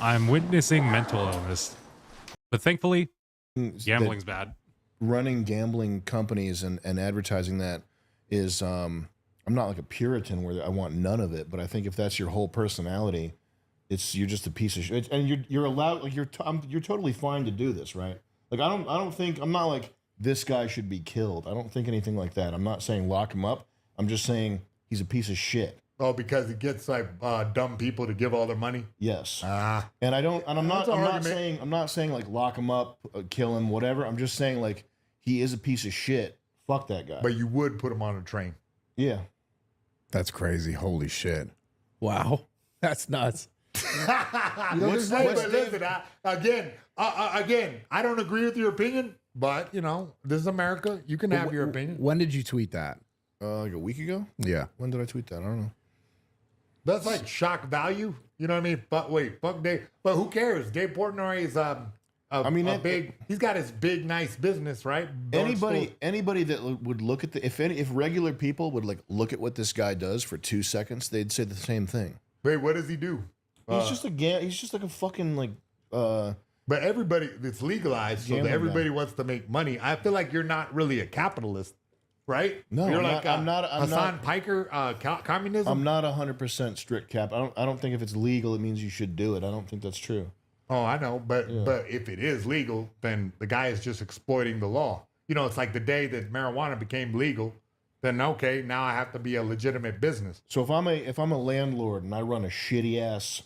I'm witnessing mental illness. But thankfully, gambling's bad. Running gambling companies and advertising that is, I'm not like a Puritan where I want none of it, but I think if that's your whole personality, you're just a piece of shit. And you're allowed, like you're totally fine to do this, right? Like I'm not like this guy should be killed. I don't think anything like that. I'm not saying lock him up. I'm just saying he's a piece of shit. Oh, because he gets like dumb people to give all their money. Yes. And I'm not saying like lock him up, kill him, whatever. I'm just saying like he is a piece of shit. Fuck that guy. But you would put him on a train. Yeah. That's crazy. Holy shit. Wow. That's nuts. Listen, again, I don't agree with your opinion, but you know, this is America. You can have your opinion. When did you tweet that? Like a week ago? Yeah. When did I tweet that? I don't know. That's like shock value. You know what I mean? But wait, fuck Dave. But who cares? Dave Portnoy is big. He's got his big, nice business, right? Anybody that would look at if regular people would like look at what this guy does for 2 seconds, they'd say the same thing. Wait, what does he do? He's just like a fucking like. But everybody, it's legalized, so everybody wants to make money. I feel like you're not really a capitalist. Right? No, you're I'm not. Hasan Piker, communism. I'm not 100% strict cap. I don't think if it's legal, it means you should do it. I don't think that's true. Oh, I know, but if it is legal, then the guy is just exploiting the law. You know, it's like the day that marijuana became legal. Then okay, now I have to be a legitimate business. So if I'm a landlord and I run a shitty ass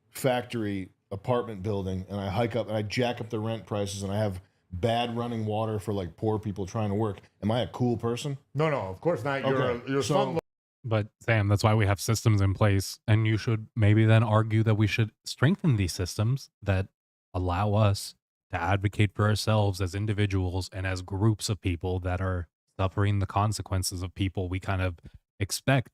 factory apartment building and I hike up and I jack up the rent prices and I have bad running water for like poor people trying to work, am I a cool person? No, of course not. You're so, but Sam, that's why we have systems in place, and you should maybe then argue that we should strengthen these systems that allow us to advocate for ourselves as individuals and as groups of people that are suffering the consequences of people we kind of expect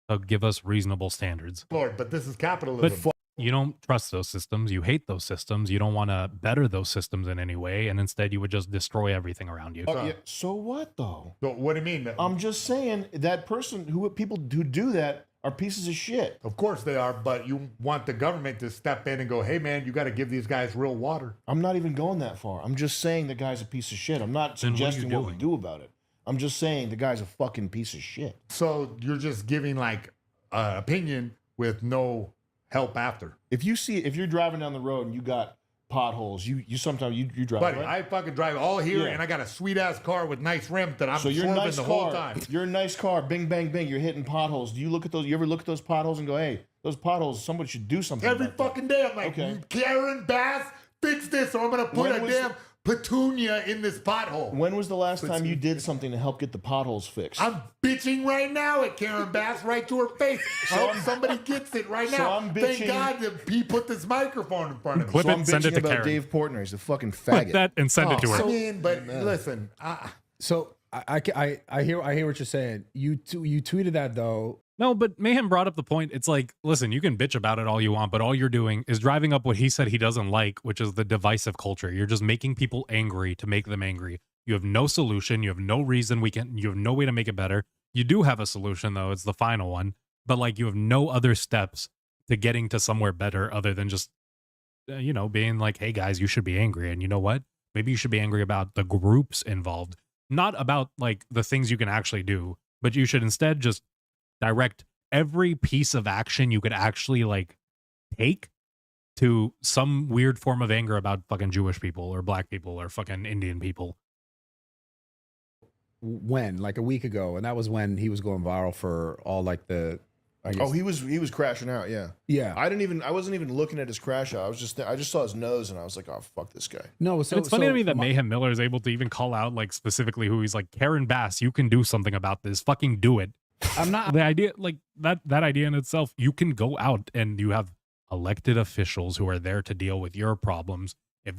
to give us reasonable standards. Lord, but this is capitalism. But you don't trust those systems. You hate those systems. You don't want to better those systems in any way. And instead you would just destroy everything around you. Oh, yeah. So what though? So what do you mean? I'm just saying that people who do that are pieces of shit. Of course they are, but you want the government to step in and go, hey, man, you got to give these guys real water. I'm not even going that far. I'm just saying the guy's a piece of shit. I'm not suggesting what we do about it. I'm just saying the guy's a fucking piece of shit. So you're just giving like opinion with no help after. If you're driving down the road and you got potholes, you sometimes you drive. Buddy, right? I fucking drive all here, and I got a sweet ass car with nice rims that I'm swerving nice the car, whole time. Your nice car, bing bang bing, you're hitting potholes. Do you look at those? You ever look at those potholes and go, hey, those potholes, somebody should do something. Every about fucking day, I'm like, Karen Bass, fix this, or I'm gonna put a damn petunia in this pothole. When was the last time you did something to help get the potholes fixed? I'm bitching right now at Karen Bass right to her face. I hope somebody gets it right now. I'm Thank bitching- God that he put this microphone in front of me. Clip so it, I'm send it bitching to about Karen. Dave Portner. He's a fucking Clip faggot. that and send it to her. I mean, but listen, So I hear what you're saying. You tweeted that though. No, but Mayhem brought up the point. It's like, listen, you can bitch about it all you want, but all you're doing is driving up what he said he doesn't like, which is the divisive culture. You're just making people angry to make them angry. You have no solution. You have no reason you have no way to make it better. You do have a solution though. It's the final one, but like you have no other steps to getting to somewhere better other than just, being like, hey guys, you should be angry. And you know what? Maybe you should be angry about the groups involved, not about like the things you can actually do, but you should instead just direct every piece of action you could actually like take to some weird form of anger about fucking Jewish people or black people or fucking Indian people. When? Like a week ago, and that was when he was going viral for all like the. I guess, Oh, he was crashing out. Yeah. Yeah. I wasn't even looking at his crash out. I just saw his nose and I was like, oh fuck this guy. No, so And it's funny to me that Mayhem Miller is able to even call out like specifically who he's like, Karen Bass, you can do something about this. Fucking do it. I'm not the idea like that idea in itself. You can go out and you have elected officials who are there to deal with your problems. If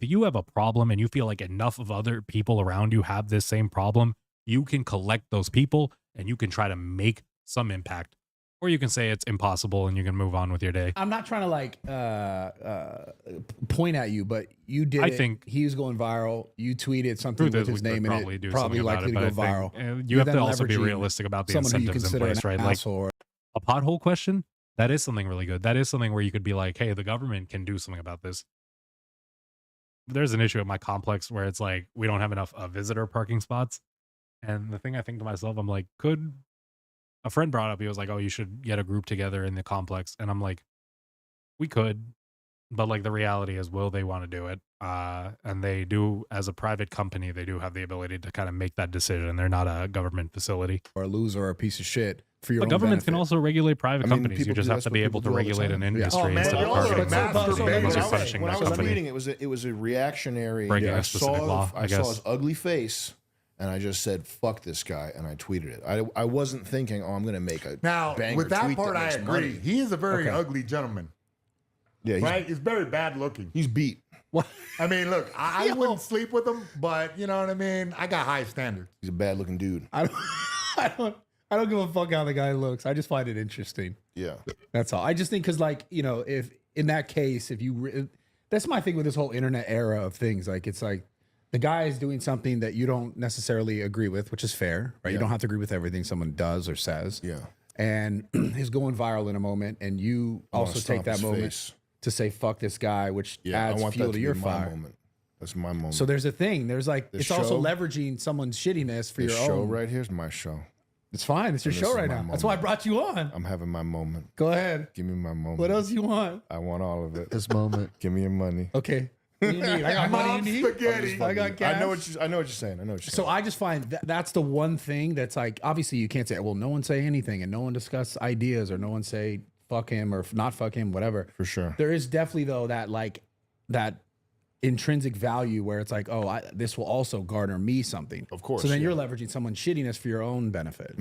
you have a problem and you feel like enough of other people around you have this same problem, you can collect those people and you can try to make some impact, or you can say it's impossible and you can move on with your day. I'm not trying to like point at you, but you did. I think he was going viral. You tweeted something Truth with is, his we could name in probably it, do probably something about likely it, to but go I viral. think, you You're have to then also be leveraging realistic about the someone who you incentives in consider place, an right? Like asshole. a pothole question, that is something really good. That is something where you could be like, hey, the government can do something about this. There's an issue at my complex where it's like we don't have enough visitor parking spots. And the thing I think to myself, I'm like, could a friend brought up, he was like, oh, you should get a group together in the complex. And I'm like, we could, but like the reality is, will they want to do it? And they do, as a private company, they do have the ability to kind of make that decision. They're not a government facility. Or a loser or a piece of shit for your But own governments benefit. can also regulate private companies. You people just do- have that's to what be people able to do all the regulate time. an Yeah. industry Oh, man, instead of you're also targeting masturbating. those who are punishing When that I was company. reading, it was a reactionary. Breaking a I specific saw, law, I I saw guess. his ugly face, and I just said, "Fuck this guy," and I tweeted it. I wasn't thinking, "Oh, I'm going to make a Now, banger with that tweet part, I makes agree. money." He is a very Okay. ugly gentleman. Yeah, Right? He's very bad looking. He's beat. What? I mean, look, I wouldn't sleep with him, but you know what I mean? I got high standards. He's a bad looking dude. I don't give a fuck how the guy looks. I just find it interesting. Yeah. That's all. I just think because, like, if in that case, if you, that's my thing with this whole internet era of things. Like, it's like the guy is doing something that you don't necessarily agree with, which is fair, right? You Yeah. don't have to agree with everything someone does or says. Yeah. And he's going viral in a moment, and you I wanna also stomp take that his moment face. to say "fuck this guy," which Yeah, adds I want fuel that to to your be fire. my moment. That's my moment. So there's a thing. There's like This it's also show- leveraging someone's shittiness for This your show own. right here is my show. It's fine. It's your And this show is right my now. That's why I moment. brought you on. I'm having my moment. Go ahead. Give me my moment. What else you want? I want all of it. This moment. Give me your money. Okay. What do you need? I got money you need. Spaghetti. I got cash. I know what you're saying. I know what you're So saying. I just find that's the one thing that's like, obviously you can't say, well, no one say anything and no one discuss ideas or no one say fuck him or not fuck him, whatever. For sure. There is definitely though that intrinsic value where it's like, oh, this will also garner me something. Of course. So then yeah. you're leveraging someone's shittiness for your own benefit,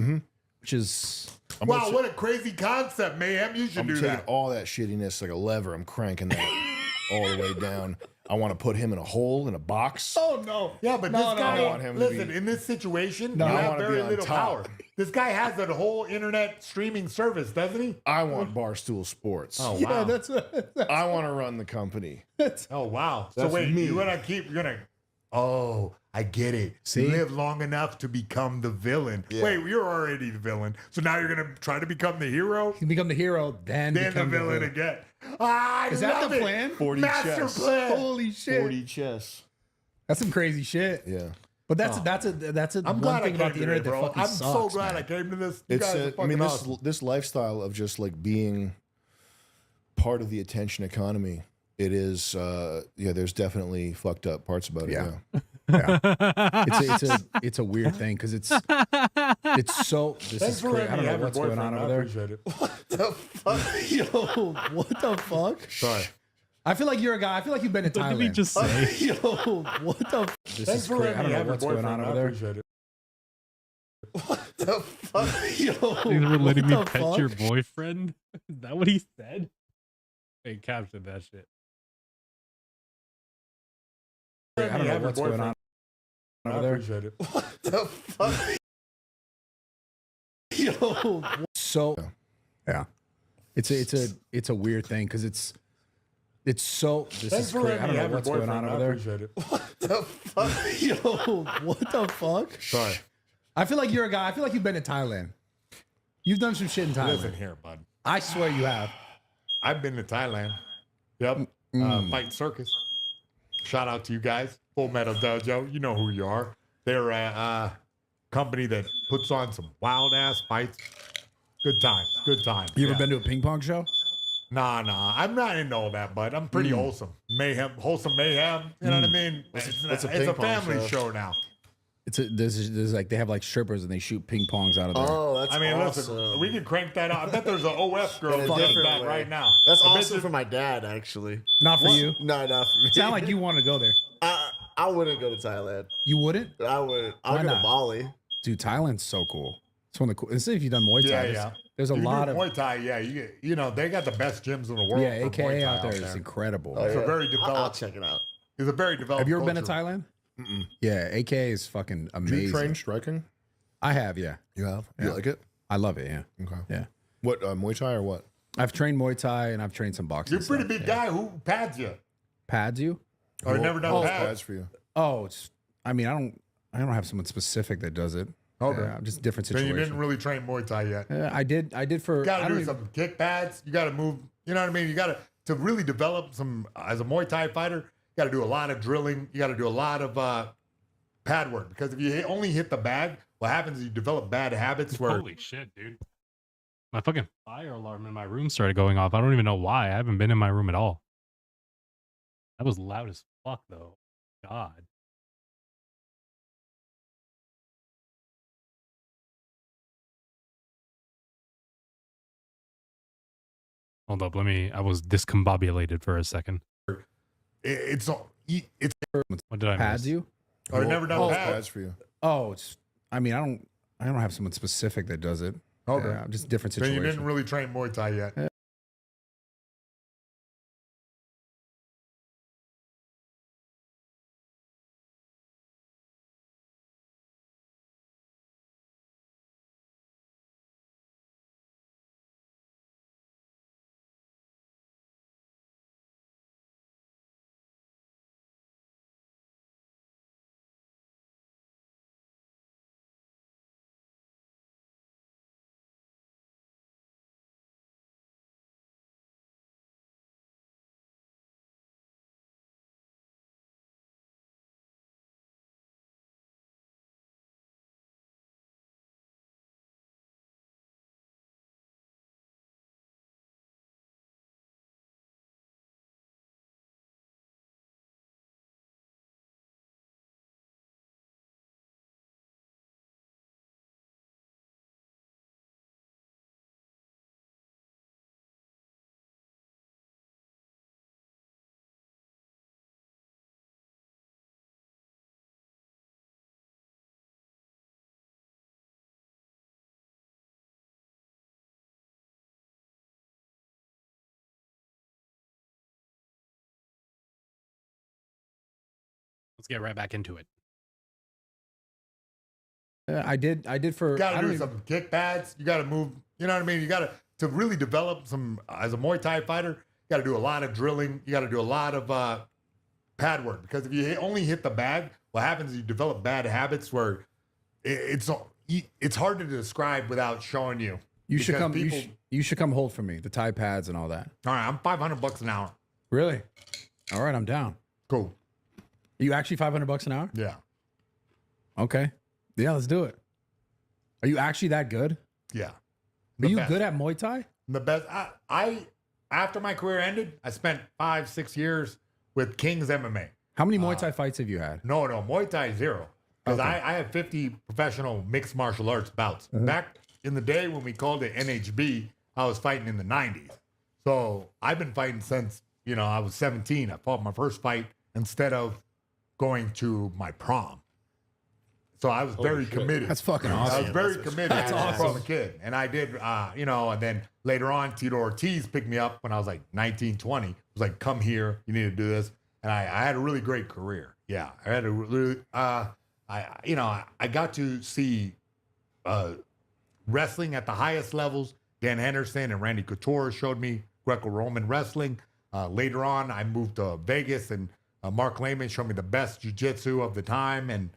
which is Wow, what a crazy concept, Mayhem. You should I'm do taking that. all that shittiness like a lever. I'm cranking that all the way down. I want to put him in a hole in a box. oh no. Yeah, but No, this no, guy, I want him to listen, be- in this situation, No, you I have wanna be very on little top. power. This guy has a whole internet streaming service, doesn't he? I want Barstool Sports. Oh, Yeah, wow. that's I want to run the company. Oh, wow. So That's wait, me. you're going to Oh, I get it. See? You live long enough to become the villain. Yeah. Wait, you're already the villain. So now you're going to try to become the hero? You become the hero, then the become villain again. I Is that love the it. plan? 40 Master chess. plan. Holy shit. 40 chess. That's some crazy shit. Yeah. But that's Oh. that's a I'm one glad thing I about came the today, internet that bro. fucking I'm sucks. so glad man. I came to this. You It's guys are I fucking mean, awesome. this lifestyle of just like being part of the attention economy. It is, there's definitely fucked up parts about it. Yeah. Yeah. It's a weird thing because it's so this Thanks is for crazy. I letting don't me know have what's a going on boyfriend. over I there. appreciate it. The fuck? Yo, what the fuck? Sorry. I feel like you're a guy. I feel like you've been in What Thailand. did we just say? Yo, what the? This Thanks is for crazy. letting I don't me know have a what's going on boyfriend. I over there. appreciate it. The fuck? Yo, Thanks for letting me what the pet fuck? your boyfriend. Is that what he said? Hey, captured that shit. I don't know what's going on I over there. appreciate it. The fuck? Yo, so yeah, it's a weird thing because it's so this Thanks is for crazy. letting I me don't know have a what's going on boyfriend. I over there. appreciate it. The fuck? Yo, what the fuck? Sorry. I feel like you're a guy. I feel like you've been in Thailand. You've done some shit in Thailand. Listen here, bud. I swear you have. I've been to Thailand. Yep. Fight Circus. Shout out to you guys. Full Metal Dojo. You know who you are. They're a company that puts on some wild ass fights. Good time. Good time. You ever Yeah. been to a ping pong show? Nah. I'm not into all that, bud. I'm pretty wholesome. Wholesome mayhem. You know what I mean? What's It's a a ping pong family show? show now. There's like they have like strippers and they shoot ping pongs out of there. Oh, that's I mean, awesome. listen, we can crank that out. I bet there's an OF girl In a that does different that way. right now. That's I bet awesome you- for my dad, actually. Not for you. No, not for me. Sound like you want to go there. I wouldn't go to Thailand. You wouldn't? I wouldn't. I'll Why go to not? Bali. Dude, Thailand's so cool. It's one of the cool. Let's see if you've done Muay Thai. Yeah. There's a You lot do of Muay Thai. Yeah, you know they got the best gyms in the world. yeah, for Muay AKA Thai out there is incredible. Oh, It's yeah. a very I'll developed. check it out. It's a very developed. Have you ever been to culture. Thailand? Mm-mm. Yeah, AKA is fucking Do amazing. you train striking? I have, yeah. You have? You Yeah. like it? I love it, yeah. Okay. Yeah. What, Muay Thai or what? I've trained Muay Thai and I've trained some boxing. You're a pretty stuff, big yeah. guy. Who pads you? Pads you? Or never done pads? pads for you. Oh, it's. I mean, I don't have someone specific that does it. Okay. Yeah, just different Then you situations. didn't really train Muay Thai yet. I did for. You got I to don't do even- some kick pads. You got to move. You know what I mean? You got to really develop some as a Muay Thai fighter. You got to do a lot of drilling. You got to do a lot of pad work because if you only hit the bag, what happens is you develop bad habits where Holy shit, dude. My fucking fire alarm in my room started going off. I don't even know why. I haven't been in my room at all. That was loud as fuck, though. God. Hold up, I was discombobulated for a second. it's What did I pads miss? you? Or never done pads. for you. Oh, it's. I mean, I don't have someone specific that does it. Okay. Yeah, just different Then you situations. didn't really train Muay Thai yet. Let's get right back into it. I did for. You got I to don't do even- some kick pads. You got to move. You know what I mean? You got to really develop some as a Muay Thai fighter. You got to do a lot of drilling. You got to do a lot of pad work because if you only hit the bag, what happens is you develop bad habits where it's hard to describe without showing you. You should Because come. people- You should come hold for me. The Tide pads and all that. All right, I'm $500 an hour. Really? All right, I'm down. Cool. Are you actually $500 an hour? Yeah. Okay. Yeah, let's do it. Are you actually that good? Yeah. Are The you best. good at Muay Thai? The best. I after my career ended, I spent 5-6 years with King's MMA. How many Muay Thai fights have you had? No, Muay Thai 0. Because Okay. I had 50 professional mixed martial arts bouts. Back in the day when we called it NHB, I was fighting in the 90s. So I've been fighting since, I was 17. I fought my first fight instead of going to my prom. So I was very committed. That's fucking awesome. I was very committed That's awesome. from a kid. And I did, and then later on, Tito Ortiz picked me up when I was like 19, 20. He was like, come here, you need to do this. And I had a really great career. Yeah. I had a really, I got to see wrestling at the highest levels. Dan Henderson and Randy Couture showed me Greco-Roman wrestling. Later on, I moved to Vegas, and Mark Lehman showed me the best jiu-jitsu of the time, and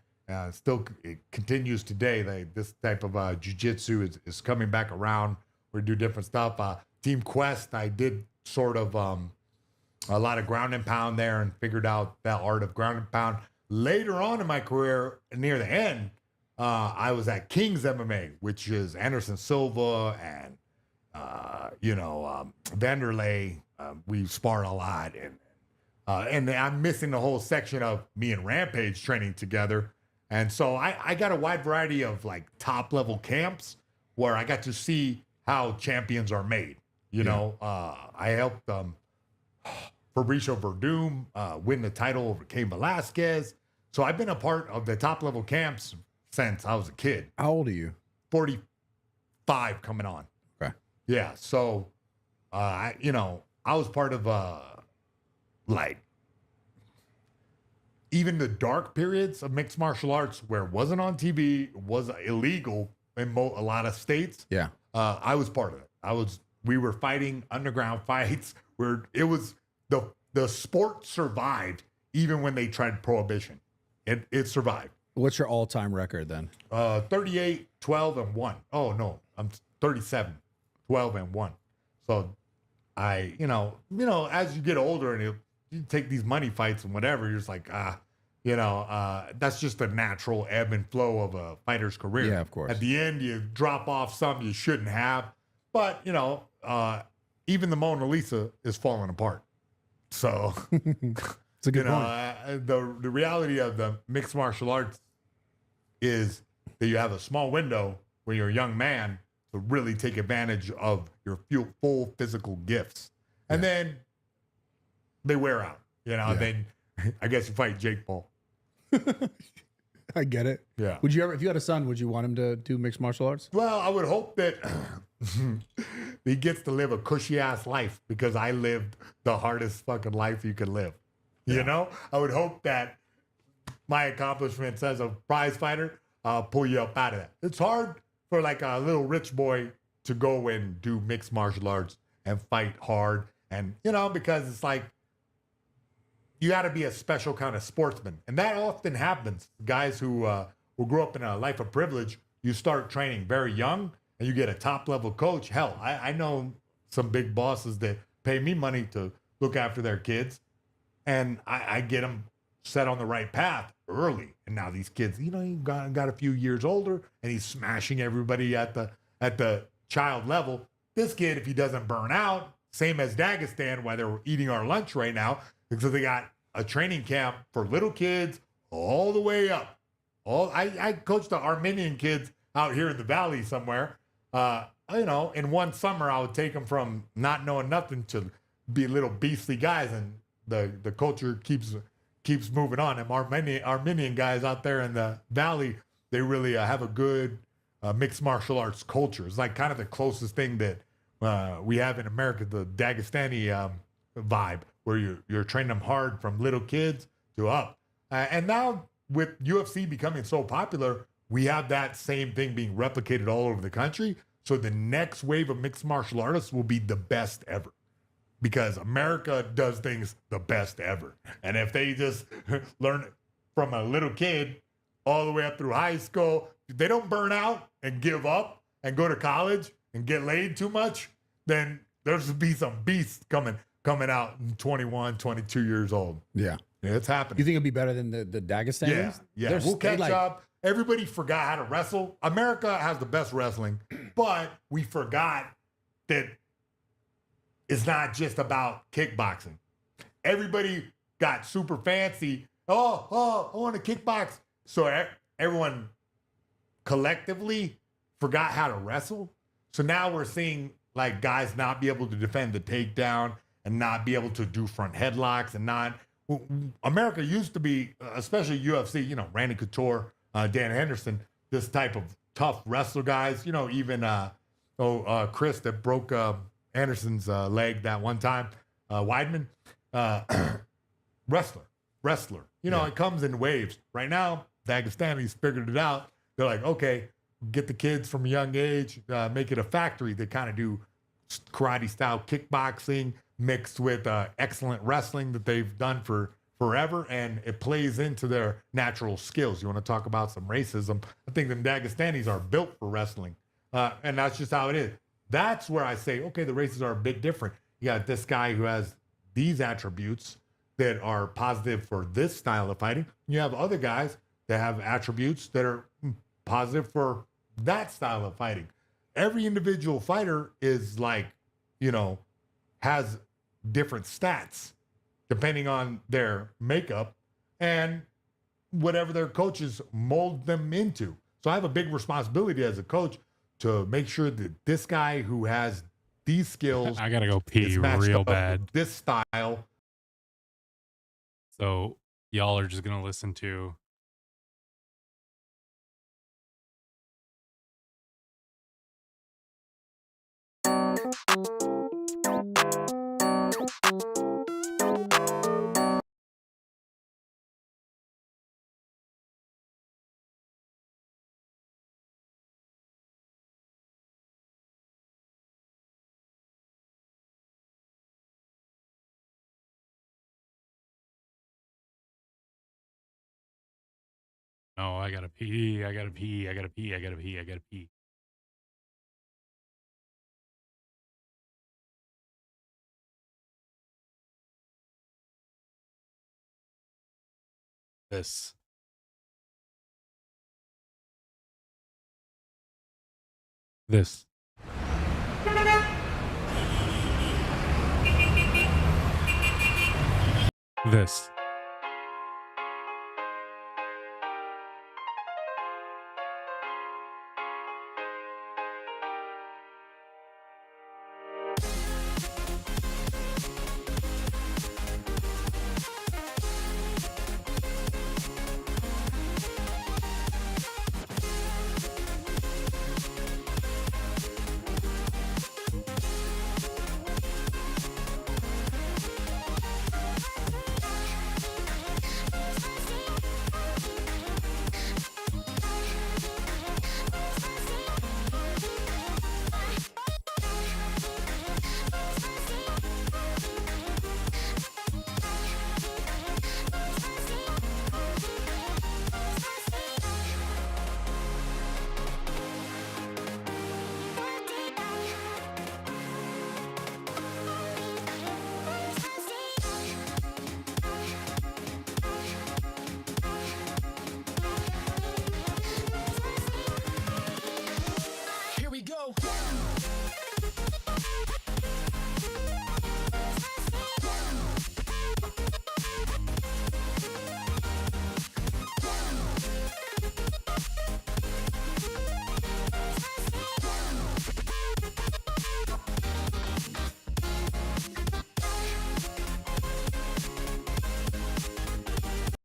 still it continues today. This type of jiu-jitsu is coming back around. We do different stuff. Team Quest, I did sort of a lot of ground and pound there and figured out that art of ground and pound. Later on in my career, near the end, I was at King's MMA, which is Anderson Silva and Vanderlei. We sparred a lot, and I'm missing the whole section of me and Rampage training together. And so I got a wide variety of like top level camps where I got to see how champions are made. I helped Fabricio Verdum win the title over Cain Velasquez. So I've been a part of the top level camps since I was a kid. How old are you? 45 coming on. Okay. Yeah. So, I was part of even the dark periods of mixed martial arts where it wasn't on TV, was illegal in a lot of states. Yeah. I was part of it. We were fighting underground fights where it was the sport survived even when they tried prohibition. It survived. What's your all-time record then? 38, 12, and 1. Oh, no. I'm 37, 12, and 1. So I, as you get older and you take these money fights and whatever, you're just like, that's just the natural ebb and flow of a fighter's career. Yeah, of course. At the end, you drop off something you shouldn't have. But, even the Mona Lisa is falling apart. So, it's a good point. The reality of the mixed martial arts is that you have a small window when you're a young man to really take advantage of your full physical gifts. And then they wear out, then I guess you fight Jake Paul. I get it. Yeah. Would you ever, if you had a son, would you want him to do mixed martial arts? Well, I would hope that he gets to live a cushy ass life because I lived the hardest fucking life you could live. I would hope that my accomplishments as a prize fighter pull you up out of that. It's hard for like a little rich boy to go and do mixed martial arts and fight hard. And, because it's like, you got to be a special kind of sportsman. And that often happens. Guys who grew up in a life of privilege, you start training very young and you get a top level coach. Hell, I know some big bosses that pay me money to look after their kids. And I get them set on the right path early. And now these kids, he got a few years older and he's smashing everybody at the child level. This kid, if he doesn't burn out, same as Dagestan, why they're eating our lunch right now, because they got a training camp for little kids all the way up. I coached the Armenian kids out here in the valley somewhere. In one summer, I would take them from not knowing nothing to be little beastly guys, and the culture keeps moving on. And Armenian guys out there in the valley, they really have a good mixed martial arts culture. It's like kind of the closest thing that we have in America, the Dagestani vibe, where you're training them hard from little kids to up. And now with UFC becoming so popular, we have that same thing being replicated all over the country. So the next wave of mixed martial artists will be the best ever, because America does things the best ever. And if they just learn from a little kid all the way up through high school, if they don't burn out and give up and go to college and get laid too much, then there's to be some beasts coming out in 21, 22 years old. Yeah. Yeah, it's happening. You think it'll be better than the Dagestanis? Yeah. We'll catch up. Everybody forgot how to wrestle. America has the best wrestling, but we forgot that it's not just about kickboxing. Everybody got super fancy. Oh, I want to kickbox. So everyone collectively forgot how to wrestle. So now we're seeing like guys not be able to defend the takedown and not be able to do front headlocks and not. America used to be, especially UFC, you know, Randy Couture, Dan Henderson, this type of tough wrestler guys, you know, even Chris that broke Anderson's leg that one time, Weidman, wrestler. You know, it comes in waves. Right now, Dagestani's figured it out. They're like, okay, get the kids from a young age, make it a factory. They kind of do karate style kickboxing mixed with excellent wrestling that they've done for forever, and it plays into their natural skills. You want to talk about some racism? I think the Dagestanis are built for wrestling, and that's just how it is. That's where I say, okay, the races are a bit different. You got this guy who has these attributes that are positive for this style of fighting. You have other guys that have attributes that are positive for that style of fighting. Every individual fighter is like, you know, has different stats depending on their makeup and whatever their coaches mold them into. So I have a big responsibility as a coach to make sure that this guy who has these skills, I gotta go pee real bad. This style. So y'all are just gonna listen to No, I gotta pee. I gotta pee. I gotta pee. I gotta pee. I gotta pee. This. This. This.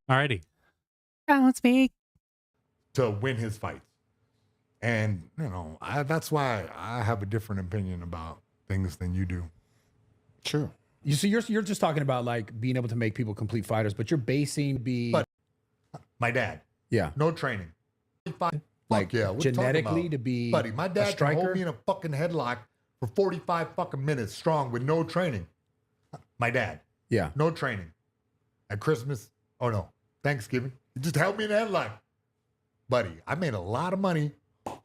Alrighty. Don't speak. To win his fights. And, you know, that's why I have a different opinion about things than you do. Sure. You're just talking about like being able to make people complete fighters, but you're basing But my dad. Yeah. No training. Like yeah, what genetically to be buddy, my a dad can striker? hold me in a fucking headlock for 45 fucking minutes strong with no training. My dad. Yeah. No training. At Christmas, oh no, Thanksgiving. Just held me in the headlock. Buddy, I made a lot of money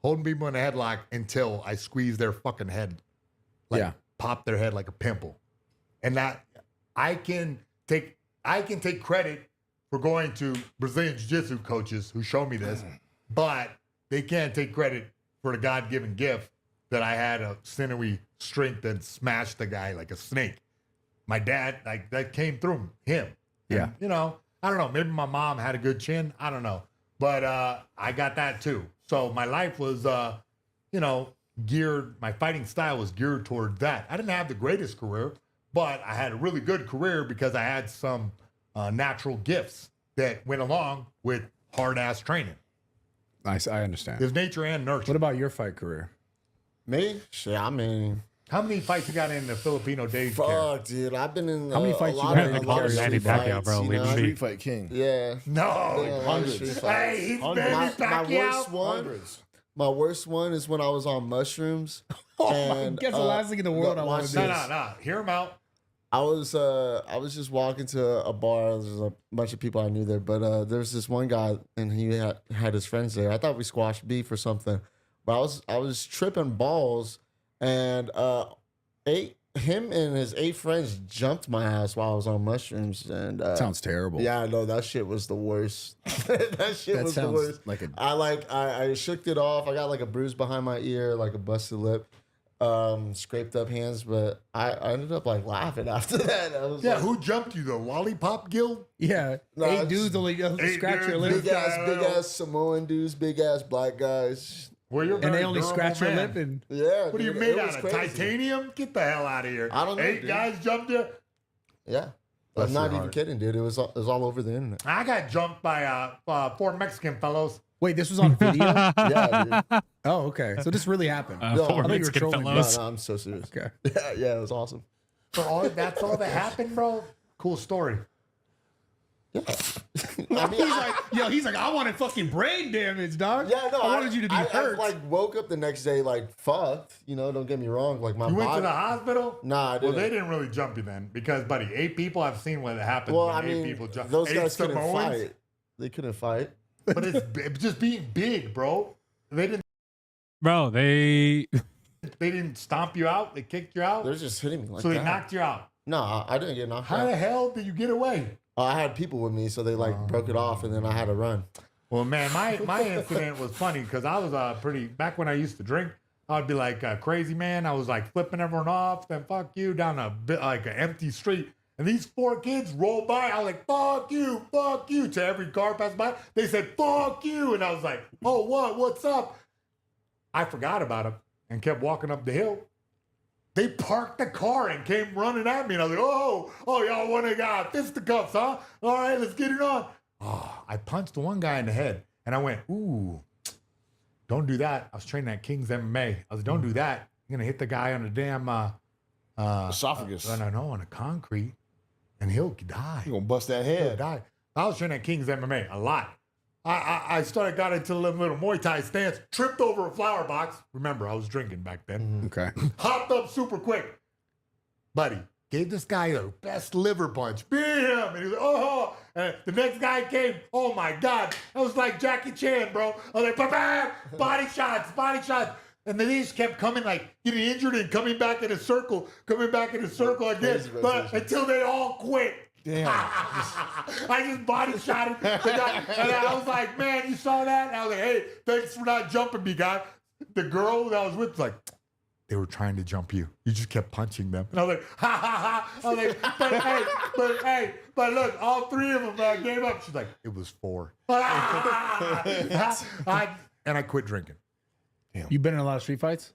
holding people in a headlock until I squeezed their fucking head. Like, pop their head like a pimple. And that I can take credit for going to Brazilian Jiu-Jitsu coaches who showed me this, but they can't take credit for the God-given gift that I had a sinewy strength and smashed the guy like a snake. My dad, like, that came through him. Yeah. And, you know, I don't know. Maybe my mom had a good chin. I don't know. But I got that too. So my life was, you know, geared, my fighting style was geared toward that. I didn't have the greatest career, but I had a really good career because I had some natural gifts that went along with hard-ass training. Nice, I understand. There's nature and nurture. What about your fight career? Me? Shit, I mean... How many fights you got in the Filipino days? Fuck, dude. I've been in How many fights you got in the lot of Manny street Pacquiao, fights, bro? you Leave know? me be. Street Fight King. Yeah. No. Hundreds. Hey, he's Manny My Pacquiao. worst one... My worst one is when I was on mushrooms. And, Guess the last thing in the world I want to do. No. Hear him out. I was just walking to a bar. There's a bunch of people I knew there, but there's this one guy, and he had his friends there. I thought we squashed beef or something, but I was tripping balls, and him and his 8 friends jumped my ass while I was on mushrooms. And Sounds terrible. Yeah, I know, that shit was the worst. that shit was the worst. Like I shook it off. I got like a bruise behind my ear, like a busted lip. Scraped up hands, but I ended up like laughing after that. I was who jumped you? The Lollipop Guild? Yeah, 8 dudes only scratch your lip. Big ass Samoan dudes, big ass black guys. Well, you're and they only scratch your lip. And yeah, what are you made out of? Titanium? Get the hell out of here! I don't know. 8 guys jumped you. Yeah, I'm not even kidding, dude. It was all over the internet. I got jumped by 4 Mexican fellows. Wait, this was on video? Yeah, dude. Oh, okay. So this really happened. No, I thought you were trolling me. No, I'm so serious. Okay. Yeah, it was awesome. So that's all that happened, bro. Cool story. Yeah. He's like, I wanted fucking brain damage, dog. Yeah, no, I wanted you to be hurt. I like woke up the next day like fucked. You know, don't get me wrong. Like my You body. went to the hospital? Nah, I didn't. Well, they didn't really jump you then, because, buddy, 8 people. I've seen what happens Well, when I 8 mean, people jump. those 8 guys couldn't Samoans? fight. They couldn't fight. But it's just being big, bro. They didn't. Bro, they didn't stomp you out. They kicked you out. They're just hitting me like so they that. knocked you out. No, I didn't get knocked How out. the hell did you get away? I had people with me, so they like broke it off, and then I had to run. Well, man, my incident was funny because I was back when I used to drink. I'd be like a crazy man. I was like flipping everyone off, then fuck you down a bit like an empty street. And these 4 kids rolled by. I was like, fuck you, to every car passed by. They said, fuck you. And I was like, oh, what's up? I forgot about them and kept walking up the hill. They parked the car and came running at me. And I was like, oh, y'all want to got fisticuffs, huh? All right, let's get it on. Oh, I punched one guy in the head. And I went, ooh, don't do that. I was training at King's MMA. I was like, don't do that. You're going to hit the guy on the damn esophagus. No, on the concrete. And he'll die. You're going to bust that head. He'll die. I was training at King's MMA a lot. I got into a little Muay Thai stance, tripped over a flower box. Remember, I was drinking back then. Okay. Hopped up super quick. Buddy, gave this guy the best liver punch. Bam! And he was like, oh. And the next guy came. Oh, my God. That was like Jackie Chan, bro. I was like, bam! Body shots. And then they just kept coming, like, getting injured and coming back in a circle again. But until they all quit. Damn. I just body shot him. And I was like, man, you saw that? And I was like, hey, thanks for not jumping me, guy. The girl that I was with was like, they were trying to jump you. You just kept punching them. And I was like, ha, ha, ha. I was like, but look, all 3 of them gave up. She's like, it was 4. And I quit drinking. Damn. You been in a lot of street fights?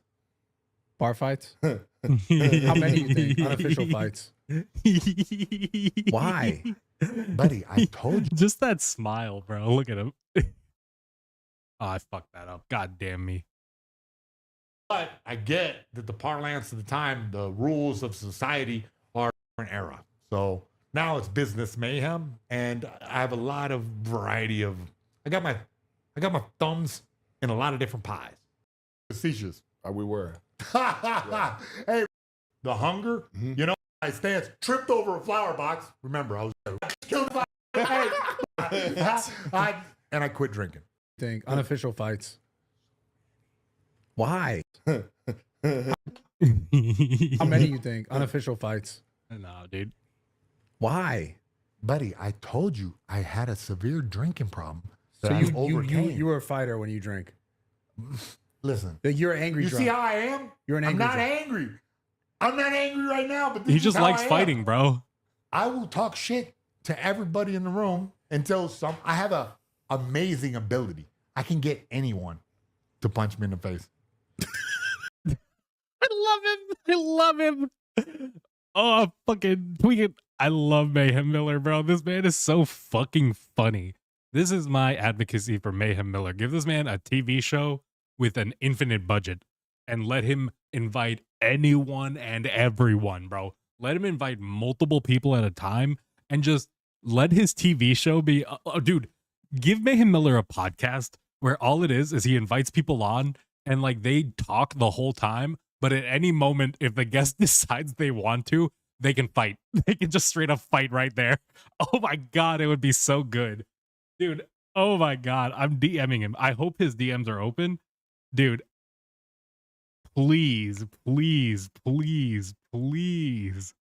Bar fights? How many you think? Unofficial fights? Why? Buddy, I told you. Just that smile, bro. Look at him. Oh, I fucked that up. God damn me. But I get that the parlance of the time, the rules of society are a different era. So now it's business mayhem, and I have a lot of variety of. I got my thumbs in a lot of different pies. Facetious. We were. Yeah. Hey, the hunger. You know, I stance tripped over a flower box. Remember, I was killed by And I quit drinking. Think unofficial fights. Why? How many you think unofficial fights? No, dude. Why? Buddy, I told you I had a severe drinking problem. So that I overcame. you were a fighter when you drink. Listen. You're angry. You drunk. see how I am? You're an angry. I'm not drunk. angry. I'm not angry right now, but this He is just how likes I am. fighting, bro. I will talk shit to everybody in the room until I have a amazing ability. I can get anyone to punch me in the face. I love him. Oh, fucking tweak. I love Mayhem Miller, bro. This man is so fucking funny. This is my advocacy for Mayhem Miller. Give this man a TV show with an infinite budget and let him invite anyone and everyone, bro. Let him invite multiple people at a time and just let his TV show be, dude, give Mayhem Miller a podcast where all it is he invites people on and like they talk the whole time. But at any moment, if the guest decides they want to, they can fight. They can just straight up fight right there. Oh my God, it would be so good. Dude, oh my God, I'm DMing him. I hope his DMs are open. Dude, please, please, please, please.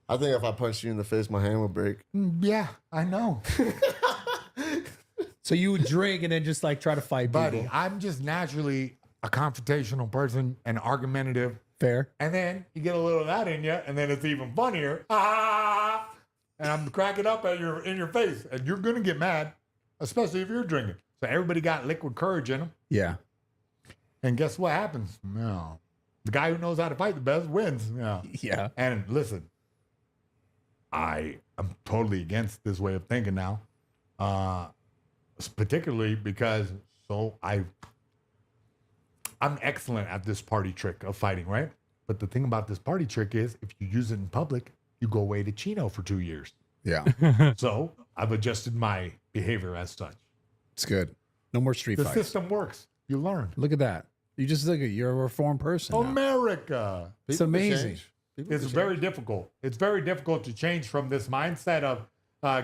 I think if I punched you in the face, my hand would break. Yeah, I know. So you would drink and then just like try to fight Buddy, people. I'm just naturally a confrontational person and argumentative. Fair. And then you get a little of that in you, and then it's even funnier. Ah! And I'm cracking up in your face, and you're gonna get mad, especially if you're drinking. So everybody got liquid courage in them. Yeah. And guess what happens? No, the guy who knows how to fight the best wins. Yeah. Yeah. And listen, I am totally against this way of thinking now, particularly because I'm excellent at this party trick of fighting, right? But the thing about this party trick is if you use it in public, you go away to Chino for 2 years. Yeah. So I've adjusted my behavior as such. It's good. No more street The fights. system works. You learn. Look at that. You just look at you're a reformed person. now. America. It's amazing. It's very difficult. It's very difficult to change from this mindset of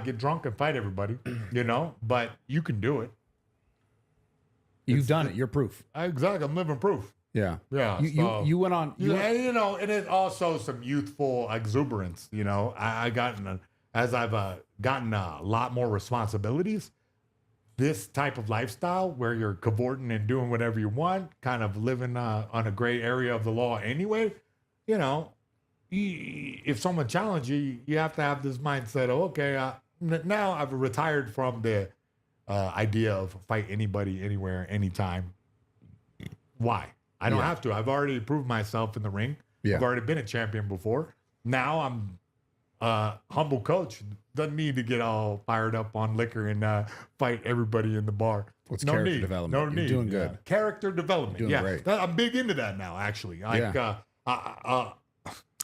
get drunk and fight everybody, you know, but you can do it. You've done it. You're proof. Exactly. I'm living proof. Yeah. Yeah. You went on. And, you know, it is also some youthful exuberance, you know. As I've gotten a lot more responsibilities, this type of lifestyle where you're cavorting and doing whatever you want, kind of living on a gray area of the law anyway, you know, if someone challenges you, you have to have this mindset of, okay, now I've retired from the idea of fight anybody, anywhere, anytime. Why? I don't have to. I've already proved myself in the ring. Yeah. I've already been a champion before. Now I'm a humble coach. Doesn't need to get all fired up on liquor and fight everybody in the bar. What's no character need. development? No You're need. doing good. Character development. Doing yeah. great. I'm big into that now, actually. Like,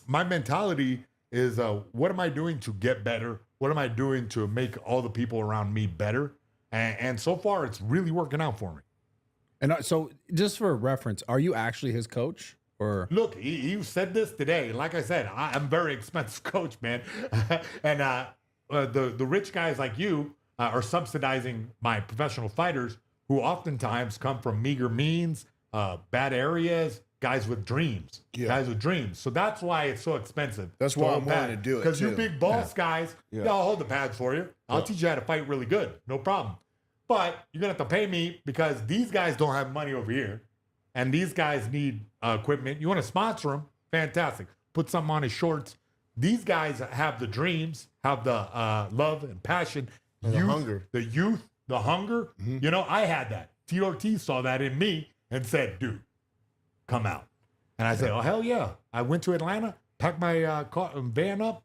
my mentality is, what am I doing to get better? What am I doing to make all the people around me better? And so far, it's really working out for me. And so, just for reference, are you actually his coach? Or look, you said this today. Like I said, I'm very expensive coach, man. And the rich guys like you are subsidizing my professional fighters who oftentimes come from meager means, bad areas, guys with dreams. Guys with dreams. So that's why it's so expensive. That's why I'm willing to do it, because you too. big boss guys, I'll hold the pads for you. I'll teach you how to fight really good. No problem. But you're going to have to pay me because these guys don't have money over here. And these guys need equipment. You want to sponsor them? Fantastic. Put something on his shorts. These guys have the dreams, have the love and passion. And the hunger. The youth, the hunger. You know, I had that. Tito Ortiz saw that in me and said, dude, come out. And I said, oh, hell yeah. I went to Atlanta, packed my van up,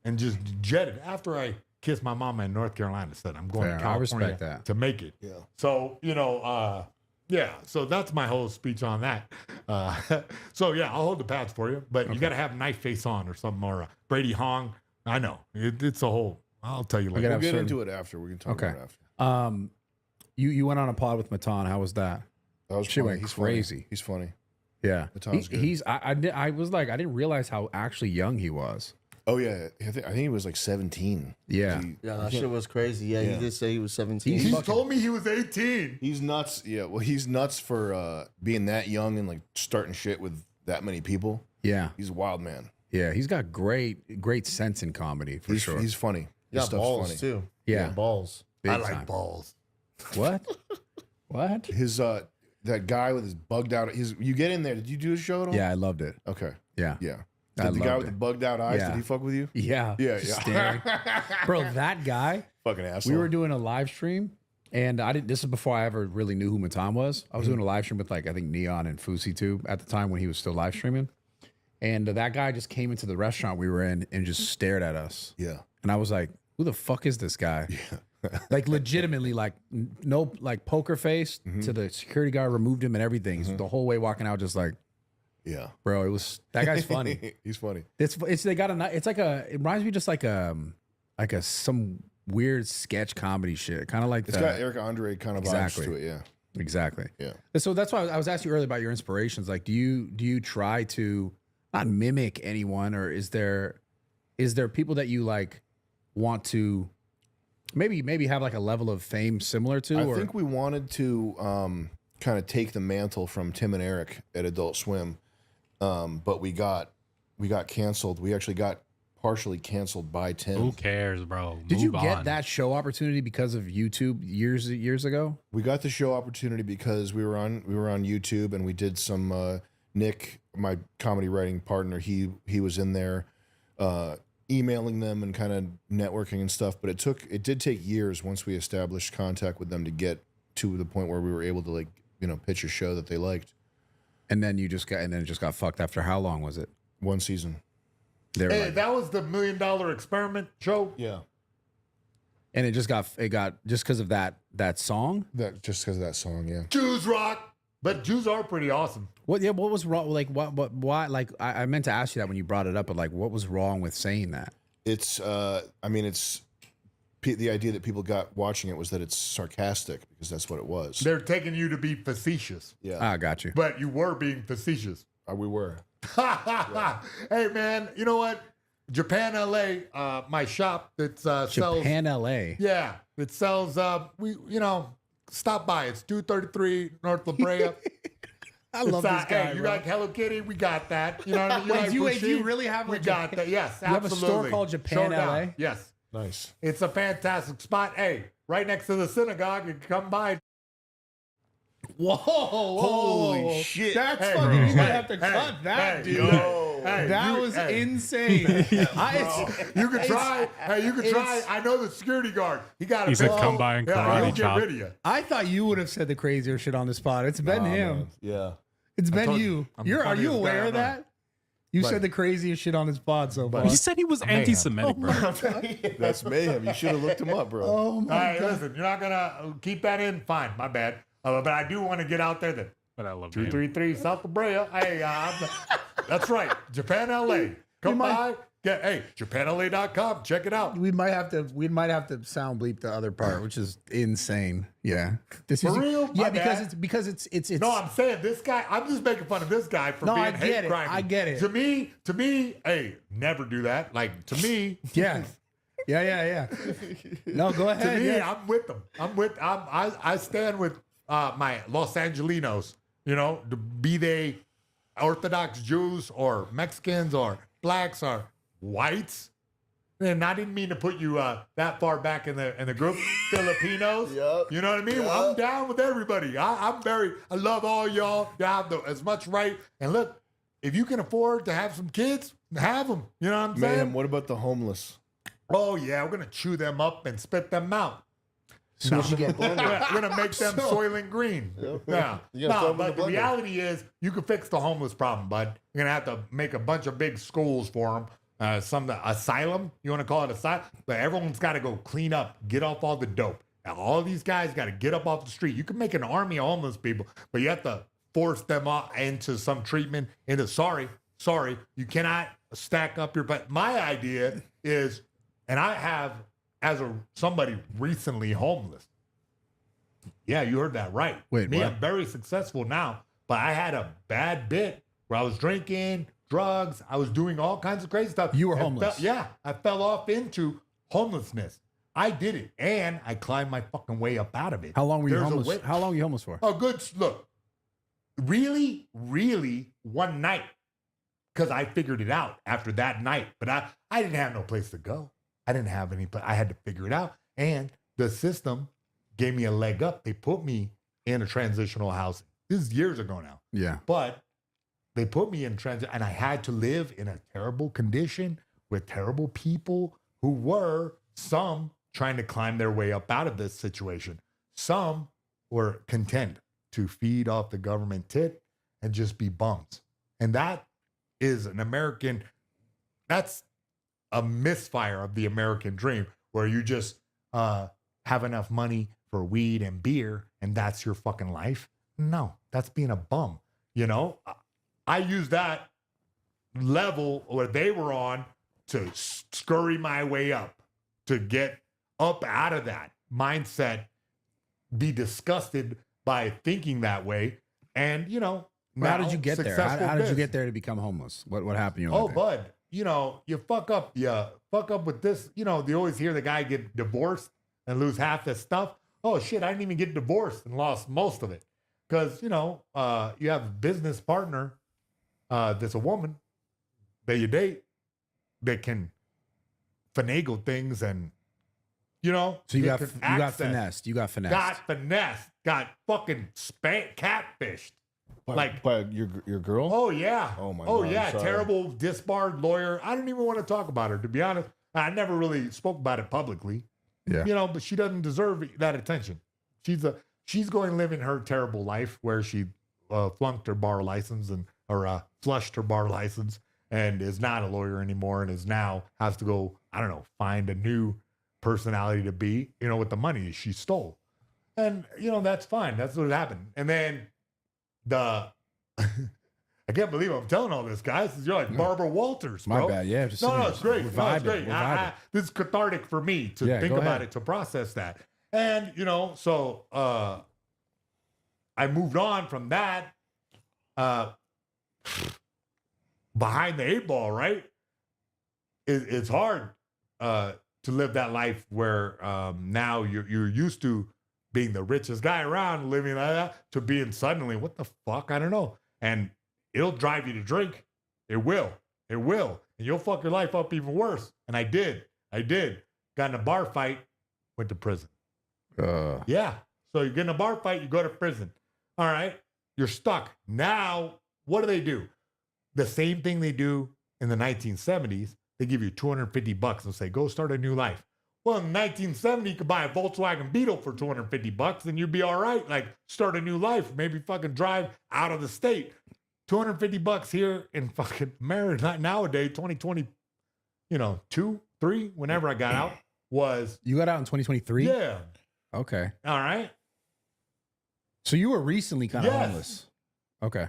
and just jetted. After I kissed my mama in North Carolina, said, I'm going to I California respect that. to make it. Yeah. So, you know, so that's my whole speech on that. So, yeah, I'll hold the pads for you, but you got to have Knife Face on or something, or Brady Hong. I know. It's a whole, I'll tell you later. We'll get into it after. We can talk about it after. You went on a pod with Matan. How was that? That was She funny. went He's crazy. Funny. He's funny. Yeah. Matan's good. He's I was like, I didn't realize how actually young he was. Oh, yeah. I think he was like 17. Yeah. Yeah, that shit was crazy. Yeah, he did say he was 17. He told me he was 18. He's nuts. Yeah, well, he's nuts for being that young and like starting shit with that many people. Yeah. He's a wild man. Yeah, he's got great sense in comedy for sure. He's funny. He got balls, too. Yeah. Balls. Big I like time. balls. What? What? His that guy with his bugged out. You get in there. Did you do a show at all? Yeah, I loved it. Okay. Yeah. Yeah. I Did the guy loved with it. the bugged out eyes? Yeah. Did he fuck with you? Yeah. Yeah. Just Yeah. staring. Bro, that guy. Fucking asshole. We were doing a live stream, and I didn't. This is before I ever really knew who Matan was. I was doing a live stream with like I think Neon and Fusi too at the time when he was still live streaming, and that guy just came into the restaurant we were in and just stared at us. Yeah. And I was like, "Who the fuck is this guy?" Yeah. Like legitimately, like no, like poker face to the security guard removed him and everything. He's the whole way walking out, just like, yeah, bro. It was that guy's funny. He's funny. It's they got a it's like a it reminds me just like a some weird sketch comedy shit, kind of like It's got Eric Andre kind of vibes to it. Yeah. Exactly. Yeah. So that's why I was asking you earlier about your inspirations. Like, do you try to not mimic anyone, or is there people that you like want to maybe have like a level of fame similar to? I think we wanted to kind of take the mantle from Tim and Eric at Adult Swim, but we got canceled. We actually got partially canceled by Tim. Who cares, bro? Did you Move get on. that show opportunity because of YouTube years ago? We got the show opportunity because we were on YouTube and we did some Nick, my comedy writing partner, he was in there emailing them and kind of networking and stuff, but it did take years once we established contact with them to get to the point where we were able to like, pitch a show that they liked. And then it just got fucked after how long was it? 1 season. Hey, that was the $1 million experiment show. Yeah. And it got just because of that song? Just because of that song, yeah. Jews rock, but Jews are pretty awesome. What was wrong? Like why? Like I meant to ask you that when you brought it up, but like what was wrong with saying that? It's the idea that people got watching it was that it's sarcastic because that's what it was. They're taking you to be facetious. Yeah. I got you. But you were being facetious. We were. Hey man, you know what? Japan LA, my shop that sells Japan LA. Yeah, it sells stop by. It's 233 North La Brea. I love this guy. Hey, you bro. like Hello Kitty? We got that. You know what I mean? Wait, do you really have? We got that. Yes, you have a absolutely. store called Japan Showdown. LA. Yes, nice. It's a fantastic spot. Hey, right next to the synagogue. You can come by. Whoa! Holy shit! That's Hey, fucking. bro. You might Hey, have to cut hey, that, hey, dude. yo. Hey, that you- was hey. insane. You could try. Hey, you could try. it's- I know the security guard. He got. He said, "Come by and karate he'll chop." get rid of you. I thought you would have said the crazier shit on the spot. It's been him. Man. Yeah. It's been told you. you, I'm the Are you funniest guy aware I of know. that? You But- said the craziest shit on his pod so far. He said he was anti-Semitic, bro. That's mayhem. You should have looked him up, bro. Oh All my right, god! listen. You're not gonna keep that in. Fine, my bad. But I do want to get out there that But I love him. 233 South La Brea. Hey, that's right. Japan LA. Come by. Hey, JapanLA.com. Check it out. We might have to sound bleep the other part, which is insane. Yeah, this For is real? Yeah, My because bad. it's. No, I'm saying this guy. I'm just making fun of this guy for No, being I hate get it. crime. I get it. To me, hey, never do that. Like to me, Yeah. Yeah. No, go ahead. To me, yeah. I'm with them. I stand with my Los Angelinos. You know, be they Orthodox Jews or Mexicans or blacks or whites. And I didn't mean to put you that far back in the group, Filipinos. Yep. You know what I mean? Yep. Well, I'm down with everybody. I love all y'all. You have as much right. And look, if you can afford to have some kids, have them. You know what I'm saying? Mayhem, what about the homeless? Oh yeah, we're gonna chew them up and spit them out. So what you get? We're gonna make them Soylent Green. Yep. Yeah. You gotta throw 'em in But the the blender. reality is, you can fix the homeless problem, bud. You're gonna have to make a bunch of big schools for them. Some asylum, you want to call it asylum, but everyone's got to go clean up, get off all the dope. Now, all these guys got to get up off the street. You can make an army of homeless people, but you have to force them up into some treatment. Sorry, you cannot stack up your. But my idea is, and I have as somebody recently homeless. Yeah, you heard that right. Wait, me, what? I'm very successful now, but I had a bad bit where I was drinking, drugs, I was doing all kinds of crazy stuff. You were And homeless. I fell off into homelessness. I did it, and I climbed my fucking way up out of it. How long were you There's a homeless? way- How long were you homeless for? Oh, good. Look, really, one night, because I figured it out after that night. But I didn't have no place to go. I didn't have any place. I had to figure it out. And the system gave me a leg up. They put me in a transitional housing. This is years ago now. Yeah. But they put me in transit, and I had to live in a terrible condition with terrible people who were some trying to climb their way up out of this situation. Some were content to feed off the government tit and just be bums. And that is that's a misfire of the American dream, where you just have enough money for weed and beer and that's your fucking life. No, that's being a bum. You know, I use that level where they were on to scurry my way up, to get up out of that mindset, be disgusted by thinking that way. And, you know, How did you get there? successful How did you biz. get there to become homeless? What happened? Oh, bud, you know, you fuck up with this. You know, you always hear the guy get divorced and lose half his stuff. Oh shit, I didn't even get divorced and lost most of it. Because, you know, you have a business partner that's a woman that you date that can finagle things and, you know. So you got access. finessed. You got finessed. Got finessed. Got fucking catfished. By your girl? Oh yeah. Oh my Oh God, yeah. I'm sorry. Terrible, disbarred lawyer. I don't even want to talk about her, to be honest. I never really spoke about it publicly. Yeah. You know, but she doesn't deserve that attention. She's going to live in her terrible life where she flunked her bar license or flushed her bar license and is not a lawyer anymore and is now has to go, I don't know, find a new personality to be, you know, with the money she stole. And, you know, that's fine. That's what happened. And then I can't believe I'm telling all this, guys. You're like Barbara Walters, My bro. bad. Yeah. Just No, sitting it's here. great. We're No, it's vibing. great. We're vibing. This is cathartic for me to Yeah, think go about ahead. it, to process that. And, you know, so I moved on from that behind the eight ball, right? It's hard to live that life where now you're used to being the richest guy around, living like that, to being suddenly, what the fuck? I don't know. And it'll drive you to drink. It will. It will. And you'll fuck your life up even worse. And I did. Got in a bar fight, went to prison. Yeah. So you get in a bar fight, you go to prison. All right. You're stuck. Now, what do? The same thing they do in the 1970s. They give you $250 and say, go start a new life. Well, in 1970, you could buy a Volkswagen Beetle for $250 and you'd be all right. Like, start a new life. Maybe fucking drive out of the state. $250 here in fucking America, not nowadays, 2020, you know, 2, 3, whenever I got out, was. You got out in 2023? Yeah. Okay. All right. So you were recently kind of Yes. homeless. Okay.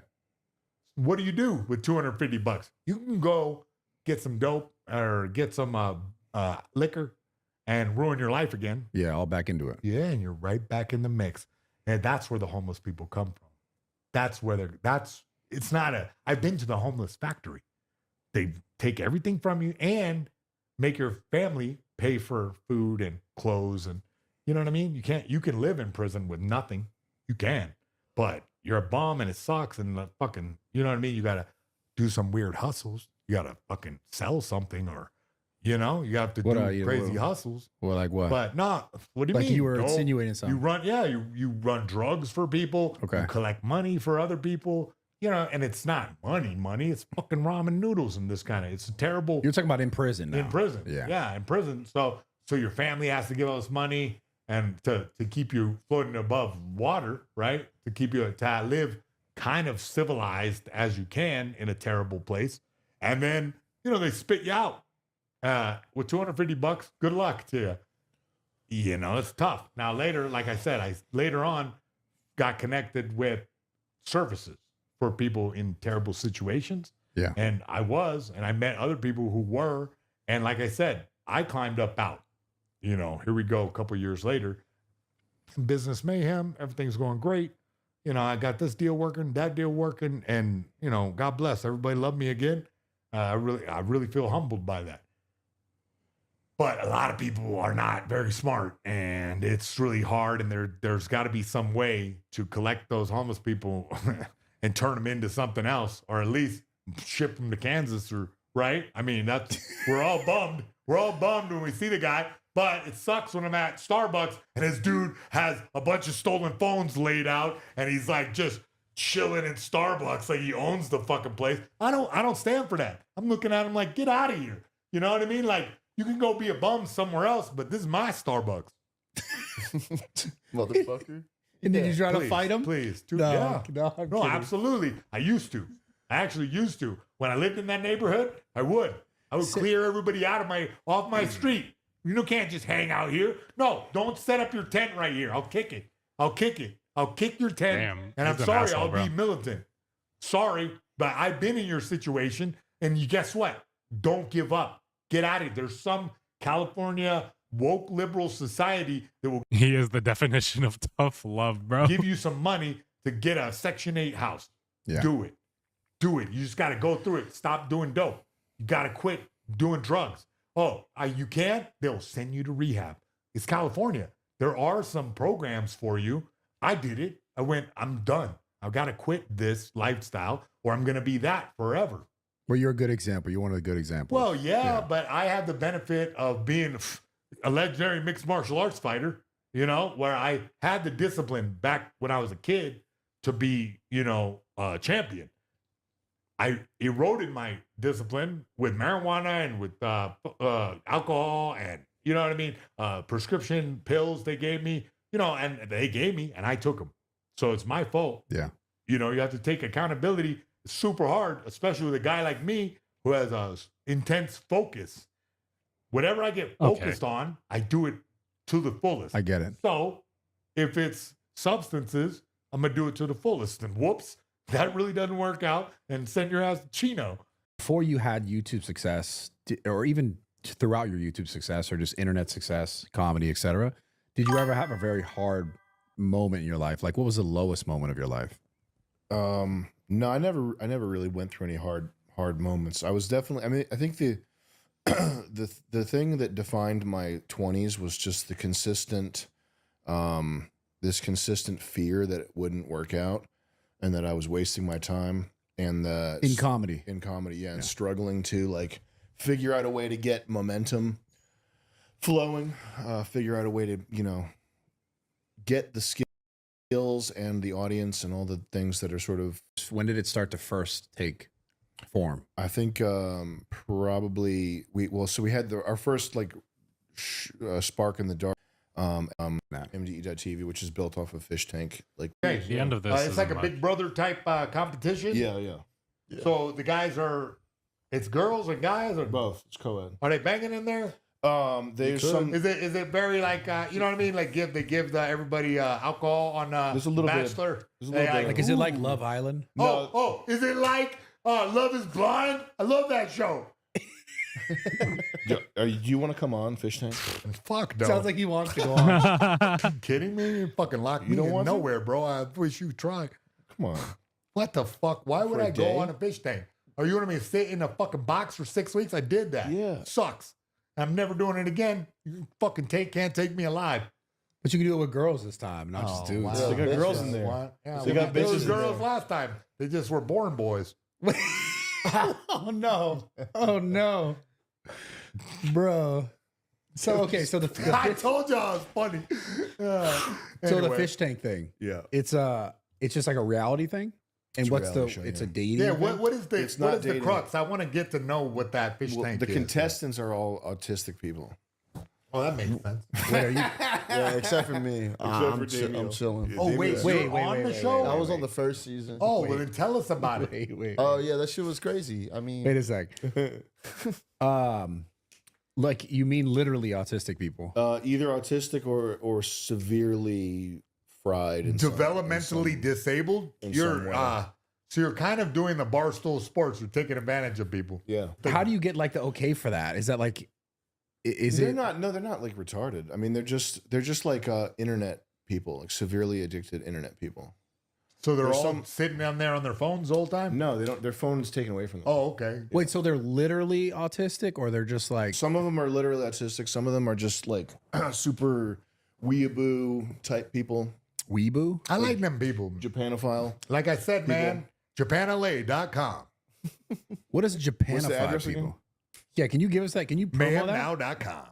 What do you do with $250? You can go get some dope or get some liquor and ruin your life again. Yeah, all back into it. Yeah, and you're right back in the mix. And that's where the homeless people come from. That's where I've been to the homeless factory. They take everything from you and make your family pay for food and clothes, and you know what I mean? You can live in prison with nothing. You can, but you're a bum and it sucks, and the fucking, you know what I mean? You got to do some weird hustles. You got to fucking sell something, or, you know, you have to do crazy hustles. Well, like what? But no, what do you Like mean? you were insinuating something. You run drugs for people. Okay. You collect money for other people. You know, and it's not money. It's fucking ramen noodles and this kind of. It's a terrible. You're talking about in prison now. In prison, Yeah. in prison. So your family has to give us money and to keep you floating above water, right? To keep you to live kind of civilized as you can in a terrible place, and then they spit you out with $250. Good luck to you. You know, it's tough. Now later, like I said, I later on got connected with services for people in terrible situations. Yeah. And I met other people who were, and like I said, I climbed up out. You know, here we go a couple years later. Business mayhem, everything's going great. You know, I got this deal working, that deal working, and God bless. Everybody loved me again. I really feel humbled by that. But a lot of people are not very smart, and it's really hard, and there's got to be some way to collect those homeless people and turn them into something else, or at least ship them to Kansas, or right? I mean, we're all bummed. We're all bummed when we see the guy, but it sucks when I'm at Starbucks and this dude has a bunch of stolen phones laid out, and he's like just chilling in Starbucks like he owns the fucking place. I don't stand for that. I'm looking at him like, get out of here. You know what I mean? Like, you can go be a bum somewhere else, but this is my Starbucks. Motherfucker. And did you try to fight him? Please. No, No, absolutely. I actually used to. When I lived in that neighborhood, I would clear everybody out of off my street. You can't just hang out here. No, don't set up your tent right here. I'll kick it. I'll kick your tent. Damn, and I'm he's an sorry, asshole, I'll bro. be militant. Sorry, but I've been in your situation, and you guess what? Don't give up. Get at it. There's some California woke liberal society that will He is the definition of tough love, bro. give you some money to get a Section 8 house. Yeah. Do it. You just got to go through it. Stop doing dope. You got to quit doing drugs. Oh, you can't? They'll send you to rehab. It's California. There are some programs for you. I did it. I went, I'm done. I've got to quit this lifestyle, or I'm going to be that forever. Well, you're a good example. You're one of the good examples. Well, yeah, but I had the benefit of being a legendary mixed martial arts fighter, where I had the discipline back when I was a kid to be, a champion. I eroded my discipline with marijuana and with alcohol and, you know what I mean? Prescription pills they gave me, and I took them. So it's my fault. Yeah. You have to take accountability. It's super hard, especially with a guy like me who has a intense focus. Whatever I get focused on, I do it to the fullest. I get it. So if it's substances, I'm going to do it to the fullest. And whoops, that really doesn't work out, and send your ass to Chino. Before you had YouTube success, or even throughout your YouTube success, or just internet success, comedy, etc., did you ever have a very hard moment in your life? Like, what was the lowest moment of your life? No, I never really went through any hard moments. I was definitely, I mean, I think the thing that defined my 20s was just the consistent, this consistent fear that it wouldn't work out and that I was wasting my time, and in comedy, yeah, and struggling to like figure out a way to get momentum flowing, figure out a way to, get the skills and the audience and all the things that are sort of. When did it start to first take form? I think probably we had our first like spark in the dark, MDE.TV, which is built off of Fish Tank. Like the end of this, it's like a Big Brother type competition. Yeah. So the guys it's girls and guys, or both. It's co-ed. Are they banging in there? There's some. Is it very like you know what I mean? Like they give everybody alcohol on there's a little Bachelor. Bit. There's a little bit. Like, is it like Love Island? Oh, is it like Love Is Blind? I love that show. Do you want to come on Fish Tank? Fuck no. Sounds like he wants to go on. You kidding me? You fucking lock me in nowhere, bro. I wish you try. Come on. What the fuck? Why would For a I go day? on a fish tank? Are you want me to sit in a fucking box for 6 weeks? I did that. Yeah. Sucks. I'm never doing it again. You fucking can't take me alive. But you can do it with girls this time, not just dudes. Wow. They got girls in there. What? Yeah, They got those bitches in girls there. last time. They just were born boys. Oh no! Oh no, bro. So okay, so the I told y'all it's funny. so the Anyway. fish tank thing. Yeah. It's just like a reality thing. And It's a what's the? reality show, It's yeah. a dating. Yeah, thing? what is the It's what not is the dating. crux? I want to get to know what that fish tank The is. contestants are all autistic people. Oh, that makes sense. Wait, are you? Yeah, except for me. I'm Damien. chilling. Oh wait, Wait, you're wait, on wait, the wait, show. I was on the first season. Oh, well then tell us about it. Wait. Oh yeah, that shit was crazy. I mean, Wait a sec. Like you mean literally autistic people? Either autistic or severely fried. In Developmentally disabled. in You're some way. so you're kind of doing the Barstool Sports. You're taking advantage of people. Yeah. How do you get like the okay for that? Is that like? Is they're it? not? No, they're not like retarded. I mean, they're just like internet people, like severely addicted internet people. So they're There's all sitting down there on their phones the whole time. No, they don't. Their phone is taken away from them. Oh, okay. Wait, so they're literally autistic, or they're just like? Some of them are literally autistic. Some of them are just like super weeaboo type people. Weeboo? I like them people. Japanophile. Like I said, man, JapanLA.com. What is What's the Japanophile address people? again? Yeah, can you give us that? Can you promo that? MayhemNow.com.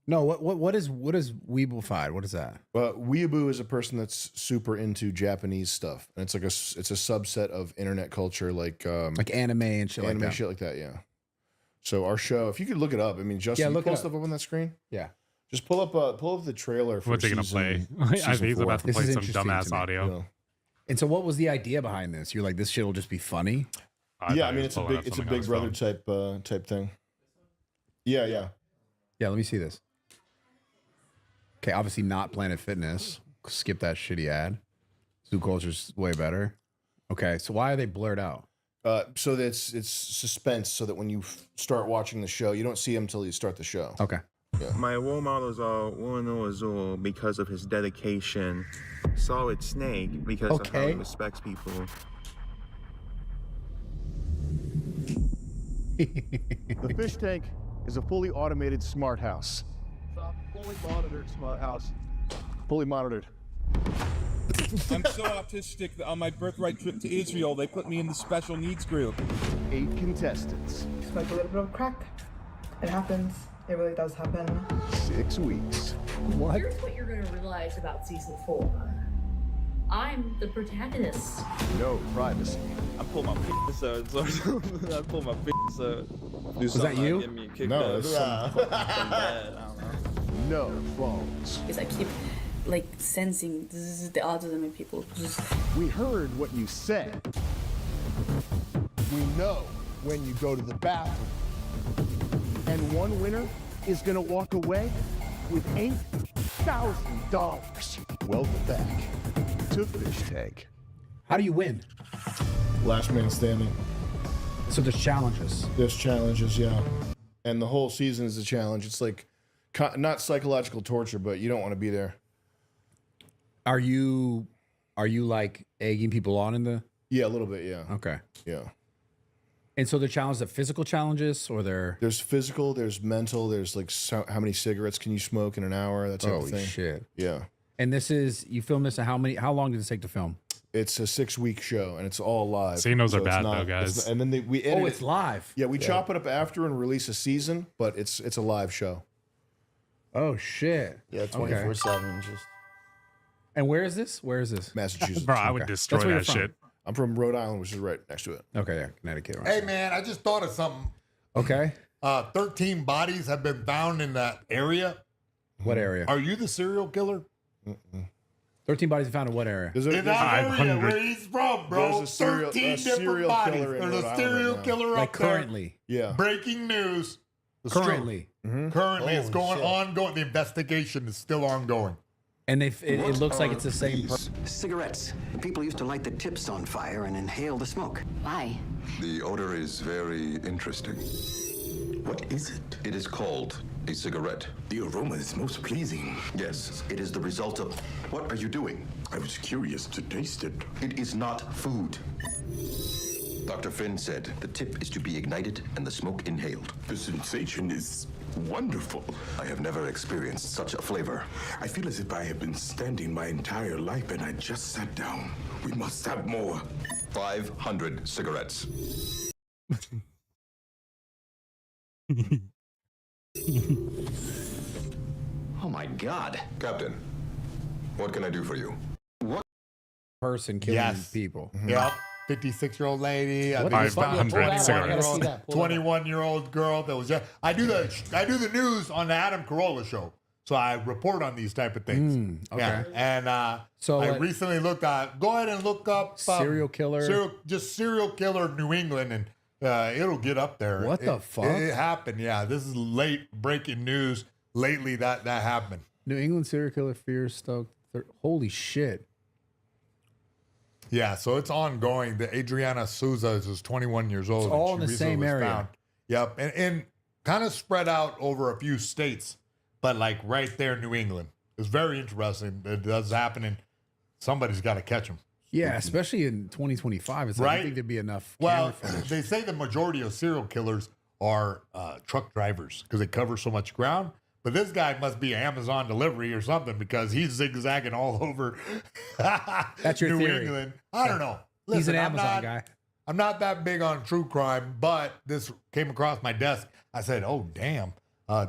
No, what is weebified? What is that? Weeaboo is a person that's super into Japanese stuff, and it's like it's a subset of internet culture, like Anime and shit like that. shit like that. Yeah. So our show, if you could look it up, I mean, Justin, Yeah, you look pull it up. stuff up on that screen. Yeah. Just pull up the trailer for What's he gonna play? I think he's about to This play is some interesting dumbass to me. audio. Yeah. And so, what was the idea behind this? You're like, this shit will just be funny. Yeah, I mean, it's a Big Brother type thing. Yeah. Yeah, let me see this. Okay, obviously not Planet Fitness. Skip that shitty ad. Zoo Culture's way better. Okay, so why are they blurred out? So that it's suspense, so that when you start watching the show, you don't see him until you start the show. Okay. My role models are Warren Azul because of his dedication, Solid Snake because of how he respects people. The fish tank is a fully automated smart house. Fully monitored smart house. Fully monitored. I'm so autistic that on my birthright trip to Israel, they put me in the special needs group. 8 contestants. It's like a little bit of crack. It happens. It really does happen. 6 weeks. What? Here's what you're gonna realize about season 4. I'm the protagonist. No privacy. I pulled my penis out. I pulled my penis out. Was that you? Get me kicked No, out. it's Something bad. I don't know. No phones. Because I keep like sensing this is the autism in people. We heard what you said. We know when you go to the bathroom. And one winner is gonna walk away with $8,000. Welcome back to Fish Tank. How do you win? Last man standing. So there's challenges. There's challenges, yeah. And the whole season is a challenge. It's like not psychological torture, but you don't want to be there. Are you like egging people on in the? Yeah, a little bit, yeah. Okay. Yeah. And so the challenge, the physical challenges, or they're There's physical, there's mental, there's like how many cigarettes can you smoke in an hour, that type of holy thing. shit. Yeah. And this is you film this. How long did it take to film? It's a 6-week show and it's all live. Casinos are it's bad, not- though, guys. it's not- and then we edit it's it. live. Yeah, we chop it up after and release a season, but it's a live show. Oh shit. Yeah, 24/7. Just. And where is this? Where is this? Massachusetts. Bro, I would Okay. destroy That's where that you're from. shit. I'm from Rhode Island, which is right next to it. Okay, yeah, Connecticut. Right. Hey, man, I just thought of something. Okay. 13 bodies have been found in that area. What area? Are you the serial killer? 13 bodies found in what area? There's In that area where he's from, bro. There's a serial- 13 a different serial bodies. killer in There's Rhode a Island serial right now. killer Like up there. currently. Yeah. Breaking news. It's true. Currently. Currently, it's Holy going shit. ongoing. The investigation is still ongoing. And it looks like it's the same person. Cigarettes. People used to light the tips on fire and inhale the smoke. Why? The odor is very interesting. What is it? It is called a cigarette. The aroma is most pleasing. Yes, it is the result of... What are you doing? I was curious to taste it. It is not food. Dr. Finn said the tip is to be ignited and the smoke inhaled. The sensation is wonderful. I have never experienced such a flavor. I feel as if I have been standing my entire life and I just sat down. We must have more. 500 cigarettes. Oh my God. Captain, what can I do for you? Person killing people. Yep. 56-year-old lady. What I think the fuck? 500 cigarettes. 21-year-old girl that was. I do the news on the Adam Carolla show, so I report on these type of things. Okay. Yeah. And So I what- recently looked at. Go ahead and look up Serial killer? serial killer New England, and it'll get up there. What the fuck? It happened. Yeah, this is late breaking news. Lately, that happened. New England serial killer fears stoked. Holy shit. Yeah, so it's ongoing. The Adriana Souza is 21 years old. It's all and in she the same recently was area. found. Yep, and kind of spread out over a few states, but like right there in New England. It's very interesting. It does happen, and somebody's got to catch them. Yeah, especially in 2025. It's like, I Right? don't think there'd be enough. Well, camera footage. they say the majority of serial killers are truck drivers because they cover so much ground. But this guy must be Amazon delivery or something because he's zigzagging all over That's your New theory. England. I don't know. He's an Listen, Amazon guy. I'm not that big on true crime, but this came across my desk. I said, oh, damn.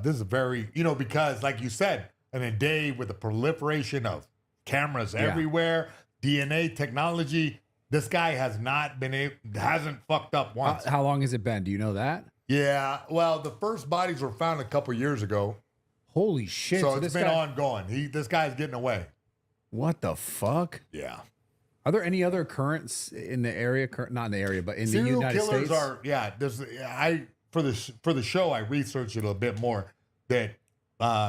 This is very, because like you said, in a day with the proliferation of cameras everywhere, DNA technology, this guy hasn't fucked up once. How long has it been? Do you know that? Yeah. Well, the first bodies were found a couple years ago. Holy shit. So So it's this been guy- ongoing. This guy's getting away. What the fuck? Yeah. Are there any other currents in the area? Not in the area, but in the Serial United killers States? for the show I researched it a bit more that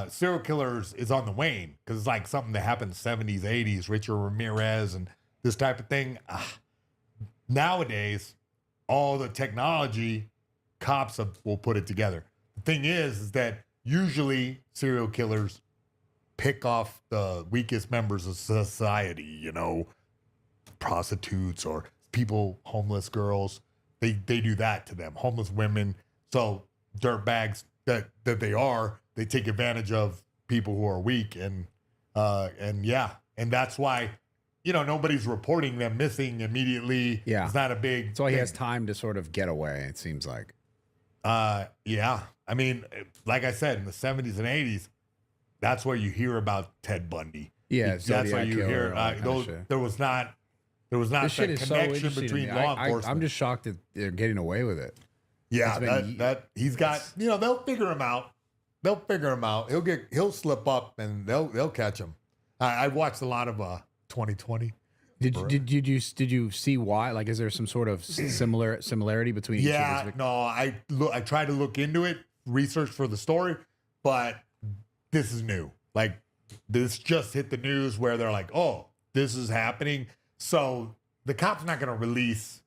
serial killers is on the wane because it's like something that happened in the 70s, 80s, Richard Ramirez and this type of thing. Nowadays, all the technology, cops will put it together. The thing is that usually serial killers pick off the weakest members of society, prostitutes or people, homeless girls. They do that to them, homeless women. So dirtbags that they are, they take advantage of people who are weak and that's why nobody's reporting them missing immediately. Yeah. It's not a big So he thing. has time to sort of get away, it seems like. Yeah. I mean, like I said, in the 70s and 80s, that's where you hear about Ted Bundy. Yeah, that's where Zodiac you Killer, hear all that kind of those. shit. There was not This that shit is so connection interesting to between me. law I'm enforcement. just shocked that they're getting away with it. Yeah, It's been that he's got. They'll figure him out. They'll figure him out. He'll slip up and they'll catch him. I watched a lot of 2020. Did you see why? Like, is there some sort of similarity between? each of Yeah, these no, I tried to look into it, research for the story, but this is new. Like, this just hit the news where they're like, oh, this is happening. So the cops not going to release.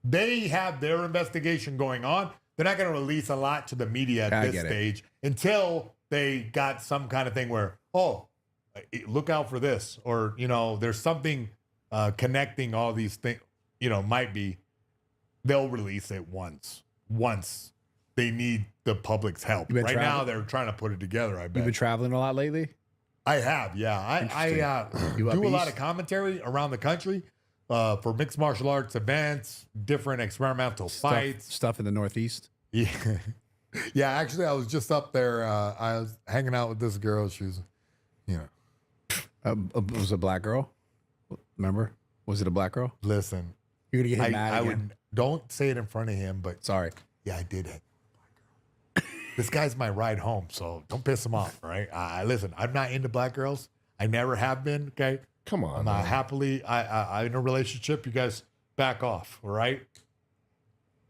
They have their investigation going on. They're not going to release a lot to the media at this stage until they got some kind of thing where, oh, look out for this, or there's something connecting all these things. Might be. They'll release it once they need the public's help. You been Right now, traveling? they're trying to put it together. I bet. You've been traveling a lot lately. I have, yeah. I You do up a lot east? of commentary around the country for mixed martial arts events, different experimental fights. Stuff in the Northeast. Yeah. Yeah, actually, I was just up there. I was hanging out with this girl. She was, Was it a black girl? Remember? Was it a black girl? Listen. You're going to get him mad again. Don't say it in front of him, but. Sorry. Yeah, I did it. This guy's my ride home, so don't piss him off, all right? Listen, I'm not into black girls. I never have been, okay? Come on. I'm happily I'm in a relationship. You guys back off, all right?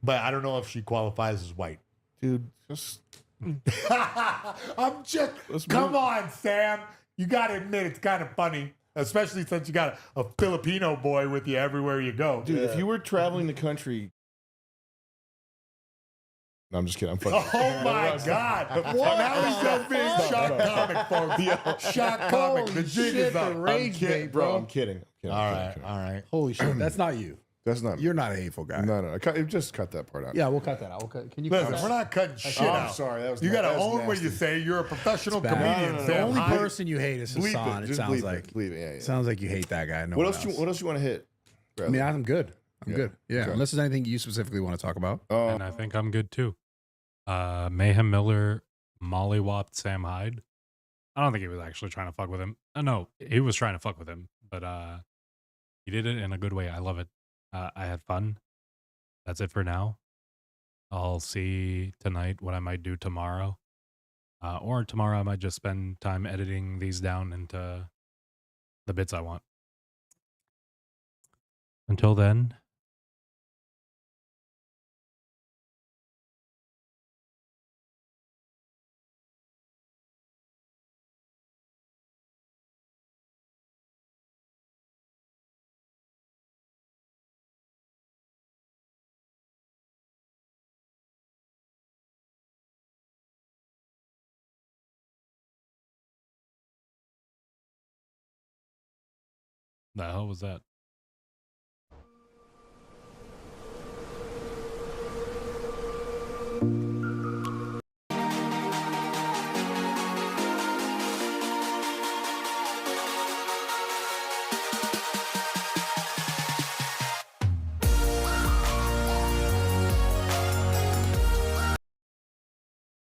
But I don't know if she qualifies as white. Dude, just. I'm just. Come on, Sam. You got to admit it's kind of funny, especially since you got a Filipino boy with you everywhere you go. Dude, if you were traveling the country. No, I'm just kidding. I'm fucking. Oh my God! Now he's just being shock comic, folks. Shock comic. The jig is up. I'm kidding, bro. I'm kidding. All right. Holy shit, that's not you. That's not. You're not a hateful guy. No. Just cut that part out. Yeah, we'll cut that out. Can you? Listen, cut we're that? not cutting shit I'm out. sorry. That was You got to that was own what you nasty. say. You're a professional It's bad. comedian. The Sam. only I- person you hate is Bleep Hasan. it. It Just sounds bleep like. it. Bleep it. Yeah. Sounds like you hate that guy. No What one else? What else you want to hit? I mean, I'm good. I'm good. Yeah. Okay. Unless there's anything you specifically want to talk about. And I think I'm good too. Mayhem Miller mollywopped Sam Hyde. I don't think he was actually trying to fuck with him. No, he was trying to fuck with him, but he did it in a good way. I love it. I had fun. That's it for now. I'll see tonight what I might do tomorrow. Or tomorrow I might just spend time editing these down into the bits I want. Until then, the hell was that? you